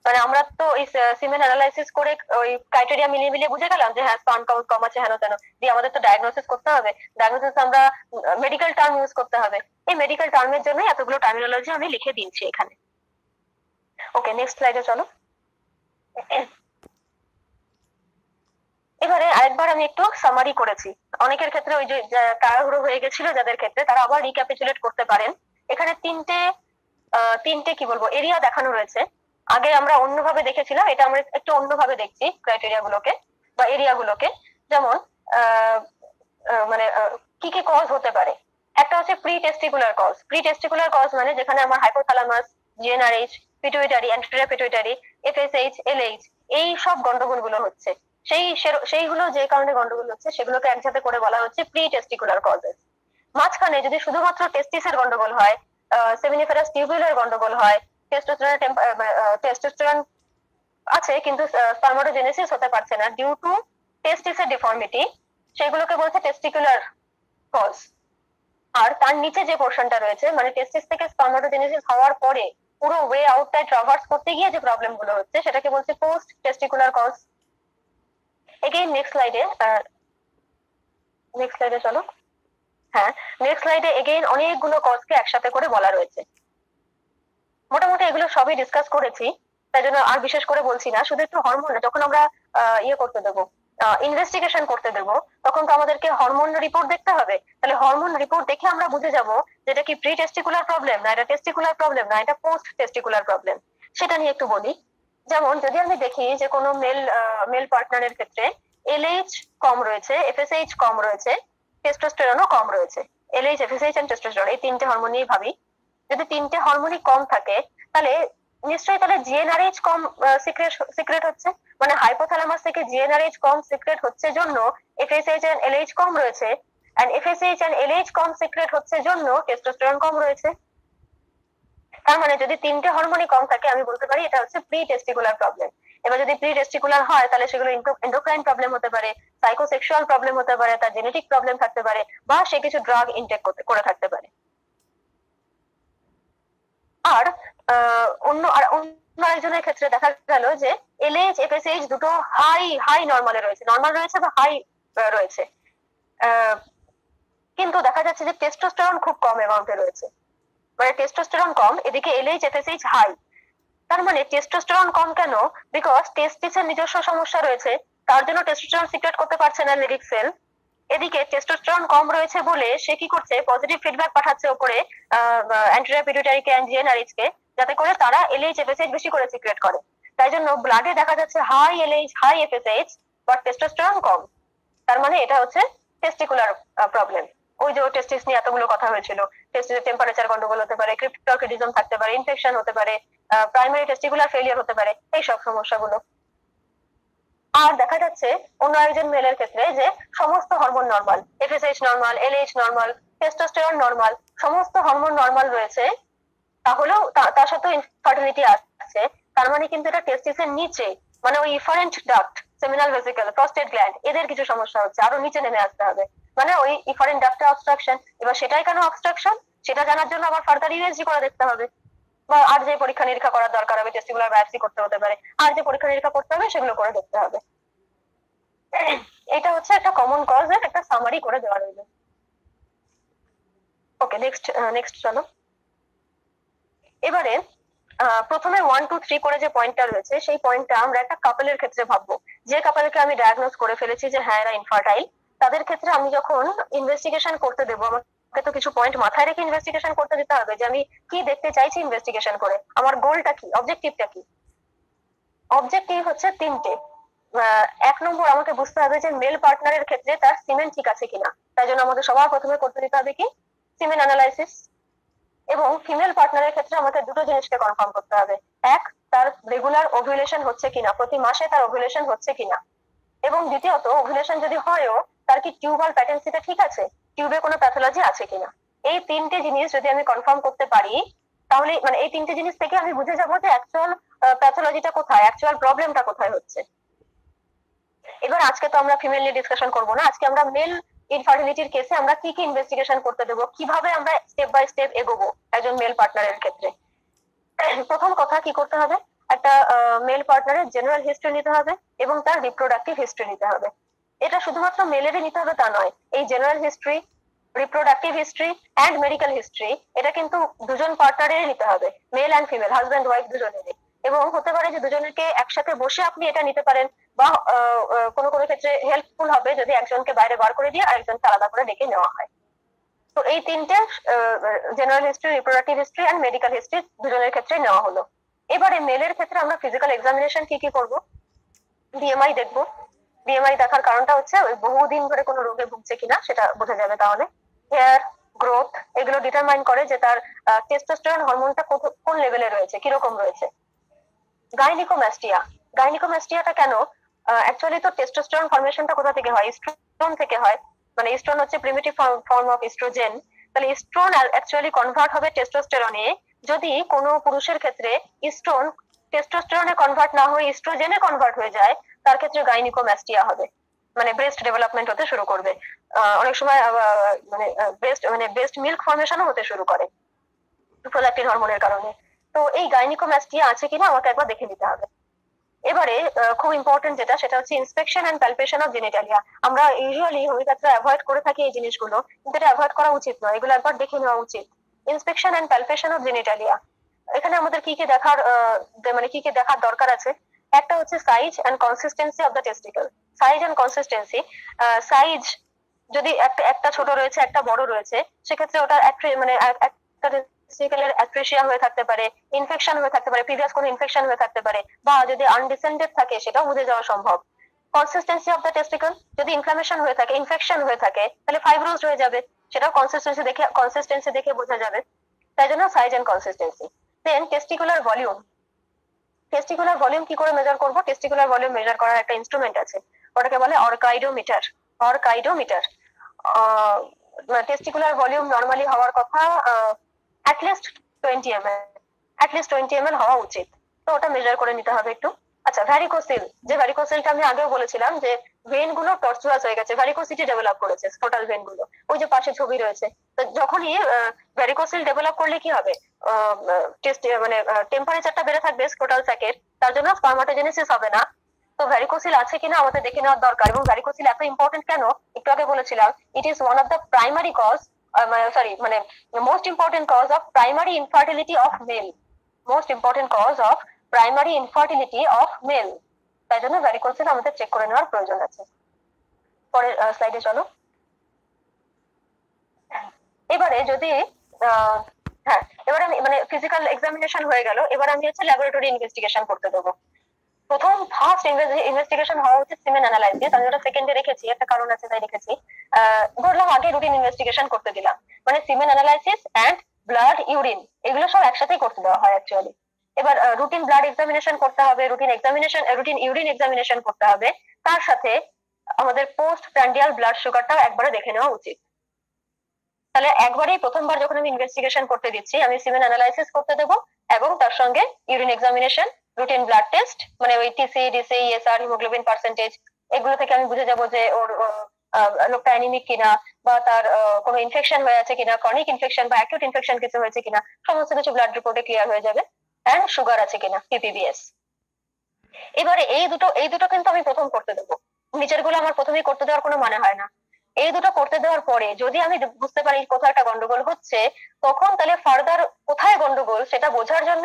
মানে আমরা তো এই সিমেন অ্যানালাইসিস করে ওই ক্রাইটেরিয়া মিলিয়ে মিলিয়ে বুঝে গেলাম যে হ্যাঁ স্পার্ম কাউন্ট কম আছে, হেন তেন, দিয়ে আমাদের তো ডায়াগনোসিস করতে হবে। ডায়াগনোসিস আমরা মেডিকেল টার্ম ইউজ করতে হবে। এই মেডিকেল টার্মের জন্য এতগুলো টার্মিনোলজি আমি লিখে দিয়েছি এখানে। ওকে, নেক্সট স্লাইডে চলো। এবারে আরেকবার আমি একটু সামারি করেছি। অনেকের ক্ষেত্রে ওই যে তাড়াহুড়ো হয়ে গেছিল যাদের ক্ষেত্রে, তারা আবার রিক্যাপিচুলেট করতে পারেন। এখানে তিনটে কি বলবো এরিয়া দেখানো রয়েছে। আগে আমরা অন্যভাবে দেখেছিলাম, এটা আমরা একটু অন্যভাবে দেখছি ক্রাইটেরিয়া গুলোকে বা এরিয়া গুলোকে। যেমন মানে কি কি কজ হতে পারে। একটা হচ্ছে pre testicular cause. Pre testicular cause মানে যেখানে আমার hypothalamus, GnRH, pituitary, anterior pituitary, FSH, LH এই সব গন্ডগোল গুলো হচ্ছে। সেইগুলো যে কারণে গন্ডগোল হচ্ছে সেগুলোকে একসাথে করে বলা হচ্ছে প্রি টেস্টিকুলার কজেস। মাঝখানে যদি শুধুমাত্র টেস্টিসের গন্ডগোল হয়, সেমিনিফেরাস টিউবুলের গন্ডগোল হয়, টেস্টোস্টেরন আছে কিন্তু স্পার্মাটোজেনেসিস হতে পারছে না ডিউ টু টেস্টিসের ডিফর্মিটি, সেগুলোকে বলছে টেস্টিকুলার কজ। আর তার নিচে যে পোর্শনটা রয়েছে মানে টেস্টিস থেকে স্পার্মাটোজেনেসিস হওয়ার পরে পুরো ওয়ে আউটটাই ট্রাভার্স করতে গিয়ে যে প্রবলেম গুলো হচ্ছে সেটাকে বলছে post testicular cause. Again next স্লাইডে চলো। হ্যাঁ, নেক্সট স্লাইডে এগেইন অনেকগুলো কজকে একসাথে করে বলা রয়েছে। মোটামুটি এগুলো সবই ডিসকাস করেছি, তাই জন্য আর বিশেষ করে বলছি না। শুধু একটু হরমোন, যখন আমরা করতে দেবো, ইনভেস্টিগেশন করতে দেবো, তখন তো আমাদেরকে হরমোন রিপোর্ট দেখতে হবে। তাহলে হরমোন রিপোর্ট দেখে আমরা বুঝে যাবো যেটা কি প্রি টেস্টিকুলার প্রবলেম, না এটা টেস্টিকুলার প্রবলেম, না এটা পোস্ট টেস্টিকুলার প্রবলেম। সেটা নিয়ে একটু বলি। যেমন যদি আমি দেখি যে কোনো মেল পার্টনারের ক্ষেত্রে এলএইচ কম রয়েছে, এফএসএইচ কম রয়েছে, টেস্টোস্টেরনও কম রয়েছে। এলএইচ, এফএসএইচ এন্ড টেস্টোস্টেরন এই তিনটে হরমোন নিয়ে ভাবি। যদি তিনটে হরমোনই কম থাকে তাহলে নিশ্চয়ই তাহলে জিএনআরএইচ কম সিক্রেট হচ্ছে, মানে হাইপোথ্যালামাস থেকে জিএনআরএইচ কম সিক্রেট হচ্ছে জন্য এফএসএইচ এন্ড এলএইচ কম রয়েছে, এন্ড এফএসএইচ এন্ড এলএইচ কম সিক্রেট হচ্ছে জন্য টেস্টোস্টেরন কম রয়েছে। তার মানে যদি তিনটে হরমোনই কম থাকে আমি বলতে পারি এটা হচ্ছে প্রি টেস্টিকুলার প্রবলেম। এবার যদি প্রি টেস্টিকুলার হয় তাহলে সেগুলো এন্ডোক্রাইন প্রবলেম হতে পারে, সাইকোসেক্সুয়াল প্রবলেম হতে পারে, তার জেনেটিক প্রবলেম থাকতে পারে, বা সে কিছু ড্রাগ ইনটেক করে থাকতে পারে। আর অন্য আরেকজনের ক্ষেত্রে দেখা গেল যে এলএইচ, এফএসএইচ দুটো হাই নরমালে রয়েছে, নরমাল রয়েছে বা হাই রয়েছে, কিন্তু দেখা যাচ্ছে যে টেস্টোস্টেরন খুব কম অ্যামাউন্টে রয়েছে, মানে টেস্টোস্টেরন কম, এদিকে এলএইচ, এফএসএইচ হাই। তার মানে টেস্টোস্টেরন কম কেন? বিকজ টেস্টিসের নিজস্ব সমস্যা রয়েছে, তার জন্য টেস্টোস্টেরন সিক্রেট করতে পারছে না লিরিক সেল। এদিকে টেস্টোস্টেরন কম রয়েছে বলে সে কি করছে, পজিটিভ ফিডব্যাক পাঠাচ্ছে উপরে অ্যান্টেরিয়র পিটুইটারিকে এন্ড জিএনআরএইচ কে, যাতে করে তারা এলএইচ, এফএসএইচ বেশি করে সিক্রেট করে। তাই জন্য ব্লাডে দেখা যাচ্ছে high LH, high FSH, but testosterone কম। তার মানে এটা হচ্ছে টেস্টিকুলার প্রবলেম। ওই যে টেস্টিস নিয়ে এতগুলো কথা হয়েছিল, টেস্টিসের টেম্পারেচার গন্ডগোল হতে পারে, ক্রিপ্টোকিডিজম থাকতে পারে, ইনফেকশন হতে পারে, প্রাইমারি টেস্টিকুলার ফেলিয়ার হতে পারে, এই সব সমস্যাগুলো। আর দেখা যাচ্ছে অন্য একজন মেলের ক্ষেত্রে যে সমস্ত hormone normal, FSH normal, LH normal, testosterone normal, সমস্ত হরমোন নর্মাল রয়েছে, তাহলেও তার সাথে ইনফার্টিলিটি আসছে। তার মানে কিন্তু এটা টেস্টিসের নিচে, মানে ওই efferent duct, seminal vesicle, prostate gland, এদের কিছু সমস্যা হচ্ছে, আরো নিচে নেমে আসতে হবে, মানে ওই ইফারেন্ট ডাক্টে অবস্ট্রাকশন। এবার সেটাই কেন অবস্ট্রাকশন সেটা জানার জন্য আবার ফার্দার ইউএসজি করে দেখতে হবে, বা আর যে পরীক্ষা নিরীক্ষা করার দরকার হবে, টেস্টিকুলার বায়োপসি করতে হতে পারে, আর যে পরীক্ষা নিরীক্ষা করতে হবে সেগুলো করে দেখতে হবে। এটা হচ্ছে একটা কমন কজ এর একটা সামারি করে দেওয়া রইল। ওকে, নেক্সট চলো। এবারে প্রথমে 1 2 3 করে যে পয়েন্টটা রয়েছে সেই পয়েন্টটা আমরা একটা কাপলের ক্ষেত্রে ভাববো। যে কাপলকে আমি ডায়াগনোজ করে ফেলেছি যে হ্যাঁ এরা ইনফার্টাইল, তাদের ক্ষেত্রে আমি যখন ইনভেস্টিগেশন করতে দেবো, আমাকে তো কিছু পয়েন্ট মাথায় রেখে ইনভেস্টিগেশন করতে দিতে হবে যে আমি কি দেখতে চাইছি ইনভেস্টিগেশন করে, আমার গোলটা কি, অবজেক্টিভটা কি। অবজেক্টিভ হচ্ছে তিনটে। 1 নম্বর আমাকে বুঝতে হবে যে মেল পার্টনারের ক্ষেত্রে তার সিমেন ঠিক আছে কিনা, তাই জন্য আমাদের সবার প্রথমে করতে দিতে হবে কি, সিমেন অ্যানালাইসিস। এবং ফিমেল পার্টনারের ক্ষেত্রে আমাকে দুটো জিনিসকে কনফার্ম করতে হবে, এক, তার রেগুলার ওভুলেশন হচ্ছে কিনা, প্রতি মাসে তার ওভুলেশন হচ্ছে কিনা, এবং দ্বিতীয়ত ওভুলেশন যদি হয়ও তার কি টিউবাল প্যাটেন্সিটা ঠিক আছে, টিউবে কোনো প্যাথোলজি আছে কিনা। এই তিনটে জিনিস যদি আমি কনফার্ম করতে পারি, তাহলে মানে এই তিনটে জিনিস থেকে আমি বুঝে যাবো যে অ্যাকচুয়াল প্যাথোলজিটা কোথায়, অ্যাকচুয়াল প্রবলেমটা কোথায় হচ্ছে। এবার আজকে তো আমরা ফিমেল নিয়ে ডিসকাশন করবো না, আজকে আমরা মেল ইনফার্টিলিটির কেসে আমরা কি কি ইনভেস্টিগেশন করতে দেবো, কিভাবে আমরা স্টেপ বাই স্টেপ এগোবো একজন মেল পার্টনারের ক্ষেত্রে। প্রথম কথা কি করতে হবে, একটা মেল পার্টনারের জেনারেল হিস্ট্রি নিতে হবে এবং তার রিপ্রোডাক্টিভ হিস্ট্রি নিতে হবে। এটা শুধুমাত্র মেলেরই নিতে হবে তা নয়, এই general history, reproductive history and medical history এটা কিন্তু দুজন পার্টনারেরই নিতে হবে, male and female, husband wife দুজনেরই। এবং হতে পারে যে দুজনকে একসাথে বসে আপনি এটা নিতে পারেন, বা কোনো কোনো ক্ষেত্রে হেল্পফুল হবে যদি একজনকে বাইরে বার করে দিয়ে আরেকজনকে আলাদা করে ডেকে নেওয়া হয়। তো এই তিনটে general history, reproductive history and medical history দুজনের ক্ষেত্রে নেওয়া হলো। এবারে মেলের ক্ষেত্রে আমরা ফিজিক্যাল এক্সামিনেশন কি কি করব, বিএমআই দেখবো। বিএমআই দেখার কারণটা হচ্ছে ওই বহুদিন ধরে কোনো রোগে ভুগছে কিনা সেটা বোঝা যাবে। তাহলে হেয়ার গ্রোথ এগুলো ডিটারমাইন করে যে তার টেস্টোস্টেরন হরমোনটা কোন লেভেলে রয়েছে, কিরকম রয়েছে। গাইনিকোম্যাস্টিয়া, গাইনিকোম্যাস্টিয়াটা কেন, অ্যাকচুয়ালি তো টেস্টোস্টেরন ফর্মেশনটা কোথা থেকে হয়, ইস্ট্রোন থেকে হয়, মানে ইস্ট্রোন হচ্ছে প্রিমিটিভ ফর্ম অফ ইস্ট্রোজেন। তাহলে ইস্ট্রোন অ্যাকচুয়ালি কনভার্ট হবে টেস্টোস্টেরনে। যদি কোনো পুরুষের ক্ষেত্রে ইস্ট্রোন টেস্টোস্টেরনে কনভার্ট না হয়ে ইস্ট্রোজেনে কনভার্ট হয়ে যায়, তার ক্ষেত্রে গাইনিকোম্যাস্টিয়া হবে, মানে ব্রেস্ট ডেভেলপমেন্ট হতে শুরু করবে, অনেক সময় মানে ব্রেস্ট মিল্ক ফর্মেশনও হতে শুরু করে প্রোল্যাক্টিন হরমোনের কারণে। তো এই গাইনিকোম্যাস্টিয়া আছে কিনা আমাকে একবার দেখে নিতে হবে। এবারে খুব ইম্পর্টেন্ট যেটা, সেটা হচ্ছে inspection and palpation of genitalia. আমরা ইউজুয়ালি হোমিওপ্যাথিরা অ্যাভয়েড করে থাকি এই জিনিসগুলো, কিন্তু এটা অ্যাভয়েড করা উচিত নয়, এগুলো একবার দেখে নেওয়া উচিত। Inspection and palpation of genitalia, এখানে আমাদের কি কি দেখার মানে কি কি দেখার দরকার আছে। একটা হচ্ছে size and consistency of the testicle. Size and consistency, size যদি একটা ছোট রয়েছে একটা বড় রয়েছে, সেক্ষেত্রে ওটা মানে একটা টেস্টিকলের অ্যাট্রেসিয়া হয়ে থাকতে পারে, ইনফেকশন হয়ে থাকতে পারে, প্রিভিয়াস কোনো ইনফেকশন হয়ে থাকতে পারে, বা যদি আনডিসেন্ডেড থাকে সেটাও বুঝে যাওয়া সম্ভব। কনসিস্টেন্সি অফ দ্য টেস্টিকল, যদি ইনফ্লামেশন হয়ে থাকে, ইনফেকশন হয়ে থাকে, তাহলে ফাইব্রোজ হয়ে যাবে, সেটাও কনসিস্টেন্সি দেখে বোঝা যাবে। তাই জন্য size and consistency. Then testicular volume, testicular volume কি করে মেজার করব, টেস্টিকুলার ভলিউম মেজার করার একটা ইনস্ট্রুমেন্ট আছে, ওটাকে বলে অর্কাইডোমিটার। অর্কাইডোমিটার, টেস্টিকুলার ভলিউম নরমালি হওয়ার কথা অ্যাটলিস্ট 20 ml, অ্যাটলিস্ট 20 ml হওয়া উচিত। তো ওটা মেজার করে নিতে হবে একটু। আচ্ছা, ভ্যারিকোসিল, যে ভ্যারিকোসিলটা আমি আগেও বলেছিলাম যে ভেন গুলো টর্চুয়াস হয়ে গেছে, ভ্যারিকোসিটি ডেভেলপ করেছে, স্ক্রোটাল ভেন গুলো, ওই যে পাশে ছবি রয়েছে। তো যখনই ভ্যারিকোসিল ডেভেলপ করলে কি হবে, মানে টেম্পারেচারটা বেড়ে থাকবে স্ক্রোটাল স্যাকের, তার জন্য স্পারমাটোজেনেসিস হবে না। তো ভ্যারিকোসিল আছে কিনা আমাদের দেখে নেওয়ার দরকার। এবং ভ্যারিকোসিল এত ইম্পর্টেন্ট কেন, একটু আগে বলেছিলাম, it is one of the primary cause, মানে most important cause of primary infertility of male, most important cause of primary infertility of male. তাই জন্য ভ্যারিকোসিল আমাদের চেক করে নেওয়ার প্রয়োজন আছে। পরের স্লাইডে চলো। এবারে যদি হ্যাঁ, এবারে আমি মানে ফিজিক্যাল এক্সামিনেশন হয়ে গেল, এবার আমি হচ্ছে ল্যাবরেটরি ইনভেস্টিগেশন করতে দেবো। প্রথম ফার্স্ট ইনভেস্টিগেশন হওয়া উচিত সিমেন অ্যানালাইসিস। আমি ওটা সেকেন্ডে রেখেছি, একটা কারণ আছে তাই রেখেছি। ধরলাম আগে রুটিন ইনভেস্টিগেশন করতে দিলাম, মানে সিমেন অ্যানালাইসিস এন্ড ব্লাড ইউরিন এগুলো সব একসাথেই করতে দেওয়া হয় অ্যাকচুয়ালি। এবার রুটিন ব্লাড এক্সামিনেশন করতে হবে, রুটিন ইউরিন এক্সামিনেশন করতে হবে, তার সাথে আমাদের পোস্ট প্র্যান্ডিয়াল ব্লাড সুগারটাও একবারে দেখে নেওয়া উচিত। তাহলে একবারেই প্রথমবার যখন আমি ইনভেস্টিগেশন করতে দিচ্ছি, আমি সিমেন অ্যানালাইসিস করতে দেবো এবং তার সঙ্গে urine examination, routine blood test, মানে ওই TC, DC, ESR, haemoglobin percentage, এগুলো থেকে আমি বুঝে যাবো যে ওর লোকটা অ্যানিমিক কিনা, বা তার কোনো ইনফেকশন হয়ে আছে কিনা, ক্রনিক ইনফেকশন বা অ্যাকিউট ইনফেকশন কিছু হয়েছে কিনা, সমস্ত কিছু ব্লাড রিপোর্টে ক্লিয়ার হয়ে যাবে। অ্যান্ড সুগার আছে কিনা, পিপিবিএস। এবারে এই দুটো কিন্তু আমি প্রথম করতে দেবো, নিচের গুলো আমার প্রথমেই করতে দেওয়ার কোনো মানে হয় না। এই দুটো করতে দেওয়ার পরে যদি আমি বুঝতে পারি কোথাও একটা গন্ডগোল হচ্ছে, তখন তাহলে ফার্দার কোথায় গন্ডগোল সেটা বোঝার জন্য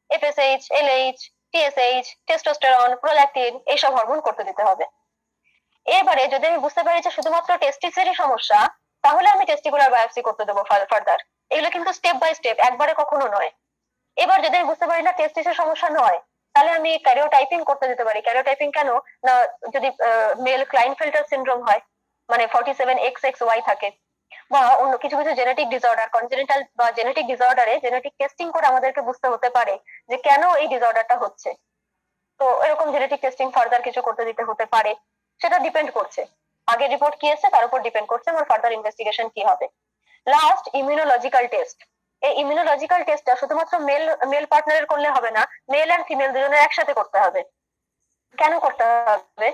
FSH, LH, TSH, testosterone, prolactin এইসব হরমোন করতে দিতে হবে। এবারে যদি আমি বুঝতে পারি যে শুধুমাত্র টেস্টিসেরই সমস্যা, তাহলে আমি টেস্টিকুলার বায়োপসি করতে দেবো ফার্দার। এগুলো কিন্তু স্টেপ বাই স্টেপ, একবারে কখনো নয়। এবার যদি আমি বুঝতে পারি না টেস্টিসের সমস্যা নয়, তাহলে আমি ক্যারিওটাইপিং করতে দিতে পারি। ক্যারিওটাইপিং কেন না, যদি মেল ক্লাইনফেল্টার সিনড্রোম হয়, মানে 47XXY থাকে, বা অন্য কিছু কিছু জেনেটিক ডিসঅর্ডার, কনজেনিটাল বা জেনেটিক ডিসঅর্ডারে জেনেটিক টেস্টিং করে আমাদেরকে বুঝতে হতে পারে যে কেন এই ডিসঅর্ডারটা হচ্ছে। তো এরকম জেনেটিক টেস্টিং ফার্দার কিছু করতে দিতে হতে পারে, সেটা ডিপেন্ড করছে আগের রিপোর্ট কি এসেছে তার উপর ডিপেন্ড করছে আমার ফার্দার ইনভেস্টিগেশন কি হবে। Last, immunological test. এই ইমিউনোলজিক্যাল টেস্টটা শুধুমাত্র মেল পার্টনারের করলে হবে না, মেল এন্ড ফিমেল দুজনের একসাথে করতে হবে। কেন করতে হবে?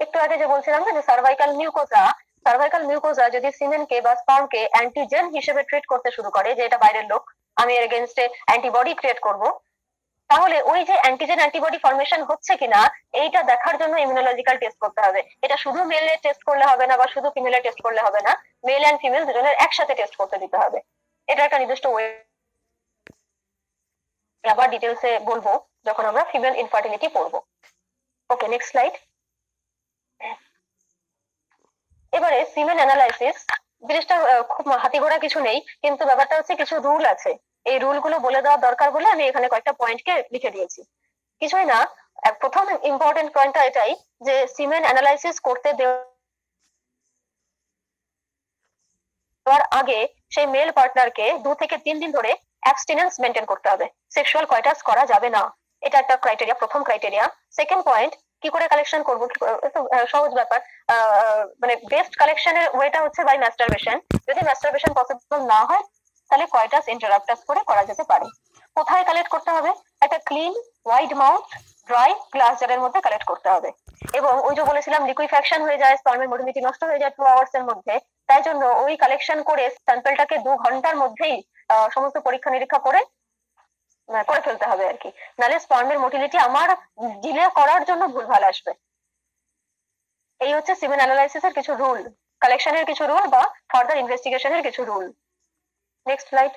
একটু আগে যে বলছিলাম না যে সার্ভাইকাল মিউকোজা যদি সিমেনকে বা স্পার্মকে অ্যান্টিজেন হিসেবে ট্রিট করতে শুরু করে, যে এটা বাইরের লোক, আমি এর এগেনস্টে অ্যান্টিবডি ক্রিয়েট করব, তাহলে ওই যে অ্যান্টিজেন অ্যান্টিবডি ফর্মেশন হচ্ছে কিনা এইটা দেখার জন্য ইমিউনোলজিক্যাল টেস্ট করতে হবে। এটা শুধু মেলে টেস্ট করলে হবে না বা শুধু ফিমেলে টেস্ট করলে হবে না, মেল এন্ড ফিমেল দুজনের একসাথে টেস্ট করতে দিতে হবে। এটা একটা নির্দিষ্ট ওয়ে, আবার ডিটেলসে বলবো যখন আমরা ফিমেল ইনফার্টিলিটি পড়বো। ওকে, নেক্সট স্লাইড। এবারে সিমেন অ্যানালাইসিস জিনিসটা খুব হাতি ঘোড়া কিছু নেই, কিন্তু ব্যাপারটা হচ্ছে কিছু রুল আছে। এই রুলগুলো বলে দেওয়া দরকার বলে আমি এখানে কয়েকটা পয়েন্টকে লিখে দিয়েছি। কিছুই না, প্রথম ইম্পর্টেন্ট পয়েন্টটা এটাই যে সিমেন অ্যানালাইসিস করতে দেওয়ার আগে সেই মেল পার্টনারকে 2 থেকে 3 দিন ধরে অ্যাবস্টিনেন্স মেনটেন করতে হবে, সেক্সুয়াল কয়টাস করা যাবে না। এটা একটা ক্রাইটেরিয়া, প্রথম ক্রাইটেরিয়া। সেকেন্ড পয়েন্ট, কি করে কালেকশন করবো, একটু সহজ ব্যাপার। মানে বেস্ট কালেকশনের ওয়েটা হচ্ছে বাই ম্যাস্টারবেশন। যদি ম্যাস্টারবেশন পসিবল না হয় তাহলে কয়টাস ইন্টারাপ্টাস করে করা যেতে পারে। কোথায় কালেক্ট করতে হবে? একটা clean wide mouth dry glass জারের মধ্যে কালেক্ট করতে হবে। এবং ওই যে বলেছিলাম লিকুইফ্যাকশন হয়ে যায়, স্পার্মের মোটিলিটি নষ্ট হয়ে যায় 2 আওয়ার্স এর মধ্যে, তাই জন্য ওই কালেকশন করে স্যাম্পলটাকে 2 ঘন্টার মধ্যেই সমস্ত পরীক্ষা নিরীক্ষা করে ফেলতে হবে আর কি, নাহলে স্পার্মের মোটিলিটি আমার ডিলে করার জন্য ভুলভাল আসবে। এই হচ্ছে সিমেন অ্যানালাইসিসের কিছু রুল, কালেকশনের কিছু রুল বা ফার্দার ইনভেস্টিগেশনের কিছু রুল। Next slide.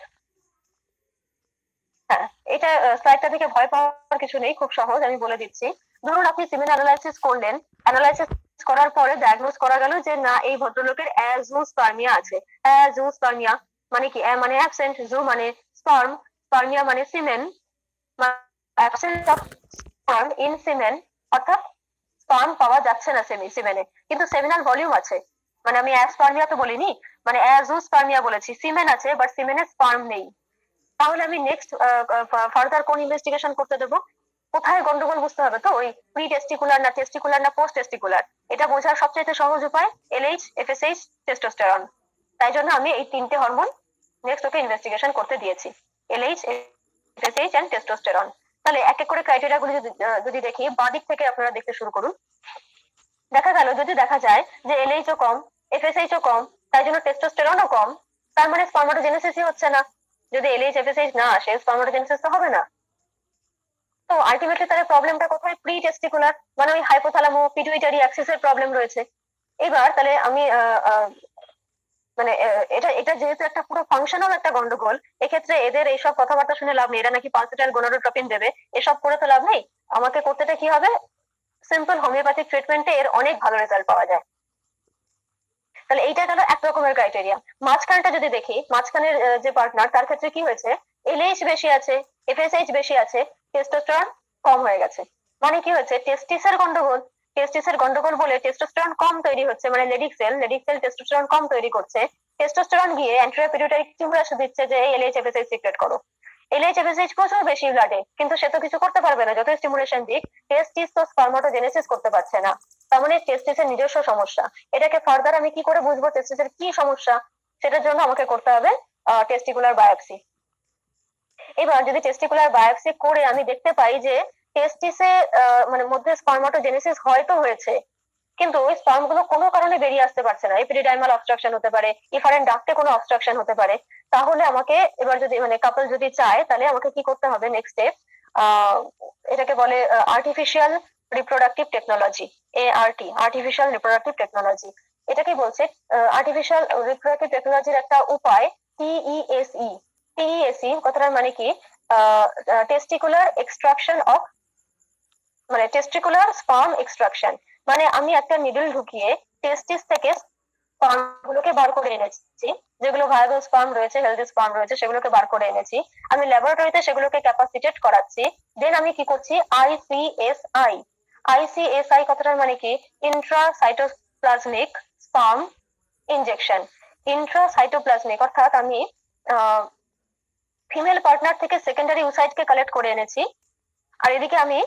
হ্যাঁ, এটা স্লাইডটা থেকে ভয় পাওয়ার কিছু নেই, খুব সহজ, আমি বলে দিচ্ছি। ধরুন আপনি সিমেন অ্যানালাইসিস করলেন, অ্যানালাইসিস করার পরে ডায়াগনোজ করা গেল যে না, এই ভদ্রলোকের অ্যাজুস্পার্মিয়া আছে। অ্যাজুস্পার্মিয়া মানে কি? মানে অ্যাবসেন্ট, জু মানে স্পার্ম, স্পার্মিয়া মানে সিমেন, অ্যাবসেন্স অফ স্পার্ম ইন সিমেন, অর্থাৎ স্পার্ম পাওয়া যাচ্ছে না সিমেনে, কিন্তু সেমিনাল ভলিউম আছে। মানে আমি অ্যাসপার্মিয়া তো বলিনি, মানে অ্যাজুস্পার্মিয়া বলেছি, সিমেন আছে বাট সিমেনে স্পার্ম নেই। তাহলে আমি নেক্সট ফার্দার কোন ইনভেস্টিগেশন করতে দেবো? কোথায় গন্ডগোল বুঝতে হবে। তো ওই প্রি টেস্টিকুলার না পোস্ট টেস্টিকুলার, এটা বোঝার সবচেয়ে সহজ উপায় এলএইচ, এফএসএইচ, টেস্টোস্টেরন। তাই জন্য আমি এই 3টে হরমোন নেক্সট ওকে ইনভেস্টিগেশন করতে দিয়েছি, এলএইচ, এফএসএইচ এন্ড টেস্টোস্টেরন। তাহলে এক এক করে ক্রাইটেরিয়া গুলো যদি দেখি, বাঁদিক থেকে আপনারা দেখতে শুরু করুন। দেখা গেল যদি দেখা যায় যে এলএইচ ও কম, এফএসএইচ ও কম, তাই জন্য টেস্টোস্টেরনও কম, তার মানে স্পার্মাটোজেনেসিসই হচ্ছে না। যদি এলএইচ এফএসএইচ না আসে, স্পার্মাটোজেনেসিস তো হবে না। তো আলটিমেটলি তার প্রবলেমটা কোথায়? প্রি টেস্টিকুলার, মানে ওই হাইপোথ্যালামো পিটুইটারি অ্যাক্সিসের প্রবলেম রয়েছে। এবার তাহলে আমি মানে এটা যেহেতু একটা পুরো ফাংশনাল একটা গন্ডগোল, এক্ষেত্রে এদের এইসব কথাবার্তা শুনে লাভ নেই, এরা নাকি পালসেটাইল গোনাডোট্রপিন দেবে, এসব করে তো লাভ নেই। আমাকে করতেটা কি হবে? সিম্পল হোমিওপ্যাথিক ট্রিটমেন্টে এর অনেক ভালো রেজাল্ট পাওয়া যায়। তাহলে এইটা গেল এক রকমের ক্রাইটেরিয়া। মাঝখানটা যদি দেখি, মাঝখানের যে পার্টনার, তার ক্ষেত্রে কি হয়েছে? এলএইচ বেশি আছে, এফএসএইচ বেশি আছে, টেস্টোস্টেরন কম হয়ে গেছে। মানে কি হচ্ছে? টেস্টিসের গন্ডগোল বলে টেস্টোস্টেরন কম তৈরি হচ্ছে, মানে লেডিক সেল টেস্টোস্টেরন কম তৈরি করছে। টেস্টোস্টেরন গিয়ে অ্যান্টেরিয়র পিটুইটারি টিউমারাস দিচ্ছে যে এই এলএইচ এফএসএইচ সিক্রেট করো। এলএইচ এফএসএইচ প্রচুর বেশি ব্লাডে, কিন্তু সে তো কিছু করতে পারবে না, যত স্টিমুলেশন দিক। টেস্টিস তো স্পারমাটোজেনেসিস করতে পারছে না, তার মানে টেস্টিসের নিজস্ব সমস্যা। এটাকে ফার্দার আমি কি করে বুঝবো টেস্টিসের কি সমস্যা? সেটার জন্য আমাকে করতে হবে টেস্টিকুলার বায়োপসি। এবার যদি টেস্টিকুলার বায়োপসি করে আমি দেখতে পাই যে টেস্টিসে মানে মধ্যে স্পারমাটোজেনেসিস হয়তো হয়েছে, কিন্তু ওই স্পার্ম গুলো কোনো কারণে বেরিয়ে আসতে পারছে না, এপিডিডাইমাল অবস্ট্রাকশন হতে পারে, ইফারেন্ট ডাক্টে কোনো অবস্ট্রাকশন হতে পারে, তাহলে আমাকে এবার যদি মানে কাপল যদি চায় তাহলে আমাকে কি করতে হবে নেক্সট স্টেপ? এটাকে বলে artificial reproductive technology, ART, artificial reproductive technology. এটাকে বলছে আর্টিফিশিয়াল রিপ্রোডাক্টিভ টেকনোলজির একটা উপায় TESE। TESE কথাটার মানে কি? টেস্টিকুলার এক্সট্রাকশন অফ, মানে টেস্টিকুলার স্পার্ম এক্সট্রাকশন। মানে আমি একটা নিডল ঢুকিয়ে টেস্টিস থেকে স্পার্ম গুলোকে বার করে এনেছি, যেগুলো ভায়াবল স্পার্ম রয়েছে, হেলদি স্পার্ম রয়েছে, সেগুলোকে বার করে এনেছি। আমি ল্যাবরেটরিতে সেগুলোকে ক্যাপাসিটেট করাচ্ছি। দেন আমি কি করছি? ICSI। ICSI কথাটার মানে কি? Intracytoplasmic sperm injection. ইন্ট্রাসাইটোপ্লাজমিক অর্থাৎ আমি ফিমেল পার্টনার থেকে সেকেন্ডারি উসাইটকে কালেক্ট করে এনেছি, আর এদিকে আমি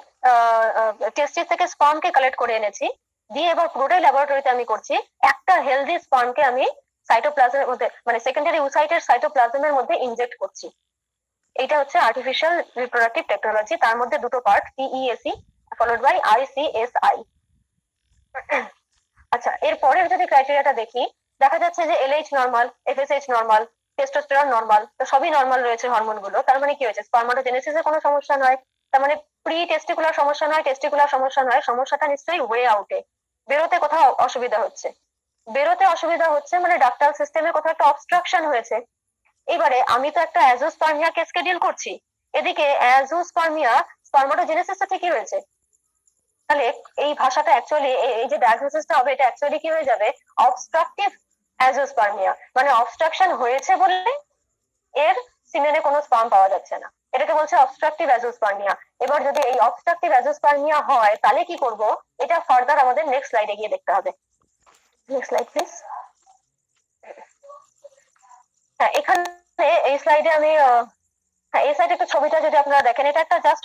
টেস্টিস থেকে স্পার্মকে কালেক্ট করে এনেছি, দিয়ে এবার পুরোটাই ল্যাবরেটরিতে আমি করছি। একটা হেলদি স্পার্মকে আমি সাইটোপ্লাজমের মধ্যে, মানে সেকেন্ডারি উসাইটের সাইটোপ্লাজমের মধ্যে ইনজেক্ট করছি। এটা হচ্ছে আর্টিফিশিয়াল রিপ্রোডাক্টিভ টেকনোলজি। তার মধ্যে দুটো part, TESE followed by ICSI। আচ্ছা, এর পরের যদি ক্রাইটেরিয়াটা দেখি, দেখা যাচ্ছে যে LH normal, FSH normal, testosterone normal, তো সবই নরমাল রয়েছে হরমোন গুলো। তার মানে কি হয়েছে? স্পারমাটোজেনেসিসে কোনো সমস্যা নয়, তার মানে প্রি টেস্টিকুলার সমস্যা নয়, টেস্টিকুলার সমস্যা নয়, সমস্যাটা নিশ্চয়ই ওয়ে আউটে, বেরোতে কোথাও অসুবিধা হচ্ছে। বেরোতে অসুবিধা হচ্ছে মানে ডাক্টাল সিস্টেমে কোথাও একটা অবস্ট্রাকশন হয়েছে। এবারে আমি তো একটা অ্যাজোস্পার্মিয়াকে স্কেডিউল করছি, এদিকে অ্যাজোস্পার্মিয়া স্পারমাটোজেনেসিসটা ঠিকই হয়েছে। তাহলে এই ভাষাটা অ্যাকচুয়ালি, এই যে ডায়াগনোসিসটা হবে, এটা অ্যাকচুয়ালি কি হয়ে যাবে? Obstructive azoospermia. মানে অবস্ট্রাকশন হয়েছে বলে এর সিমেনে কোনো স্পার্ম পাওয়া যাচ্ছে না, এটাকে বলছে অবস্ট্রাকটিভ অ্যাজোস্পার্মিয়া। এবার যদি এই অবস্ট্রাকটিভ অ্যাজোস্পার্মিয়া হয় তাহলে কি করব? এটা ফার্দার আমাদের নেক্সট স্লাইডে গিয়ে দেখতে হবে। Next slide please. হ্যাঁ, এখানে এই স্লাইডে আমি হ্যাঁ, এই সাইডে একটা ছবিটা যদি আপনারা দেখেন, এটা একটা জাস্ট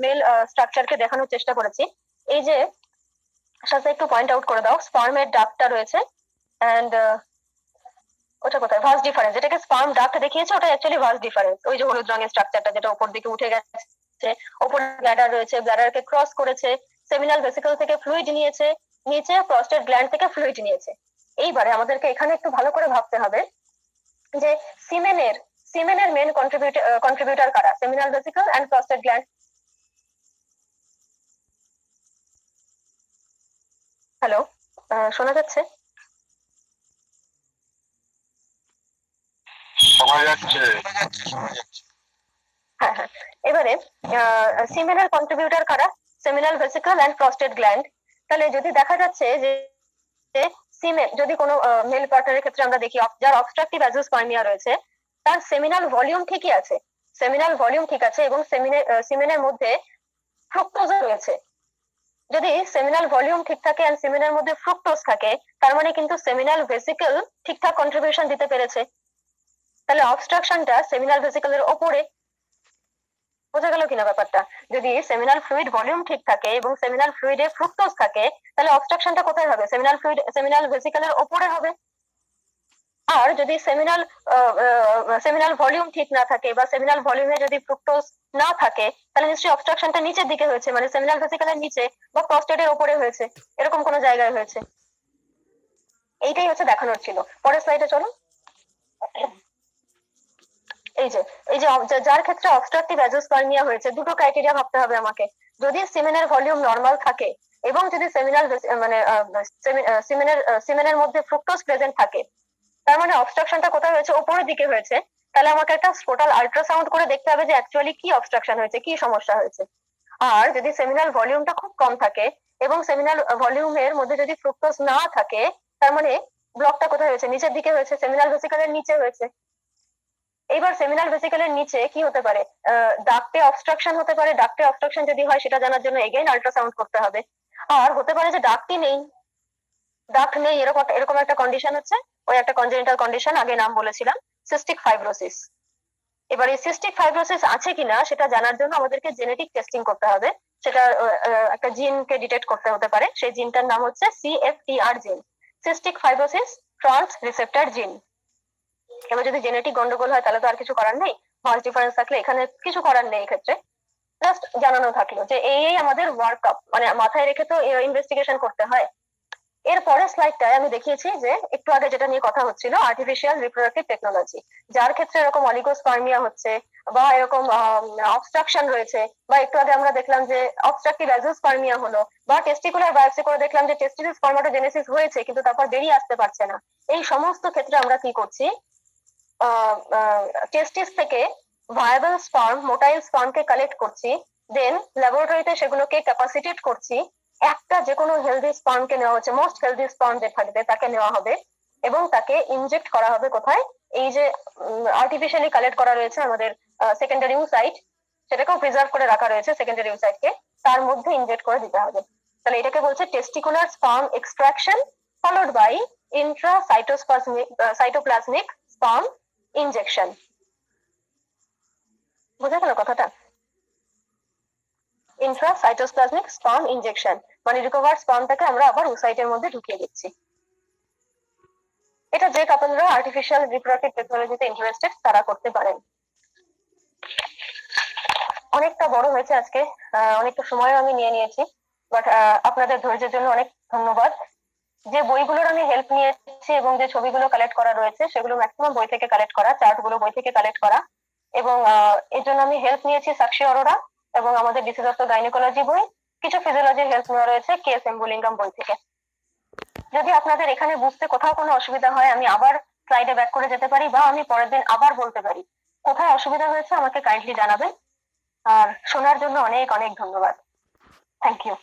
মেল স্ট্রাকচারকে দেখানোর চেষ্টা করেছি। এই যে সাথে একটু পয়েন্ট আউট করে দাও, স্পার্মের ডাক্টটা রয়েছে, এন্ড ওটা কোথায়? ভাস ডিফারেন্স, যেটাকে স্পার্ম ডাক্ট দেখিয়েছে ওটা অ্যাকচুয়ালি ভাস ডিফারেন্স। ওই যে হলুদ রঙের স্ট্রাকচারটা যেটা উপর দিকে উঠে গেছে, উপরে ব্ল্যাডার রয়েছে, ব্ল্যাডারকে ক্রস করেছে, সেমিনাল ভেসিকল থেকে ফ্লুইড নিয়েছে, নিচে প্রস্টেট গ্ল্যান্ড থেকে ফ্লুইড নিয়েছে। এইবারে আমাদেরকে এখানে একটু ভালো করে ভাবতে হবে যে সিমেনের মেন কন্ট্রিবিউটর কারা? Seminal vesicle and prostate gland. Hello, শোনা যাচ্ছে? শোনা যাচ্ছে। হ্যাঁ হ্যাঁ, এবারে সিমেনের কন্ট্রিবিউটর কারা? Seminal vesicle and prostate gland. তাহলে যদি দেখা যাচ্ছে যে সিমেন, যদি কোনো মেল পার্টনারের ক্ষেত্রে আমরা দেখি যার অবস্ট্রাকটিভ অ্যাজোস্পার্মিয়া রয়েছে, তার সেমিনাল ভলিউম ঠিকই আছে, সেমিনাল ভলিউম ঠিক আছে, এবং সিমেনের মধ্যে ফ্রুক্টোজ রয়েছে। যদি সেমিনাল ভলিউম ঠিক থাকে এন্ড সিমেনের মধ্যে ফ্রুক্টোজ থাকে, তার মানে কিন্তু সেমিনাল ভেসিকল ঠিকঠাক কন্ট্রিবিউশন দিতে পেরেছে। তাহলে অবস্ট্রাকশনটা সেমিনাল ভেসিকলের ওপরে। বোঝা গেল কিনা ব্যাপারটা? যদি সেমিনাল ফ্লুইড ভলিউম ঠিক থাকে এবং সেমিনাল ফ্লুইডে ফ্রুক্টোজ থাকে, তাহলে অবস্ট্রাকশনটা কোথায় হবে? সেমিনাল ফ্লুইড, সেমিনাল ভেসিকলের ওপরে হবে। আর যদি সেমিনাল ভলিউম ঠিক না থাকে বা সেমিনাল ভলিউমে যদি ফ্রুক্টোজ না থাকে, তাহলে নিশ্চয়ই অবস্ট্রাকশনটা নিচের দিকে হয়েছে, মানে সেমিনাল ভেসিকলের নিচে বা প্রস্টেটের উপরে হয়েছে, এরকম কোনো জায়গায় হয়েছে। এইটাই হচ্ছে দেখানোর ছিল। পরের স্লাইডে চলো। এই যে যার ক্ষেত্রে অবস্ট্রাকটিভ অ্যাজোস্পার্মিয়া হয়েছে, দুটো ক্রাইটেরিয়া ভাবতে হবে আমাকে। যদি সিমেনের ভলিউম নরমাল থাকে এবং যদি সেমিনাল মানে সিমেনের মধ্যে ফ্রুক্টোজ প্রেজেন্ট থাকে, তার মানে অবস্ট্রাকশনটা কোথায় হয়েছে? উপরের দিকে হয়েছে। তাহলে আমাকে একটা স্ক্রোটাল আল্ট্রাসাউন্ড করে দেখতে হবে যে অ্যাকচুয়ালি কি অবস্ট্রাকশন হয়েছে, কি সমস্যা হয়েছে। আর যদি সেমিনাল ভলিউমটা খুব কম থাকে এবং সেমিনাল ভলিউমের মধ্যে যদি ফ্রুক্টোজ না থাকে, তার মানে ব্লকটা কোথায় হয়েছে? নিচের দিকে হয়েছে, সেমিনাল ভেসিকলের নিচে হয়েছে। এইবার সেমিনাল ভেসিকলের নিচে কি হতে পারে? ডাক্টে অবস্ট্রাকশন হতে পারে। ডাক্টে অবস্ট্রাকশন যদি হয় সেটা জানার জন্য এগেইন আল্ট্রাসাউন্ড করতে হবে। আর হতে পারে যে ডাক্টই নেই, ডাক্ট নেই, এরকম একটা কন্ডিশন হচ্ছে। ওই একটা কনজেনিটাল কন্ডিশন, আগে নাম বলেছিলাম, সিস্টিক ফাইব্রোসিস। এবারে সিস্টিক ফাইব্রোসিস আছে কিনা সেটা জানার জন্য আমাদেরকে জেনেটিক টেস্টিং করতে হবে। সেটা একটা জিনকে ডিটেক্ট করতে হতে পারে, সেই জিনটার নাম হচ্ছে CFTR জিন, সিস্টিক ফাইব্রোসিস ট্রান্স রিসেপ্টর জিন। এবার যদি জেনেটিক গন্ডগোল হয় তাহলে তো আর কিছু করার নেই, ফলস ডিফারেন্স থাকলে এখানে কিছু করার নেই। এক্ষেত্রে জাস্ট জানানো থাকলো যে এই আমাদের ওয়ার্কআপ, মানে মাথায় রেখে তো ইনভেস্টিগেশন করতে হয়। এর পরের স্লাইডটায় আমি দেখিয়েছি যে একটু আগে যেটা নিয়ে কথা হচ্ছিল, আর্টিফিশিয়াল রিপ্রোডাক্টিভ টেকনোলজি, যার ক্ষেত্রে এরকম অলিগোস্পার্মিয়া হচ্ছে বা এরকম অবস্ট্রাকশন রয়েছে, বা একটু আগে আমরা দেখলাম যে অবস্ট্রাকটিভ অ্যাজোস্পার্মিয়া হলো, বা টেস্টিকুলার বায়োপসি করে দেখলাম যে টেস্টিস স্পার্মাটোজেনেসিস হয়েছে কিন্তু তারপর বেরিয়ে আসতে পারছে না। এই সমস্ত ক্ষেত্রে আমরা কি করছি, টেস্টিস থেকে ভায়াবল স্পার্ম, মোটাইল স্পার্মকে কালেক্ট করছি, দেন ল্যাবরেটরিতে সেগুলোকে ক্যাপাসিটেট করছি। একটা যে কোনো হেলদি স্পার্মকে নেওয়া হচ্ছে, মোস্ট হেলদি স্পার্ম যে থাকবে তাকে নেওয়া হবে এবং তাকে ইনজেক্ট করা হবে কোথায়, এই যে আর্টিফিশিয়ালি কালেক্ট করা রয়েছে আমাদের সেকেন্ডারি সাইট, সেটাকেও প্রিজার্ভ করে রাখা রয়েছে সেকেন্ডারি সাইটকে, তার মধ্যে ইনজেক্ট করে দিতে হবে। তাহলে এটাকে বলছে testicular sperm extraction followed by cytoplasmic sperm injection. বোঝা গেল কথাটা? ইন্ট্রাসাইটোপ্লাজমিক স্পার্ম ইনজেকশন মানে রিকভার স্পার্মটাকে আমরা আবার ওসাইটের মধ্যে ঢুকিয়ে দিচ্ছি। এটা যে কাপলরা আর্টিফিশিয়াল রিপ্রোডাক্টিভ টেকনোলজিতে ইন্টারেস্টেড তারা করতে পারেন। অনেকটা বড় হয়েছে আজকে, অনেকটা সময়ও আমি নিয়ে নিয়েছি, বাট আপনাদের ধৈর্যের জন্য অনেক ধন্যবাদ। যে বইগুলোর আমি হেল্প নিয়েছি এবং যে ছবিগুলো কালেক্ট করা রয়েছে সেগুলো ম্যাক্সিমাম বই থেকে কালেক্ট করা, চার্টগুলো বই থেকে কালেক্ট করা, এবং এর জন্য আমি হেল্প নিয়েছি সাক্ষী অরোরা এবং আমাদের বিশেষত গাইনোকোলজি বই, কিছু ফিজিওলজির হেল্প নেওয়া রয়েছে KS এম্বুলিঙ্গাম বই থেকে। যদি আপনাদের এখানে বুঝতে কোথাও কোনো অসুবিধা হয় আমি আবার স্লাইডে ব্যাক করে যেতে পারি বা আমি পরের দিন আবার বলতে পারি। কোথায় অসুবিধা হয়েছে আমাকে কাইন্ডলি জানাবেন। আর শোনার জন্য অনেক অনেক ধন্যবাদ। Thank you.